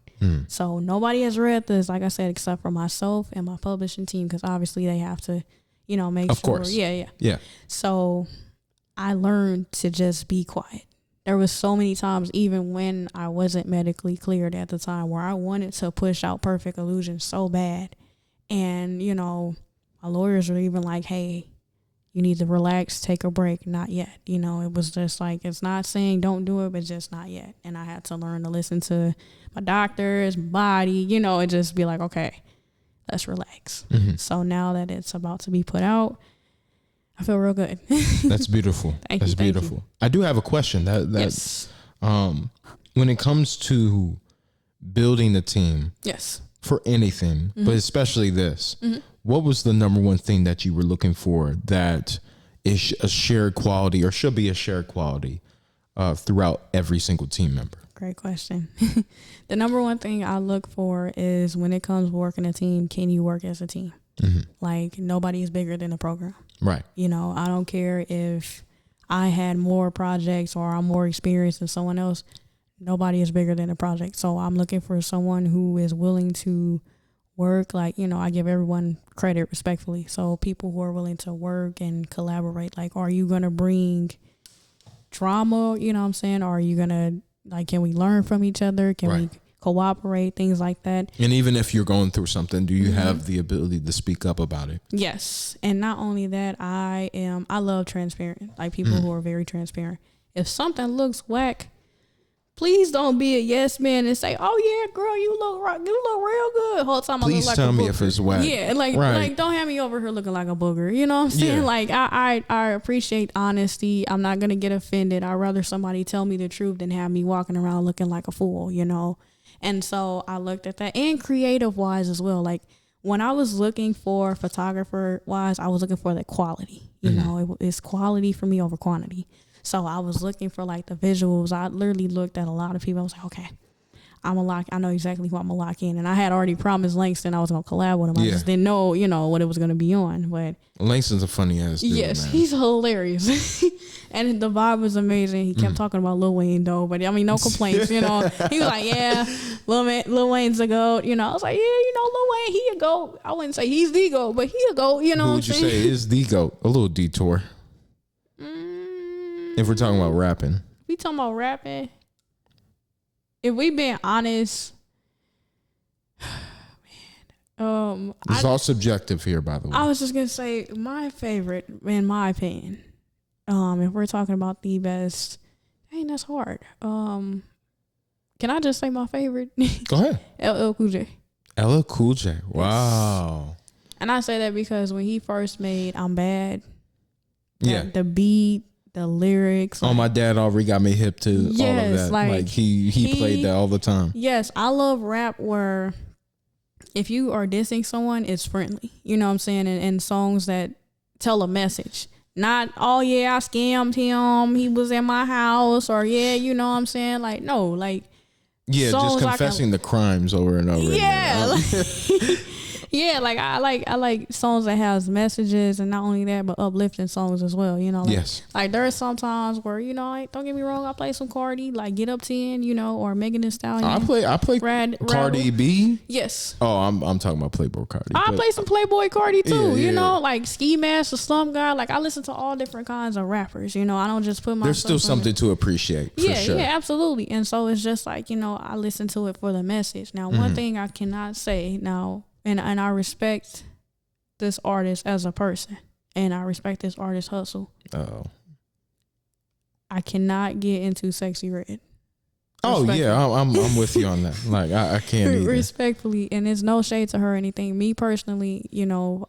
So nobody has read this, like I said, except for myself and my publishing team, because obviously they have to, you know, make sure. Of course. Yeah. So I learned to just be quiet. There was so many times, even when I wasn't medically cleared at the time, where I wanted to push out Perfect Illusion so bad. And, you know, my lawyers were even like, hey, you need to relax, take a break. Not yet. You know, it was just like, it's not saying don't do it, but just not yet. And I had to learn to listen to my doctors, my body, you know, and just be like, okay, let's relax. So now that it's about to be put out, I feel real good. That's beautiful. That's beautiful. I do have a question. Yes. When it comes to building a team, yes, for anything, but especially this, what was the number one thing that you were looking for that is a shared quality, or should be a shared quality, throughout every single team member? Great question. The number one thing I look for is, when it comes to working a team, can you work as a team? Like, nobody is bigger than the program. Right. You know, I don't care if I had more projects or I'm more experienced than someone else. Nobody is bigger than the project. So I'm looking for someone who is willing to work. Like, you know, I give everyone credit respectfully. So people who are willing to work and collaborate, like, are you going to bring drama? You know what I'm saying? Or are you going to, like, can we learn from each other? Can we cooperate? Things like that. And even if you're going through something, do you have the ability to speak up about it? Yes. And not only that, I love transparent, like people who are very transparent. If something looks whack, Please don't be a yes man and say, "Oh yeah, girl, you look real good." Whole time Please I look like tell a me booger. if it's whack. Yeah, like don't have me over here looking like a booger. You know what I'm saying? Yeah. Like I appreciate honesty. I'm not gonna get offended. I'd rather somebody tell me the truth than have me walking around looking like a fool. You know. And so I looked at that, and creative wise as well. Like when I was looking for photographer wise, I was looking for the quality. You know, it's quality for me over quantity. So I was looking for like the visuals. I literally looked at a lot of people. I was like, okay, I know exactly who I'm gonna lock in. And I had already promised Langston I was gonna collab with him. I just didn't know, what it was gonna be on. But Langston's a funny ass dude, yes, man. he's hilarious. And the vibe was amazing. He kept talking about Lil Wayne though, but I mean, no complaints, He was like, yeah, Lil Wayne's a GOAT, I was like, yeah, Lil Wayne, he a GOAT. I wouldn't say he's the GOAT, but he a GOAT, Who would you say is the GOAT? A little detour. If we're talking about rapping. We talking about rapping. If we being honest, It's all subjective here, by the way. I was just gonna say my favorite, in my opinion. If we're talking about the best, dang, that's hard. Can I just say my favorite? Go ahead. LL Cool J. LL Cool J. Wow. And I say that because when he first made "I'm Bad," Yeah. the beat, the lyrics. Oh, my dad already got me hip to all of Yes, that. like, he played that all the time. Yes, I love rap where if you are dissing someone, it's friendly. You know what I'm saying? And songs that tell a message. Not, oh yeah, I scammed him, he was in my house, or yeah, you know what I'm saying? Like, no, like, Yeah, songs just I confessing the crimes over and over yeah, again. yeah, like I like songs that has messages, and not only that, but uplifting songs as well. Like, Yes. Like there are some times where don't get me wrong, I play some Cardi, like Get Up 10, or Megan Thee Stallion. I play Cardi B. Yes. Oh, I'm talking about Playboy Cardi. I but- play some Playboy Cardi too, Yeah. like Ski Mask, the Slum God. Like I listen to all different kinds of rappers. I don't just put myself. There's still something to appreciate. For sure. Yeah, absolutely. And so it's just like, I listen to it for the message. Now, one thing I cannot say now, and I respect this artist as a person, and I respect this artist hustle. Oh. I cannot get into Sexy Red. Oh yeah, I'm with you on that. Like I can't either. Respectfully, and it's no shade to her or anything. Me personally,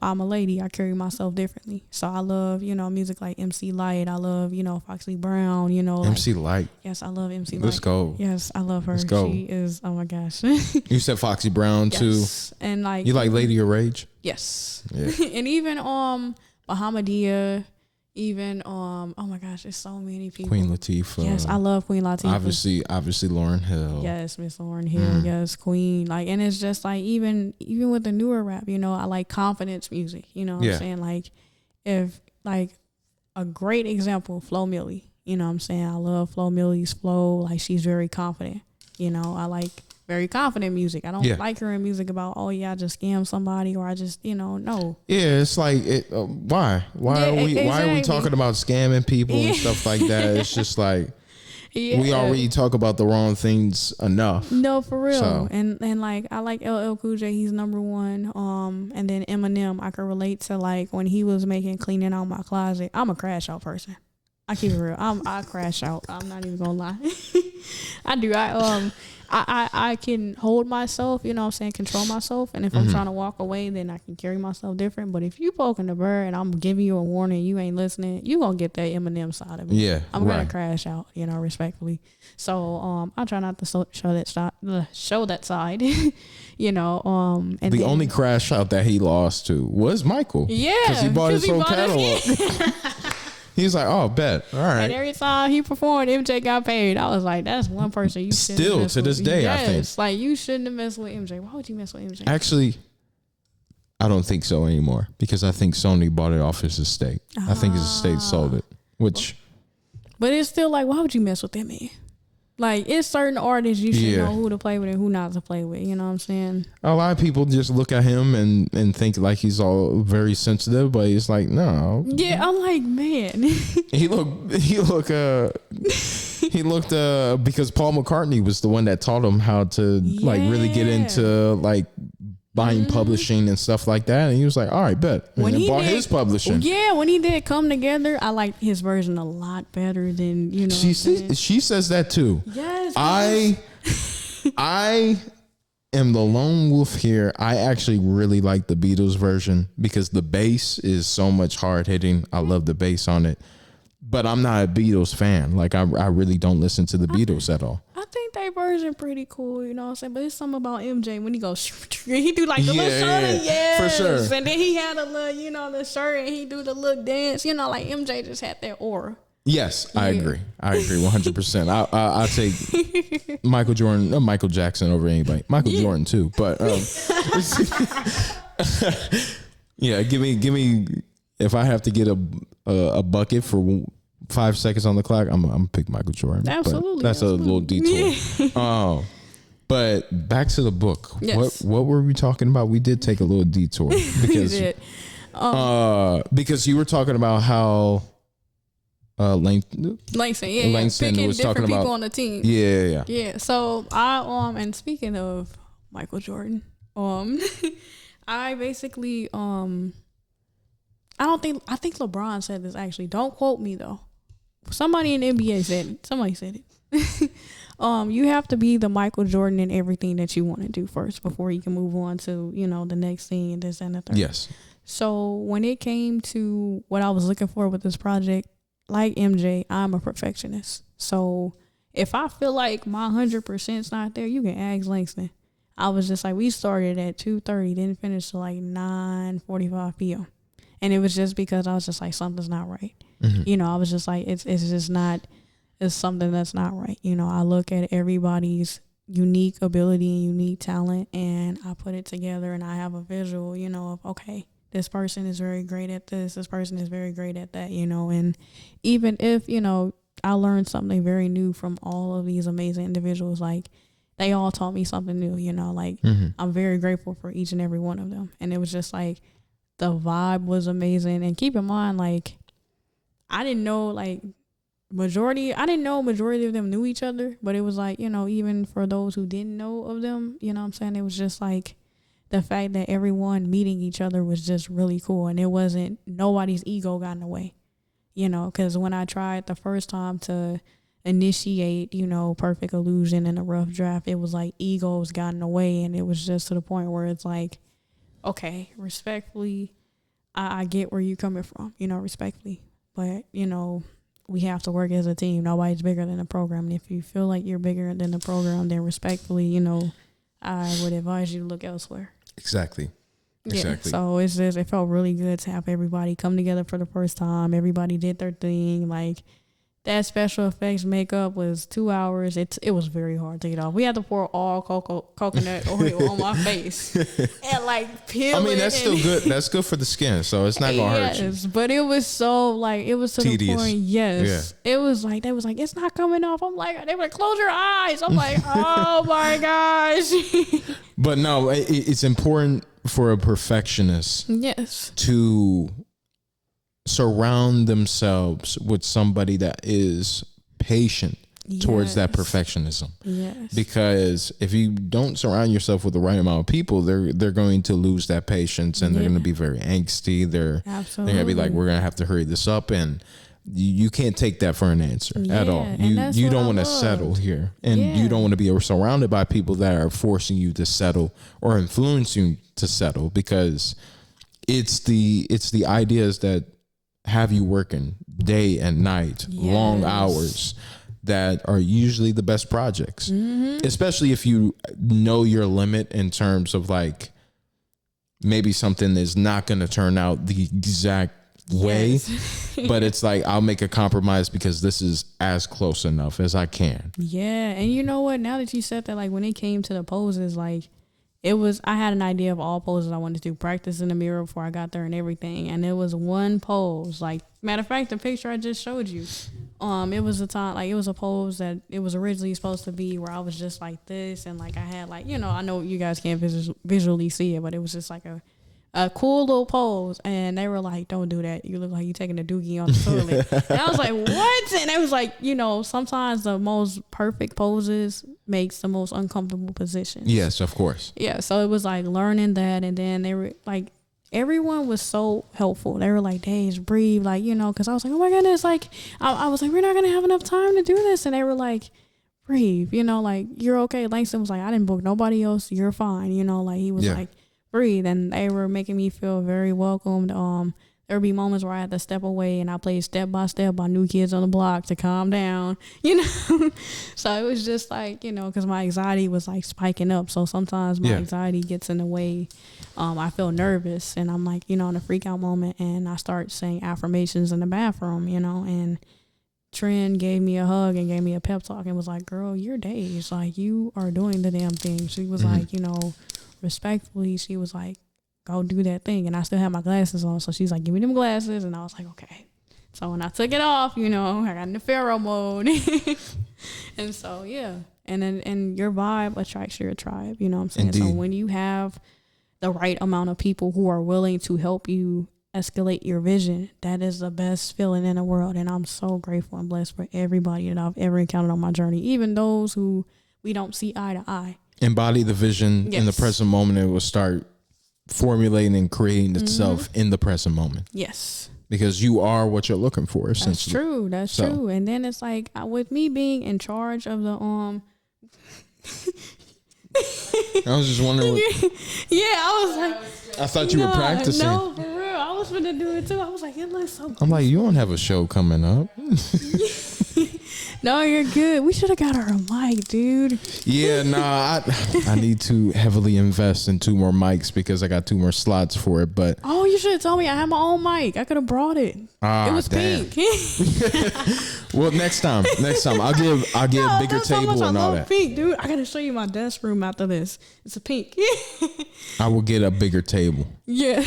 I'm a lady. I carry myself differently. So I love, music like MC Lyte. I love, Foxy Brown. MC Lyte. Yes, I love MC Lyte. Let's go. Yes, I love her. Let's go. She is. Oh my gosh. You said Foxy Brown too. Yes, and like You like Lady of Rage? yes, Yeah. and even Bahamadia. Even oh my gosh, there's so many people. Queen Latifah. Yes, I love Queen Latifah. Obviously Lauryn Hill. Yes, Miss Lauryn Hill. Yes, Queen. Like, and it's just like even with the newer rap, I like confidence music. You know what I'm saying? Like, if like a great example, Flo Milli. You know what I'm saying? I love Flo Milli's flow. Like, she's very confident. I like very confident music. I don't like hearing music about, oh yeah, I just scammed somebody, or I just, no. Yeah, it's like why are we talking about scamming people and stuff like that? It's just like we already talk about the wrong things enough. No, for real. So. And like I like LL Cool J, he's number one. And then Eminem, I can relate to like when he was making Cleaning Out My Closet. I'm a crash out person. I keep it real. I crash out. I'm not even gonna lie. I do. I can hold myself, control myself. And if I'm trying to walk away, then I can carry myself different. But if you poking the bird and I'm giving you a warning, you ain't listening, you gonna get that Eminem side of it. Yeah, I'm gonna crash out, respectfully. So I try not to show that side, And the only crash out that he lost to was Michael. Yeah, because he bought his whole catalog. He was like, "Oh, bet, all right." And every time he performed, MJ got paid. I was like, "That's one person you shouldn't still mess to this with." day. Yes, I think like you shouldn't have messed with MJ. Why would you mess with MJ? actually, I don't think so anymore because I think Sony bought it off his estate. I think his estate sold it, which. But it's still like, why would you mess with that man? Like, it's certain artists you should know who to play with and who not to play with. You know what I'm saying? A lot of people just look at him and think like he's all very sensitive, but he's like, no. Yeah, I'm like, man. He looked because Paul McCartney was the one that taught him how to like really get into like buying publishing and stuff like that. And he was like, all right, bet. And then bought his publishing. Yeah, when he did Come Together, I liked his version a lot better than, you know. She says that too. Yes. I am the lone wolf here. I actually really like the Beatles version because the bass is so much hard hitting. I love the bass on it. But I'm not a Beatles fan. Like I really don't listen to the Beatles at all. I think that version pretty cool, you know what I'm saying? But it's something about MJ when he goes, he do like the little shirt, for sure. And then he had a little, you know, the shirt and he do the little dance, you know, like MJ just had that aura. Yes, I agree. 100%. I'll take Michael Jackson over anybody. Michael Jordan too, but yeah, give me if I have to get a bucket for 5 seconds on the clock, I'm gonna pick Michael Jordan. Absolutely, but that's a little detour. But back to the book. Yes. What were we talking about? We did take a little detour because because you were talking about how Langston picking was different talking people about on the team. Yeah. So I and speaking of Michael Jordan, I basically I think LeBron said this actually. Don't quote me though. Somebody in the NBA said it. Somebody said it. You have to be the Michael Jordan in everything that you want to do first before you can move on to, you know, the next thing and this and the third. Yes. So when it came to what I was looking for with this project, like MJ, I'm a perfectionist. So if I feel like my 100% is not there, you can ask Langston. I was just like, we started at 2:30, didn't finish till like 9:45 p.m. And it was just because I was just like, something's not right. Mm-hmm. You know, I was just like, it's just not, it's something that's not right. You know, I look at everybody's unique ability and unique talent and I put it together and I have a visual, you know, of, okay, this person is very great at this person is very great at that, you know. And even if, you know, I learned something very new from all of these amazing individuals, like they all taught me something new, you know, like I'm very grateful for each and every one of them. And it was just like the vibe was amazing. And keep in mind, like I didn't know majority of them knew each other, but it was like, you know, even for those who didn't know of them, you know what I'm saying, it was just like the fact that everyone meeting each other was just really cool. And it wasn't, nobody's ego got in the way, you know, because when I tried the first time to initiate, you know, Perfect Illusion in a rough draft, it was like egos got in the way. And it was just to the point where it's like, okay, respectfully, I get where you're coming from, you know, respectfully. But, you know, we have to work as a team. Nobody's bigger than the program. And if you feel like you're bigger than the program, then respectfully, you know, I would advise you to look elsewhere. Exactly. Yeah, so it's just, it felt really good to have everybody come together for the first time. Everybody did their thing. Like that special effects makeup was 2 hours. It was very hard to get off. We had to pour all coconut oil on my face and like peel it. I mean, that's still good. That's good for the skin, so it's not gonna hurt you. Yes, but it was so like, it was to tedious. The point. Yes, yeah. It was like they was like, it's not coming off. I'm like, they were like, close your eyes. I'm like, oh my gosh. But no, it's important for a perfectionist, yes, to surround themselves with somebody that is patient towards that perfectionism. Yes. Because if you don't surround yourself with the right amount of people, they're going to lose that patience and they're going to be very angsty. They're going to be like, we're going to have to hurry this up, and you can't take that for an answer at all. You don't want to settle here, and you don't want to be surrounded by people that are forcing you to settle or influencing you to settle, because it's the ideas that have you working day and night, long hours, that are usually the best projects, especially if you know your limit in terms of like maybe something is not going to turn out the exact way, but it's like, I'll make a compromise because this is as close enough as I can. Yeah. And you know what, now that you said that, like when it came to the poses, like I had an idea of all poses I wanted to do, practice in the mirror before I got there and everything. And it was one pose, like, matter of fact, the picture I just showed you, it was a pose that it was originally supposed to be where I was just like this. And like, I had like, you know, I know you guys can't visually see it, but it was just like a a cool little pose, and they were like, "Don't do that. You look like you taking a doogie on the toilet." And I was like, "What?" And they was like, sometimes the most perfect poses makes the most uncomfortable positions. Yes, of course. Yeah, so it was like learning that, and then they were like, everyone was so helpful. They were like, "Days, breathe," like, because I was like, "Oh my goodness," like I was like, "We're not gonna have enough time to do this," and they were like, "Breathe," like, "You're okay." Langston was like, "I didn't book nobody else. You're fine," like he was like, "Breathe," and they were making me feel very welcomed. There would be moments where I had to step away, and I played Step by Step by New Kids on the Block to calm down, So it was just like, because my anxiety was like spiking up. So sometimes my anxiety gets in the way. I feel nervous, and I'm like, in a freak out moment, and I start saying affirmations in the bathroom, and Trend gave me a hug and gave me a pep talk and was like, "Girl, you're Days. Like, you are doing the damn thing." She was like, respectfully, she was like, "Go do that thing." And I still had my glasses on, so she's like, "Give me them glasses," and I was like, "Okay." So when I took it off, I got into Pharaoh mode. And so and your vibe attracts your tribe, you know what I'm saying? Indeed. So when you have the right amount of people who are willing to help you escalate your vision, that is the best feeling in the world. And I'm so grateful and blessed for everybody that I've ever encountered on my journey, even those who we don't see eye to eye. Embody the vision in the present moment. It will start formulating and creating itself in the present moment. Yes. Because you are what you're looking for, essentially. That's true. And then it's like, with me being in charge of the I was just wondering I was like, I thought you were practicing. No, for real. I was gonna do it too. I was like, it looks so good. I'm like, you don't have a show coming up. No, you're good. We should have got her a mic, dude. Yeah, nah, I need to heavily invest in 2 more mics because I got 2 more slots for it. But oh, you should have told me I had my own mic. I could have brought it. It was pink. Well, next time I'll get a bigger table and all that. Pink, dude. I gotta show you my desk room after this. It's a pink. I will get a bigger table. Yeah.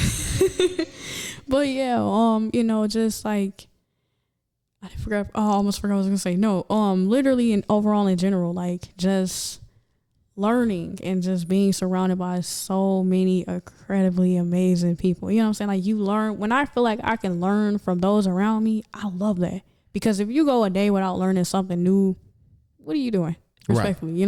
But yeah, just like, I almost forgot what I was gonna say. No, literally and overall in general, like, just learning and just being surrounded by so many incredibly amazing people. You know what I'm saying? Like, you learn, when I feel like I can learn from those around me, I love that. Because if you go a day without learning something new, what are you doing? Respectfully,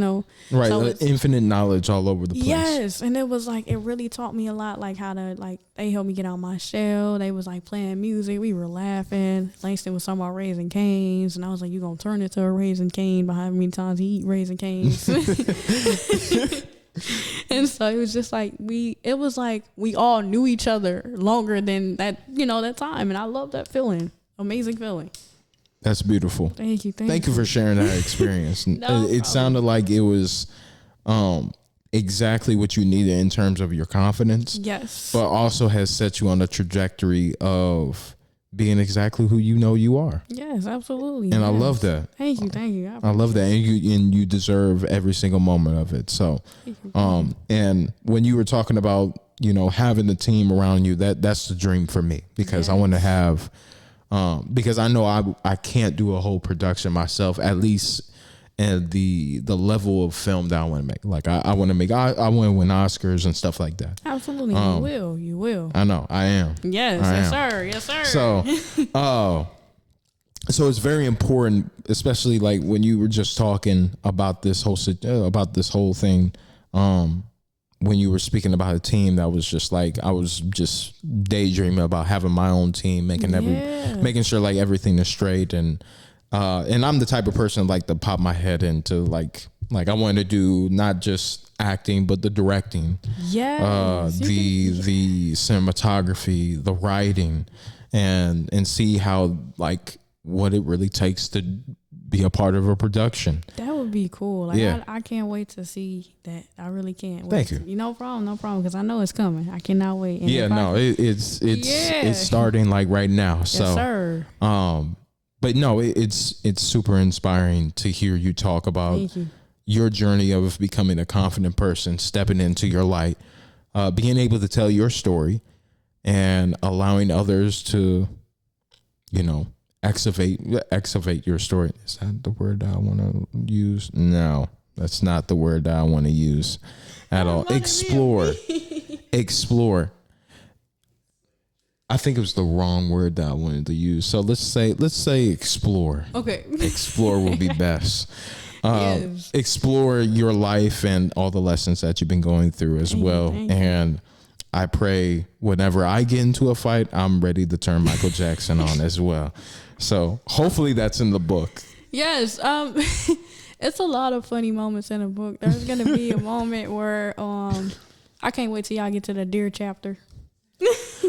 Right, So infinite knowledge all over the place. Yes, and it was like, it really taught me a lot, like how to, like, they helped me get out my shell. They was like playing music, we were laughing. Langston was talking about Raising Cane's, and I was like, "You gonna turn into a Raising Cane by how many times he eat Raising Cane's?" And so it was just like, we all knew each other longer than that, that time, and I love that feeling. Amazing feeling. That's beautiful. Thank you. Thank you for sharing that experience. It sounded like it was exactly what you needed in terms of your confidence. Yes. But also has set you on a trajectory of being exactly who you are. Yes, absolutely. And I love that. Thank you. I love that. And you deserve every single moment of it. So, and when you were talking about, having the team around you, that's the dream for me, because I want to have, because I know I can't do a whole production myself, at least at the level of film that I want to make. Like, I want to win Oscars and stuff like that. Absolutely. You will. I know I am. Yes, sir. Yes, sir. So, so it's very important, especially like when you were just talking about this whole thing, when you were speaking about a team, that was just like, I was just daydreaming about having my own team, making sure like everything is straight, and I'm the type of person like to pop my head into like I wanted to do not just acting but the directing, the cinematography, the writing, and see how, like, what it really takes to be a part of a production. That would be cool. Like, I can't wait to see that. I really can't wait. Thank you. No problem, because I know it's coming. I cannot wait. And it's starting like right now. Yes, so, sir. But no, it's super inspiring to hear you talk about your journey of becoming a confident person, stepping into your light, being able to tell your story, and allowing others to, excavate your story. Is that the word that I want to use? No, that's not the word that I want to use at all. Explore. I think it was the wrong word that I wanted to use. So let's say explore. Okay. Explore will be best. Yes. Explore your life and all the lessons that you've been going through as well. Thank you. And I pray whenever I get into a fight, I'm ready to turn Michael Jackson on as well. So hopefully that's in the book. Yes. It's a lot of funny moments in the book. There's gonna be a moment where I can't wait till y'all get to the deer chapter.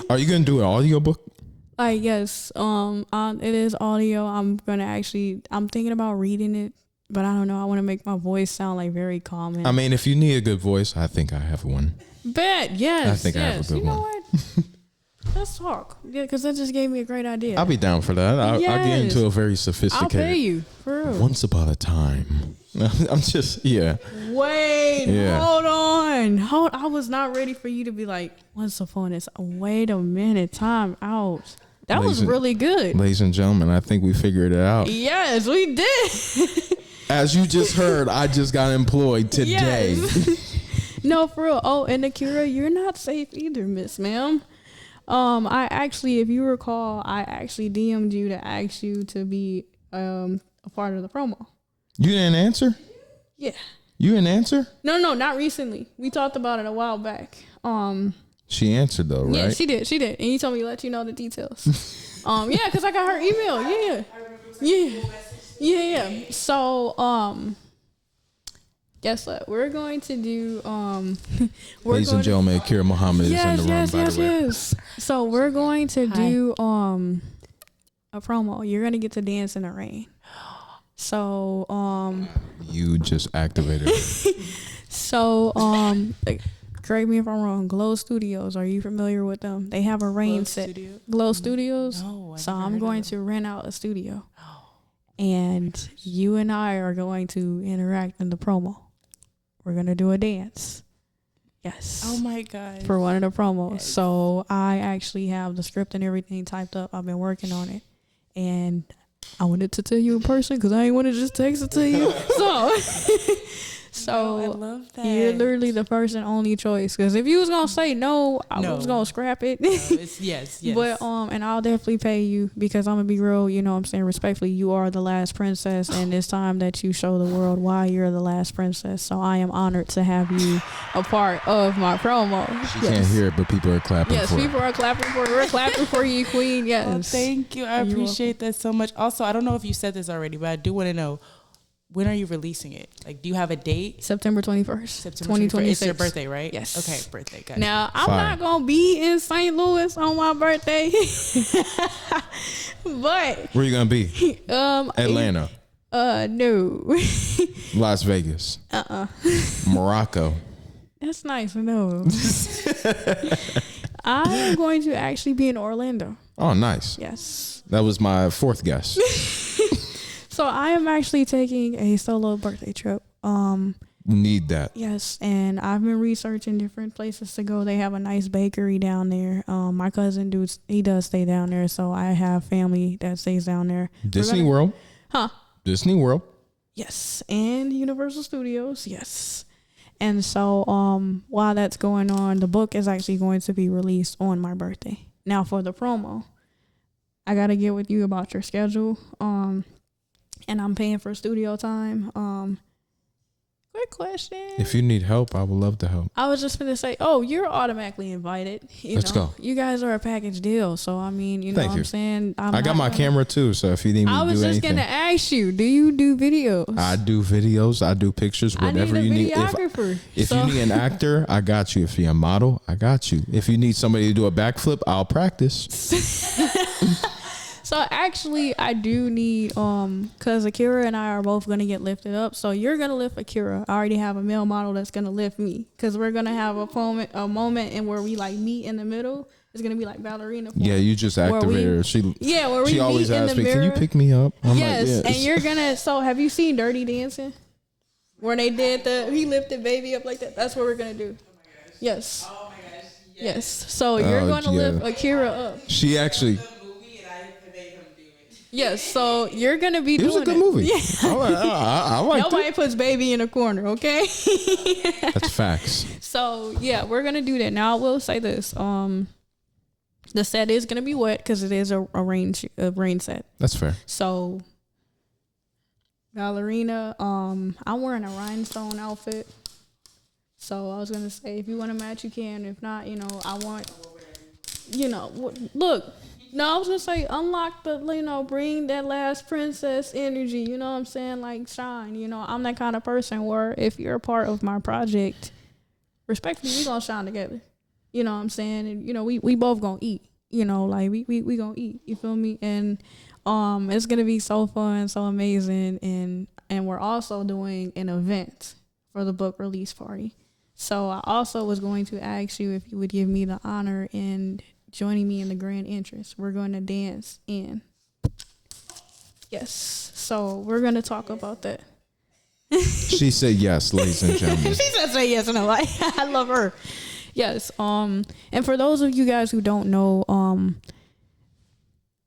Are you gonna do an audiobook? Yes. It is audio. I'm thinking about reading it, but I don't know. I want to make my voice sound like very calm. I mean, if you need a good voice, I think I have one. Bet. Yes. I think I have a good you know one. what? Let's talk. Yeah, because that just gave me a great idea. I'll be down for that. I'll get Yes. into a very I'll sophisticated. pay you for real. Once upon a time. I'm just, yeah. Wait, Yeah. hold on. I was not ready for you to be like, once upon this. Wait a minute, time out. That was Ladies- really good. Ladies and gentlemen, I think we figured it out. Yes, we did. As you just heard, I just got employed today. Yes. No, for real. Oh, and Akira, you're not safe either, Miss Ma'am. I actually, if you recall, I actually DM'd you to ask you to be a part of the promo. You didn't answer? Yeah. You didn't answer? No, not recently. We talked about it a while back. She answered though, right? Yeah, she did. And you told me to let you know the details. Yeah, because I got her email. Yeah. So, guess what? We're going to do Ladies and gentlemen, Akira Muhammad is in the room, by the way. Yes. So we're going to do a promo. You're gonna get to dance in the rain. So You just activated her. So, correct me if I'm wrong. Glow Studios, are you familiar with them? They have a rain set. Studio? Glow Studios. No, So never I'm heard going of to rent out a studio, and you and I are going to interact in the promo. We're gonna do a dance. Yes. Oh my god. For one of the promos. Yes. So I actually have the script and everything typed up. I've been working on it, and I wanted to tell you in person because I ain't want to just text it to you. So I love that. you're literally the first and only choice. Because if you was gonna say no, I No. was gonna scrap it. It's, yes. But and I'll definitely pay you because I'm gonna be real. You know what I'm saying, respectfully, you are the last princess, and it's time that you show the world why you're the last princess. So I am honored to have you a part of my promo. She can't hear it, but people are clapping Yes, for people are clapping for you. We're clapping for you, Queen. Yes. Oh, thank you. I You're appreciate that so much. Also, I don't know if you said this already, but I do want to know, when are you releasing it? Like, do you have a date? September 21st, September 2026. It's your birthday, right? Yes. Okay, birthday. Gotcha. Now, I'm Fire. not going to be in St. Louis on my birthday. But, Where you gonna be? Atlanta, no. Las Vegas, Morocco. That's nice. No. I am going to actually be in Orlando. Oh, nice. Yes. That was my fourth guess. So I am actually taking a solo birthday trip. Need that. Yes, and I've been researching different places to go. They have a nice bakery down there. My cousin he does stay down there, so I have family that stays down there. Disney World. Huh? Disney World. Yes, and Universal Studios. Yes. And so while that's going on, the book is actually going to be released on my birthday. Now for the promo, I got to get with you about your schedule. And I'm paying for studio time. Quick question. If you need help, I would love to help. I was just going to say, you're automatically invited. Let's go. You guys are a package deal. So, I mean, you know Thank what you. I'm saying? I got my camera too, so if you need me I to was do just anything, going to ask you, do you do videos? I do videos, I do pictures, whatever I you need need. a videographer. If you need an actor, I got you. If you're a model, I got you. If you need somebody to do a backflip, I'll practice. So actually, I do need because Akira and I are both gonna get lifted up. So you're gonna lift Akira. I already have a male model that's gonna lift me because we're gonna have a moment in where we like meet in the middle. It's gonna be like ballerina. Form. Yeah, you just activated her. Where we She always meet in asks the me, mirror. "Can you pick me up?" I'm Yes, like, and you're gonna. So have you seen Dirty Dancing? Where they did he lifted baby up like that. That's what we're gonna do. Yes. Oh my gosh. Yes. So you're gonna lift Akira up. She actually. Yes, so you're gonna be It doing was a good movie. Yeah. I liked Nobody it. puts baby in a corner, okay? That's facts. So yeah, we're gonna do that. Now I will say this. The set is gonna be wet because it is a rain set. That's fair. So, ballerina. I'm wearing a rhinestone outfit. So I was gonna say, if you want to match, you can. If not, I want. Look. No, I was gonna say unlock the, bring that last princess energy. You know what I'm saying? Like shine. I'm that kind of person where if you're a part of my project, respectfully, we gonna shine together. You know what I'm saying? And we both gonna eat. Like we gonna eat. You feel me? And it's gonna be so fun, so amazing, and we're also doing an event for the book release party. So I also was going to ask you if you would give me the honor and joining me in the grand entrance. We're going to dance in. Yes. So we're going to talk about that. She said yes, ladies and gentlemen. She said say yes, and I love her. Yes. And for those of you guys who don't know,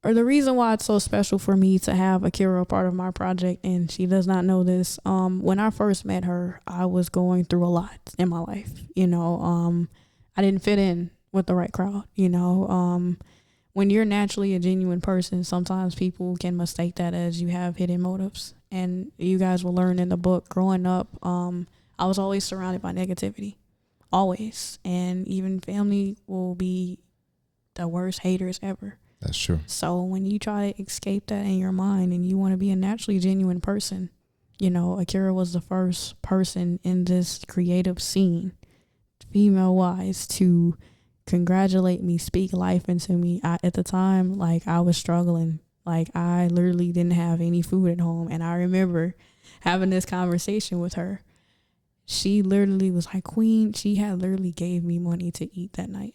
or the reason why it's so special for me to have Akira a part of my project, and she does not know this, when I first met her, I was going through a lot in my life. I didn't fit in with the right crowd. When you're naturally a genuine person, sometimes people can mistake that as you have hidden motives. And you guys will learn in the book, growing up, I was always surrounded by negativity. Always. And even family will be the worst haters ever. That's true. So when you try to escape that in your mind and you want to be a naturally genuine person, Akira was the first person in this creative scene, female wise, to congratulate me, speak life into me. At the time, I was struggling. I literally didn't have any food at home. And I remember having this conversation with her. She literally was like, Queen, she had literally gave me money to eat that night.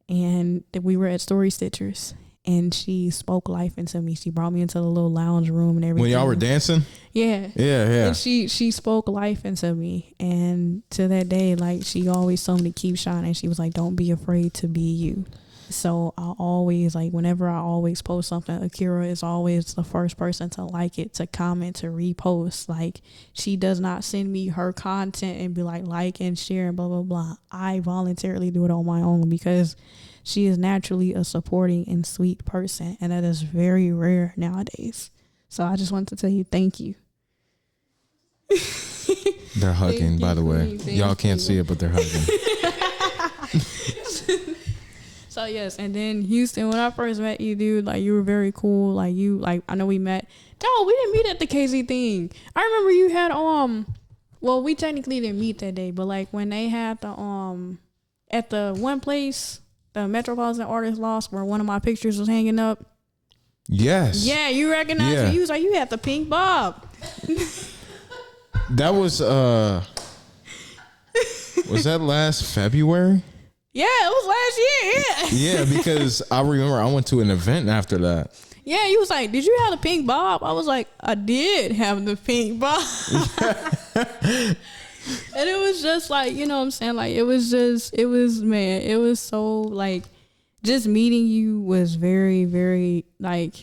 And we were at Story Stitchers. And she spoke life into me. She brought me into the little lounge room and everything. When y'all were dancing? Yeah. Yeah. And she spoke life into me. And to that day, she always told me to keep shining. She was like, don't be afraid to be you. So I always, whenever I always post something, Akira is always the first person to like it, to comment, to repost. She does not send me her content and be like and share and blah, blah, blah. I voluntarily do it on my own because she is naturally a supporting and sweet person, and that is very rare nowadays. So I just want to tell you thank you. They're hugging, by the way. Y'all can't see it, but they're hugging. So yes, and then Houston, when I first met you, dude, you were very cool. I know we met. No, we didn't meet at the KZ thing. I remember you had well, we technically didn't meet that day, but when they had the at the one place, the Metropolitan Artist Loft, where one of my pictures was hanging up. Yes. Yeah, you recognized me. You was like, you had the pink bob. That was that last February? Yeah, it was last year. Yeah. Yeah, because I remember I went to an event after that. Yeah, you was like, did you have the pink bob? I was like, I did have the pink bob. And it was just you know what I'm saying? It was so just meeting you was very, very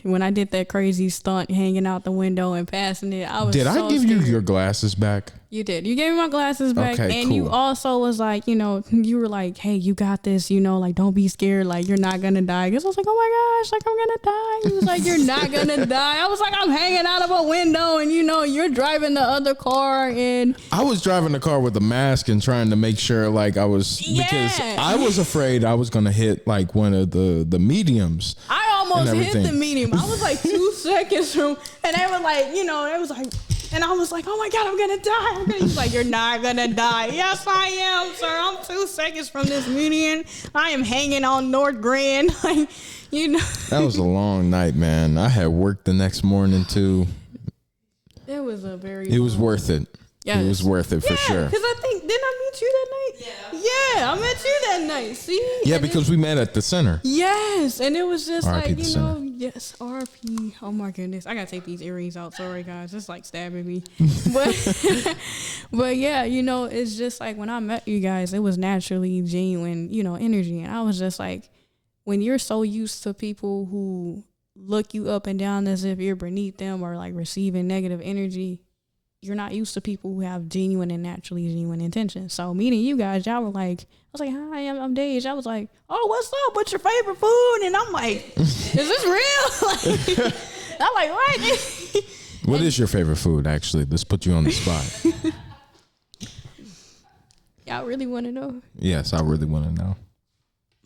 when I did that crazy stunt hanging out the window and passing it, I was Did I give you your glasses back? You did. You gave me my glasses back. Okay, and cool. You also was you were like, hey, you got this, don't be scared. You're not going to die. Because I was like, oh my gosh, I'm going to die. He was like, you're not going to die. I was like, I'm hanging out of a window and, you're driving the other car. And I was driving the car with a mask and trying to make sure I was, because I was afraid I was going to hit one of the mediums. I almost hit the medium. I was 2 seconds from, and they were they was and I was like, oh my God, I'm going to die. He's like, you're not going to die. Yes, I am, sir. I'm 2 seconds from this median. I am hanging on North Grand. That was a long night, man. I had work the next morning too. It was It was worth it. Yes. It was worth it for sure. Because I think, didn't I meet you that night? Yeah, I met you that night. See? Yeah, because we met at the center. Yes, and it was just R.I.P. the center. yes, RP. Oh my goodness, I gotta take these earrings out. Sorry, guys, it's stabbing me. But yeah, it's just when I met you guys, it was naturally genuine, energy, and I was just when you're so used to people who look you up and down as if you're beneath them or receiving negative energy, you're not used to people who have genuine and naturally genuine intentions. So meeting you guys, y'all were like, I was like, hi, I'm Dej. I was like, oh, what's up? What's your favorite food? And I'm like, is this real? Like, I'm like, what? What is your favorite food, actually? Let's put you on the spot. Y'all really want to know? Yes, I really want to know.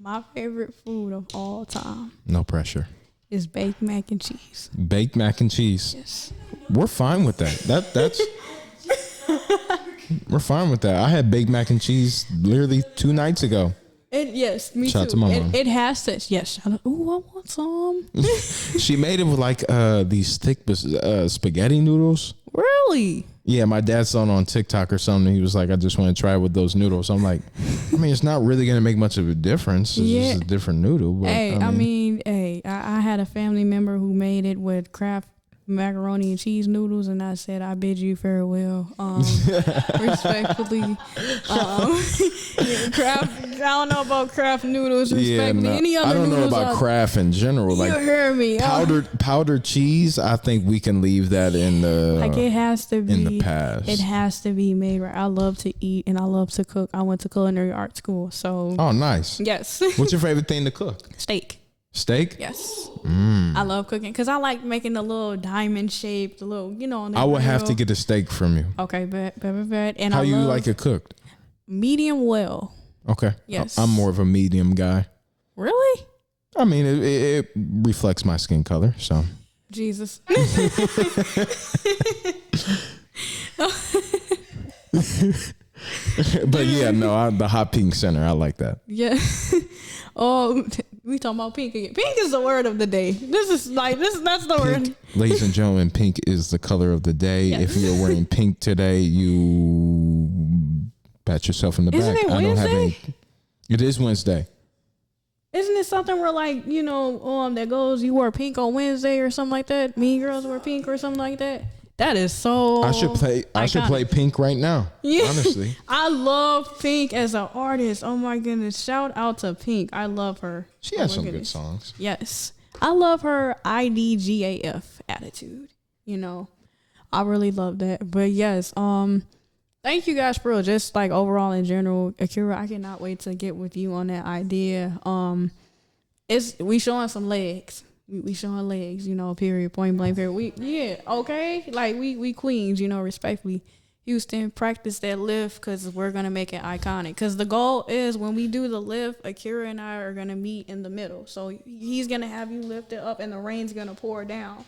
My favorite food of all time No pressure. is baked mac and cheese. Baked mac and cheese. Yes. We're fine with that. That's we're fine with that. I had baked mac and cheese literally 2 nights ago. Yes, me Shout out too. to my mom. It has to. Yes. Ooh, I want some. She made it with like these thick spaghetti noodles. Really? Yeah, my dad saw it on TikTok or something. He was like, I just want to try it with those noodles. I'm like, I mean, it's not really going to make much of a difference. It's Yeah. just a different noodle. But, Hey, I had a family member who made it with Kraft macaroni and cheese noodles, and I said, I bid you farewell. Respectfully. Kraft, I don't know about Kraft noodles, respectfully. Any other I don't know noodles about out- Kraft in general. You Like heard me. powdered cheese, I think we can leave that in the Like it has to be in the past. It has to be made right. I love to eat and I love to cook. I went to culinary art school, so Oh, nice. yes, What's your favorite thing to cook? steak. Steak? Yes, Mm. I love cooking because I like making the little diamond shaped, the little, on the I would have to grill. get a steak from you. Okay, bet. And How I you love like it cooked? medium well. Okay. Yes. I'm more of a medium guy. Really? I mean, it reflects my skin color, so. Jesus. But yeah, no, the hot pink center, I like that. Yeah. Oh, we talking about pink again. Pink is the word of the day. That's the word. Pink, ladies and gentlemen, pink is the color of the day. Yes. If you're wearing pink today, you pat yourself in the Isn't back. it I don't have Wednesday? any. It is Wednesday. Isn't it something where like, that goes, you wore pink on Wednesday or something like that? Mean Girls wear pink or something like that? That is so I should play pink right now. Yeah. Honestly. I love Pink as an artist. Oh my goodness. Shout out to Pink. I love her. She Oh has my some goodness. good songs. Yes. I love her IDGAF attitude. I really love that. But yes, thank you guys for just like overall in general. Akira, I cannot wait to get with you on that idea. We showing some legs. We showing legs, period, point blank, period. Okay. Like we queens, respectfully. Houston, practice that lift because we're going to make it iconic. Because the goal is when we do the lift, Akira and I are going to meet in the middle. So he's going to have you lift it up and the rain's going to pour down.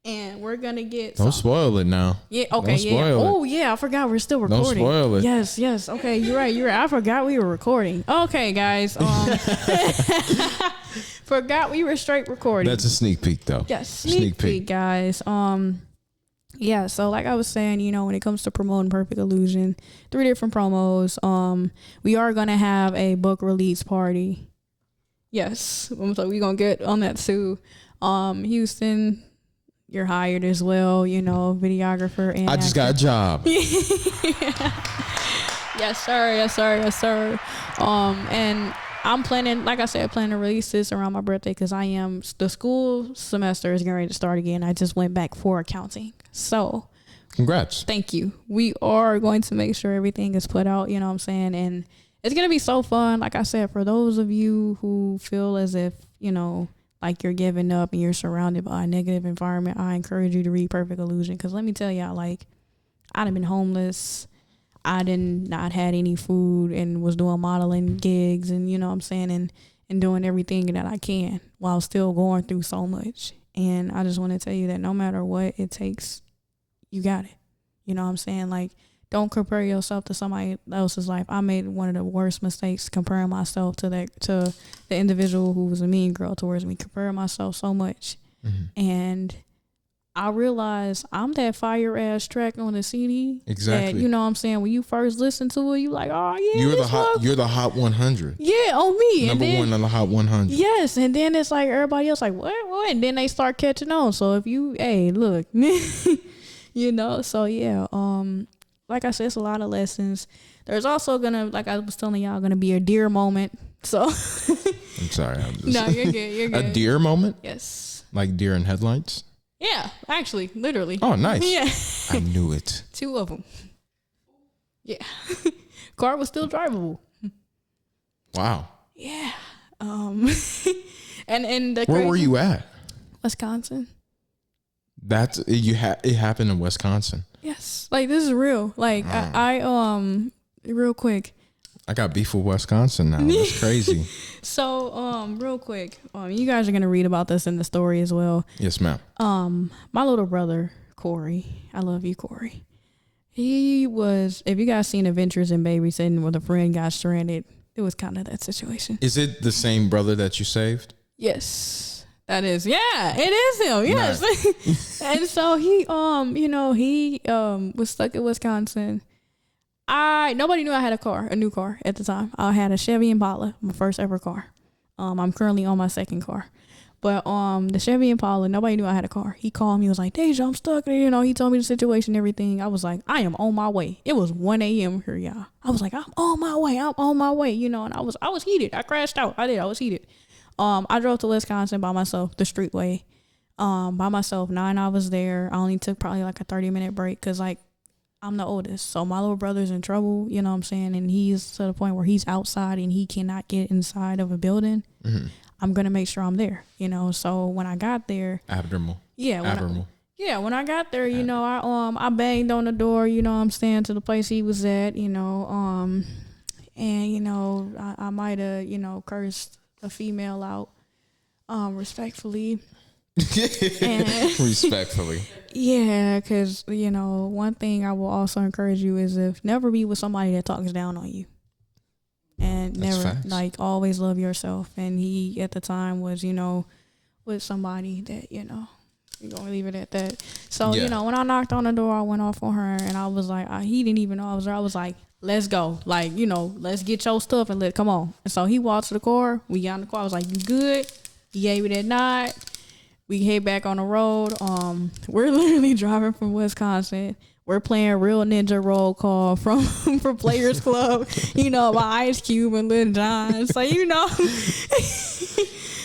And we're going to get... Don't spoil it now. Yeah, okay, Don't yeah. spoil it. Oh, yeah, I forgot we're still Don't recording. spoil it. Yes. Okay, you're right. I forgot we were recording. Okay, guys. Forgot we were straight recording. That's a sneak peek, though. Yes, sneak peek, guys. Yeah, so like I was saying, when it comes to promoting Perfect Illusion, 3 different promos. We are gonna have a book release party. Yes, so we're gonna get on that too. Houston, you're hired as well, videographer and I just got a job. Yes, sir. And I'm planning to release this around my birthday because the school semester is getting ready to start again. I just went back for accounting. So Congrats. thank you. We are going to make sure everything is put out, you know what I'm saying? And it's going to be so fun. Like I said, for those of you who feel as if, like you're giving up and you're surrounded by a negative environment, I encourage you to read Perfect Illusion. Because let me tell y'all, like, I'd have been homeless. I didn't not had any food and was doing modeling gigs and, and doing everything that I can while still going through so much. And I just want to tell you that no matter what it takes, you got it. You know what I'm saying? Like, don't compare yourself to somebody else's life. I made one of the worst mistakes comparing myself to the individual who was a mean girl towards me, comparing myself so much. Mm-hmm. And I realized I'm that fire ass track on the CD. Exactly. That, you know what I'm saying? When you first listen to it, you like, oh yeah, You're the hot 100. yeah, on me. Number one on the hot 100. Yes, and then it's like everybody else like what, and then they start catching on. So if you, hey, look, so yeah, like I said, it's a lot of lessons. There's also gonna, like I was telling y'all, gonna be a deer moment. So I'm sorry. no, you're good. You're good. A deer moment? Yes. Like deer in headlights? Yeah, actually, literally. Oh, nice. Yeah. I knew it. 2 of them. Yeah. Car was still drivable. Wow. Yeah. And the Where were you at? Wisconsin. That's it happened in Wisconsin. Yes. Like, this is real. Like, I real quick. I got beef with Wisconsin now. That's crazy. So, real quick, you guys are gonna read about this in the story as well. Yes, ma'am. My little brother, Corey, I love you, Corey. He was, if you guys seen Adventures in Babysitting where the friend got stranded, it was kind of that situation. Is it the same brother that you saved? Yes, that is. Yeah, it is him. Yes. Nice. And so he, he was stuck in Wisconsin. Nobody knew I had a new car at the time. I had a Chevy Impala, my first ever car. I'm currently on my second car. But the Chevy Impala, nobody knew I had a car. He called me, was like, Deja, I'm stuck. He told me the situation and everything. I was like, I am on my way. It was 1 a.m. here, y'all. I was like, I'm on my way, and I was heated. I crashed out. I was heated. I drove to Wisconsin by myself, the streetway, by myself. 9 hours there. I only took probably like a 30-minute break because, like, I'm the oldest. So my little brother's in trouble, you know what I'm saying? And he's to the point where he's outside and he cannot get inside of a building. Mm-hmm. I'm going to make sure I'm there, So when I got there. Abnormal. Yeah. When I got there, I banged on the door, to the place he was at, and, I might have, cursed a female out, respectfully. Respectfully. Yeah, because, one thing I will also encourage you is never be with somebody that talks down on you. And that's never, facts. like, always love yourself. And he, at the time, was, with somebody that, we're going to leave it at that. So, when I knocked on the door, I went off on her, and I was like, he didn't even know I was there. I was like, let's go. Like, let's get your stuff and come on. And so he walked to the car. We got in the car. I was like, you good? He gave me that nod. We head back on the road. We're literally driving from Wisconsin. We're playing Real Ninja Roll Call for Players Club, by Ice Cube and Lil Jon. So,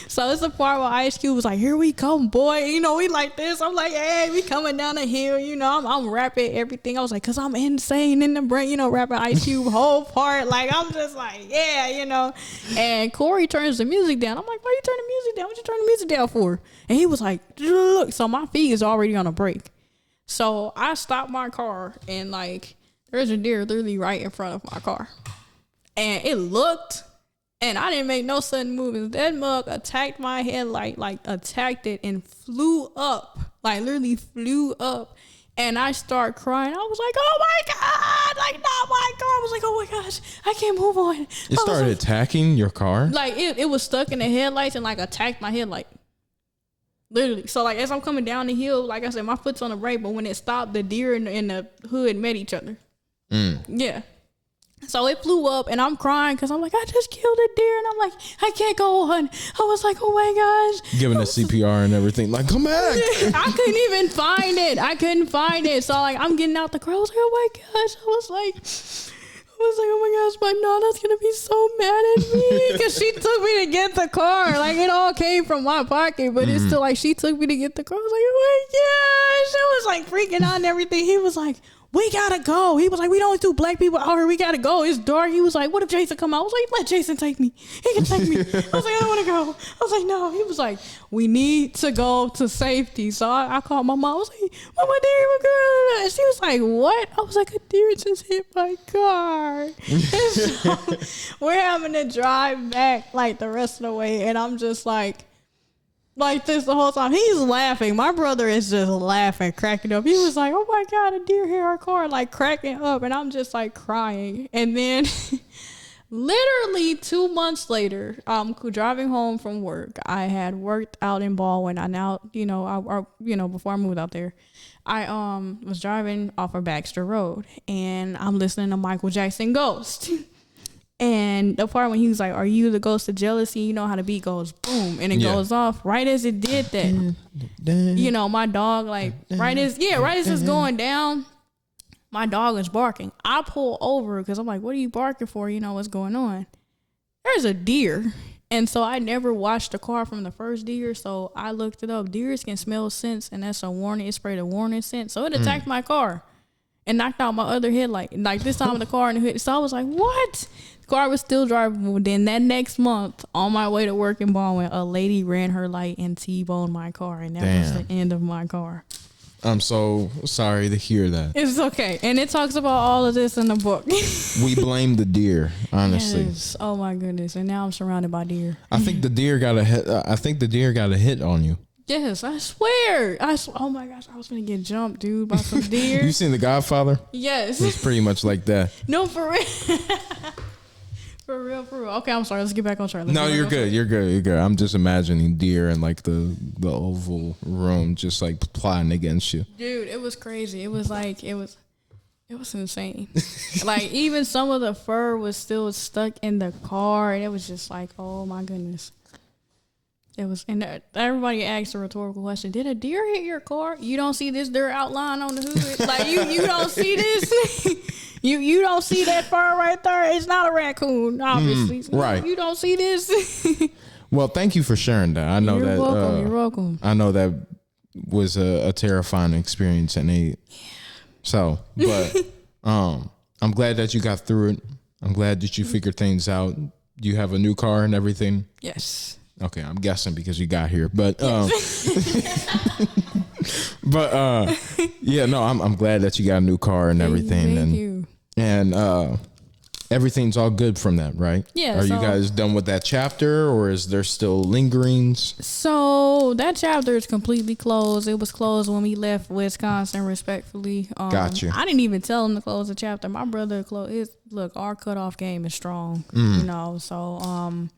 so it's the part where Ice Cube was like, here we come, boy. We like this. I'm like, hey, we coming down the hill. I'm rapping everything. I was like, because I'm insane in the brain, rapping Ice Cube whole part. Like, I'm just like, yeah, And Corey turns the music down. I'm like, why you turn the music down? What you turn the music down for? And he was like, look. So my feet is already on a break. So I stopped my car and, like, there's a deer literally right in front of my car. And it looked, and I didn't make no sudden movements. That mug attacked my headlight, like attacked it and flew up, like literally flew up. And I start crying. I was like, oh my God, like, not my car. I was like, oh my gosh, I can't move on. It started attacking your car? Like, it was stuck in the headlights and, like, attacked my headlight. Literally. So, like, as I'm coming down the hill, like I said, my foot's on the brake, but when it stopped, the deer and the hood met each other. Yeah. So it flew up, and I'm crying because I'm like, I just killed a deer, and I'm like, I can't go on. I was like, oh my gosh. Giving a CPR and everything. Like, come back. I couldn't even find it. So, like, I'm getting out the car. I was like, oh my gosh. I was like, oh my gosh, my Nana's gonna be so mad at me because she took me to get the car. Like, it all came from my pocket, but it's still like she took me to get the car. I was like, oh my gosh. I was like freaking out and everything. He was like, we gotta go. He was like, we don't do black people out here. We gotta go. It's dark. He was like, what if Jason come out? I was like, let Jason take me. He can take me. I was like, I don't want to go. I was like, no. He was like, we need to go to safety. So I called my mom. I was like, Mama, dear, my girl. And she was like, what? I was like, a deer just hit my car. And so we're having to drive back like the rest of the way. And I'm just like this the whole time. He's laughing. My brother is just laughing, cracking up. He was like, oh my God, a deer hit our car, like cracking up. And I'm just like crying. And then literally 2 months later, driving home from work. I had worked out in Baldwin. I now, before I moved out there, I was driving off of Baxter Road, and I'm listening to Michael Jackson Ghost. And the part when he was like, are you the ghost of jealousy? You know how the beat goes boom, and it goes off. Right as it did that, my dog, like, right as it's going down, my dog is barking. I pull over because I'm like, what are you barking for? What's going on? There's a deer And so I never washed the car from the first deer. So I looked it up. Deers can smell scents, and that's a warning. It sprayed a warning scent. So it attacked my car and knocked out my other headlight. Like this time the car in the hood. So I was like, what? The car was still drivable. Then that next month, on my way to work in Baldwin, a lady ran her light and T-boned my car. And that was Damn. the end of my car. I'm so sorry to hear that. It's okay. And it talks about all of this in the book. We blame the deer, honestly. Yes. Oh my goodness. And now I'm surrounded by deer. I think the deer got a hit. I think the deer got a hit on you. Yes, I swear. Oh my gosh, I was gonna get jumped, dude, by some deer. You seen The Godfather? Yes. It's pretty much like that. No, for real. For real, for real. Okay, I'm sorry. Let's get back on track. No, you're good. You're good. You're good. I'm just imagining deer in like the oval room, just like plotting against you. Dude, it was crazy. It was like it was insane. Like even some of the fur was still stuck in the car, and it was just like, oh my goodness. It was, and everybody asked a rhetorical question: did a deer hit your car? You don't see this dirt outline on the hood, like you don't see this. You don't see that fur right there. It's not a raccoon, obviously. Right. You don't see this. Well, thank you for sharing that. I know You're that. welcome. You're welcome. I know that was a terrifying experience, and so, but I'm glad that you got through it. I'm glad that you figured things out. You have a new car and everything. Yes. Okay, I'm guessing because you got here, but yeah, no, I'm glad that you got a new car and everything, Thank you. and everything's all good from that, right? Yeah, Are you so- guys done with that chapter, or is there still lingerings? So that chapter is completely closed. It was closed when we left Wisconsin, respectfully. Gotcha. I didn't even tell him to close the chapter. My brother closed his. Look, our cutoff game is strong, you know. So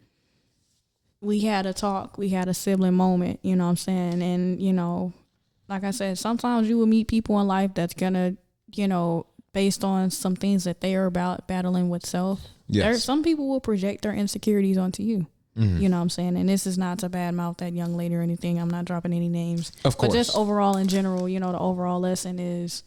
we had a talk. We had a sibling moment, you know what I'm saying? And, you know, like I said, sometimes you will meet people in life that's gonna, you know, based on some things that they are about battling with self. Yes. Some people will project their insecurities onto you. You know what I'm saying? And this is not to badmouth that young lady or anything. I'm not dropping any names. Of course. But just overall in general, you know, the overall lesson is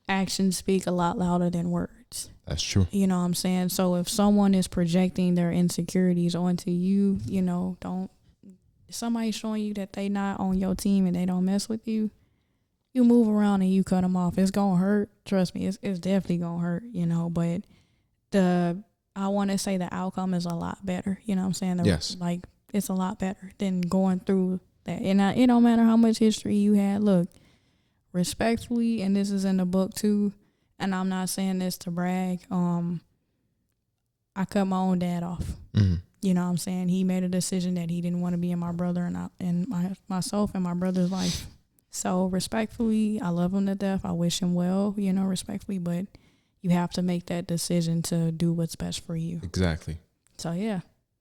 actions speak a lot louder than words. That's true. You know what I'm saying? So if someone is projecting their insecurities onto you, you know, somebody showing you that they not on your team and they don't mess with you, you move around and you cut them off. It's going to hurt. Trust me, it's definitely going to hurt, you know, but I want to say the outcome is a lot better. You know what I'm saying? Yes. Like, it's a lot better than going through that. And it don't matter how much history you had. Look, respectfully, and this is in the book too, and I'm not saying this to brag, I cut my own dad off. You know what I'm saying? He made a decision that he didn't want to be in my brother and myself and my brother's life. So respectfully, I love him to death. I wish him well, you know, respectfully, but you have to make that decision to do what's best for you. Exactly. So yeah.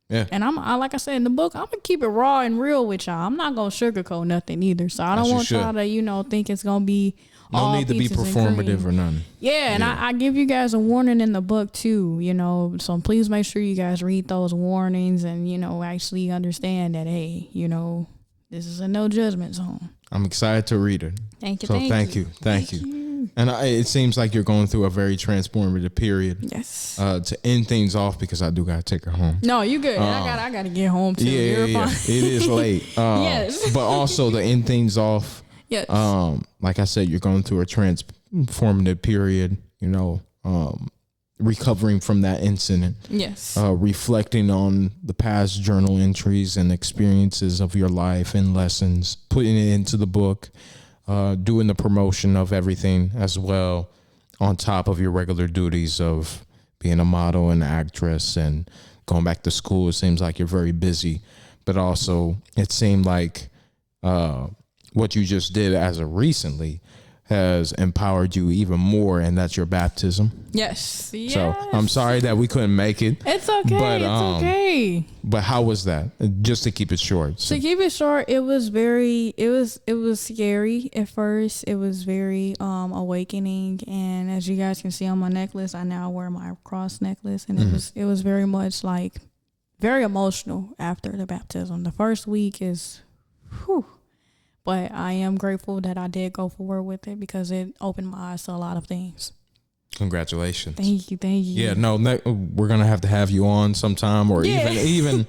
Yeah. And I like I said in the book, I'm gonna keep it raw and real with y'all. I'm not gonna sugarcoat nothing either. So I don't As you want y'all should. to, you know, think it's gonna be No all need to be peaches and performative cream. or none. Yeah, and I give you guys a warning in the book too, you know, so please make sure you guys read those warnings and, you know, actually understand that, hey, you know, this is a no judgment zone. I'm excited to read it. Thank you. So thank you. And it seems like you're going through a very transformative period. Yes. To end things off, because I do gotta take her home. No, you good. I gotta get home too. You're fine. It is late. Yes. But also to end things off, Yes. like I said, you're going through a transformative period. You know, recovering from that incident. Yes. Reflecting on the past journal entries and experiences of your life and lessons, putting it into the book, doing the promotion of everything as well, on top of your regular duties of being a model and actress and going back to school. It seems like you're very busy, but also it seemed like what you just did as of recently has empowered you even more, and that's your baptism. Yes. Yes. So I'm sorry that we couldn't make it. It's okay. But, it's okay. But how was that? Just to keep it short. So, To keep it short, it was scary at first. It was very awakening, and as you guys can see on my necklace, I now wear my cross necklace, and it was very much like very emotional after the baptism. The first week is whew. But I am grateful that I did go forward with it because it opened my eyes to a lot of things. congratulations. Thank you. Yeah, no, we're gonna have to have you on sometime, or Yeah. even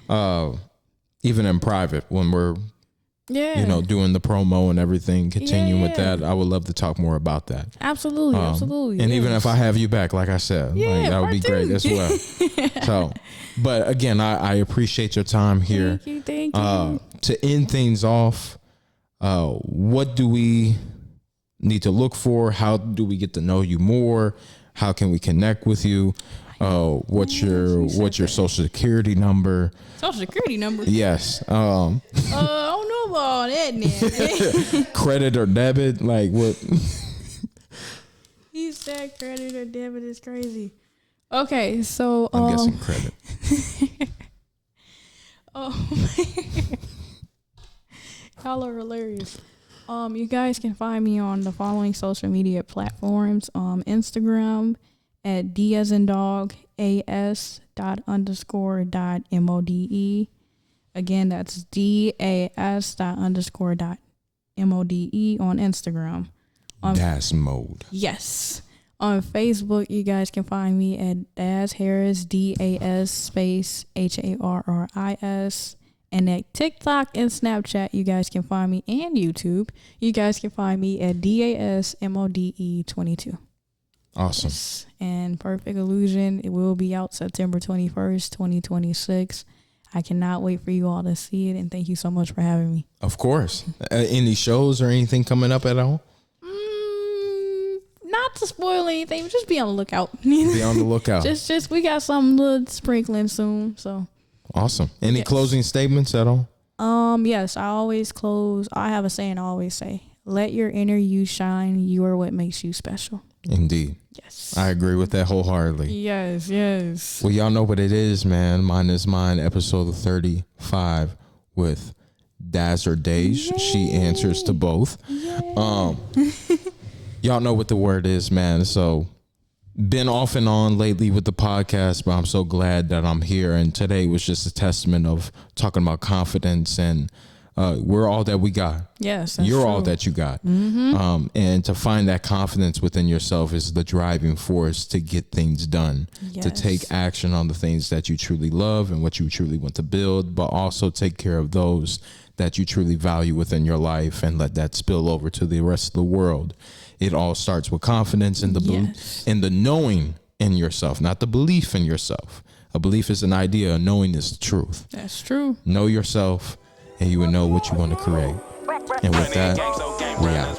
even in private when we're Yeah. doing the promo and everything, continuing with Yeah. that. I would love to talk more about that. Absolutely. Absolutely. And even yes. if I have you back, like I said, Yeah, that would be part great two. as well. So, but again, I appreciate your time here. Thank you. To end things off, what do we need to look for? How do we get to know you more? How can we connect with you? What's your social security number? Social security number. Yes. I don't know about all that now. Credit or debit? Like what? He said credit or debit is crazy. Okay, so I'm guessing credit. y'all are hilarious. You guys can find me on the following social media platforms. Instagram at D as in dog, AS._.MODE. Again, that's DAS._.MODE on Instagram. DAS mode. Yes. On Facebook, you guys can find me at Daz Harris, DAS space HARRIS. And at TikTok and Snapchat, you guys can find me, and YouTube, you guys can find me at DASMODE22. Awesome. Yes. And Perfect Illusion, it will be out September 21st, 2026. I cannot wait for you all to see it, and thank you so much for having me. Of course. Any shows or anything coming up at all? Not to spoil anything, but just be on the lookout. Be on the lookout. just we got some little sprinkling soon, so. Awesome. Any Yes. closing statements at all? Yes, I always close. I have a saying I always say, let your inner you shine. You are what makes you special. Indeed. Yes. I agree with that wholeheartedly. Yes, yes. Well, y'all know what it is, man. Mine is mine, episode 35 with Daz or Dej. She answers to both. Y'all know what the word is, man. So been off and on lately with the podcast, but I'm so glad that I'm here. And today was just a testament of talking about confidence, and we're all that we got. Yes, that's You're all true. that you got. And to find that confidence within yourself is the driving force to get things done, to Yes. take action on the things that you truly love and what you truly want to build, but also take care of those that you truly value within your life and let that spill over to the rest of the world. It all starts with confidence and and the knowing in yourself, not the belief in yourself. A belief is an idea. A knowing is the truth. That's true. Know yourself, and you will know what you want to create. And with that, we out.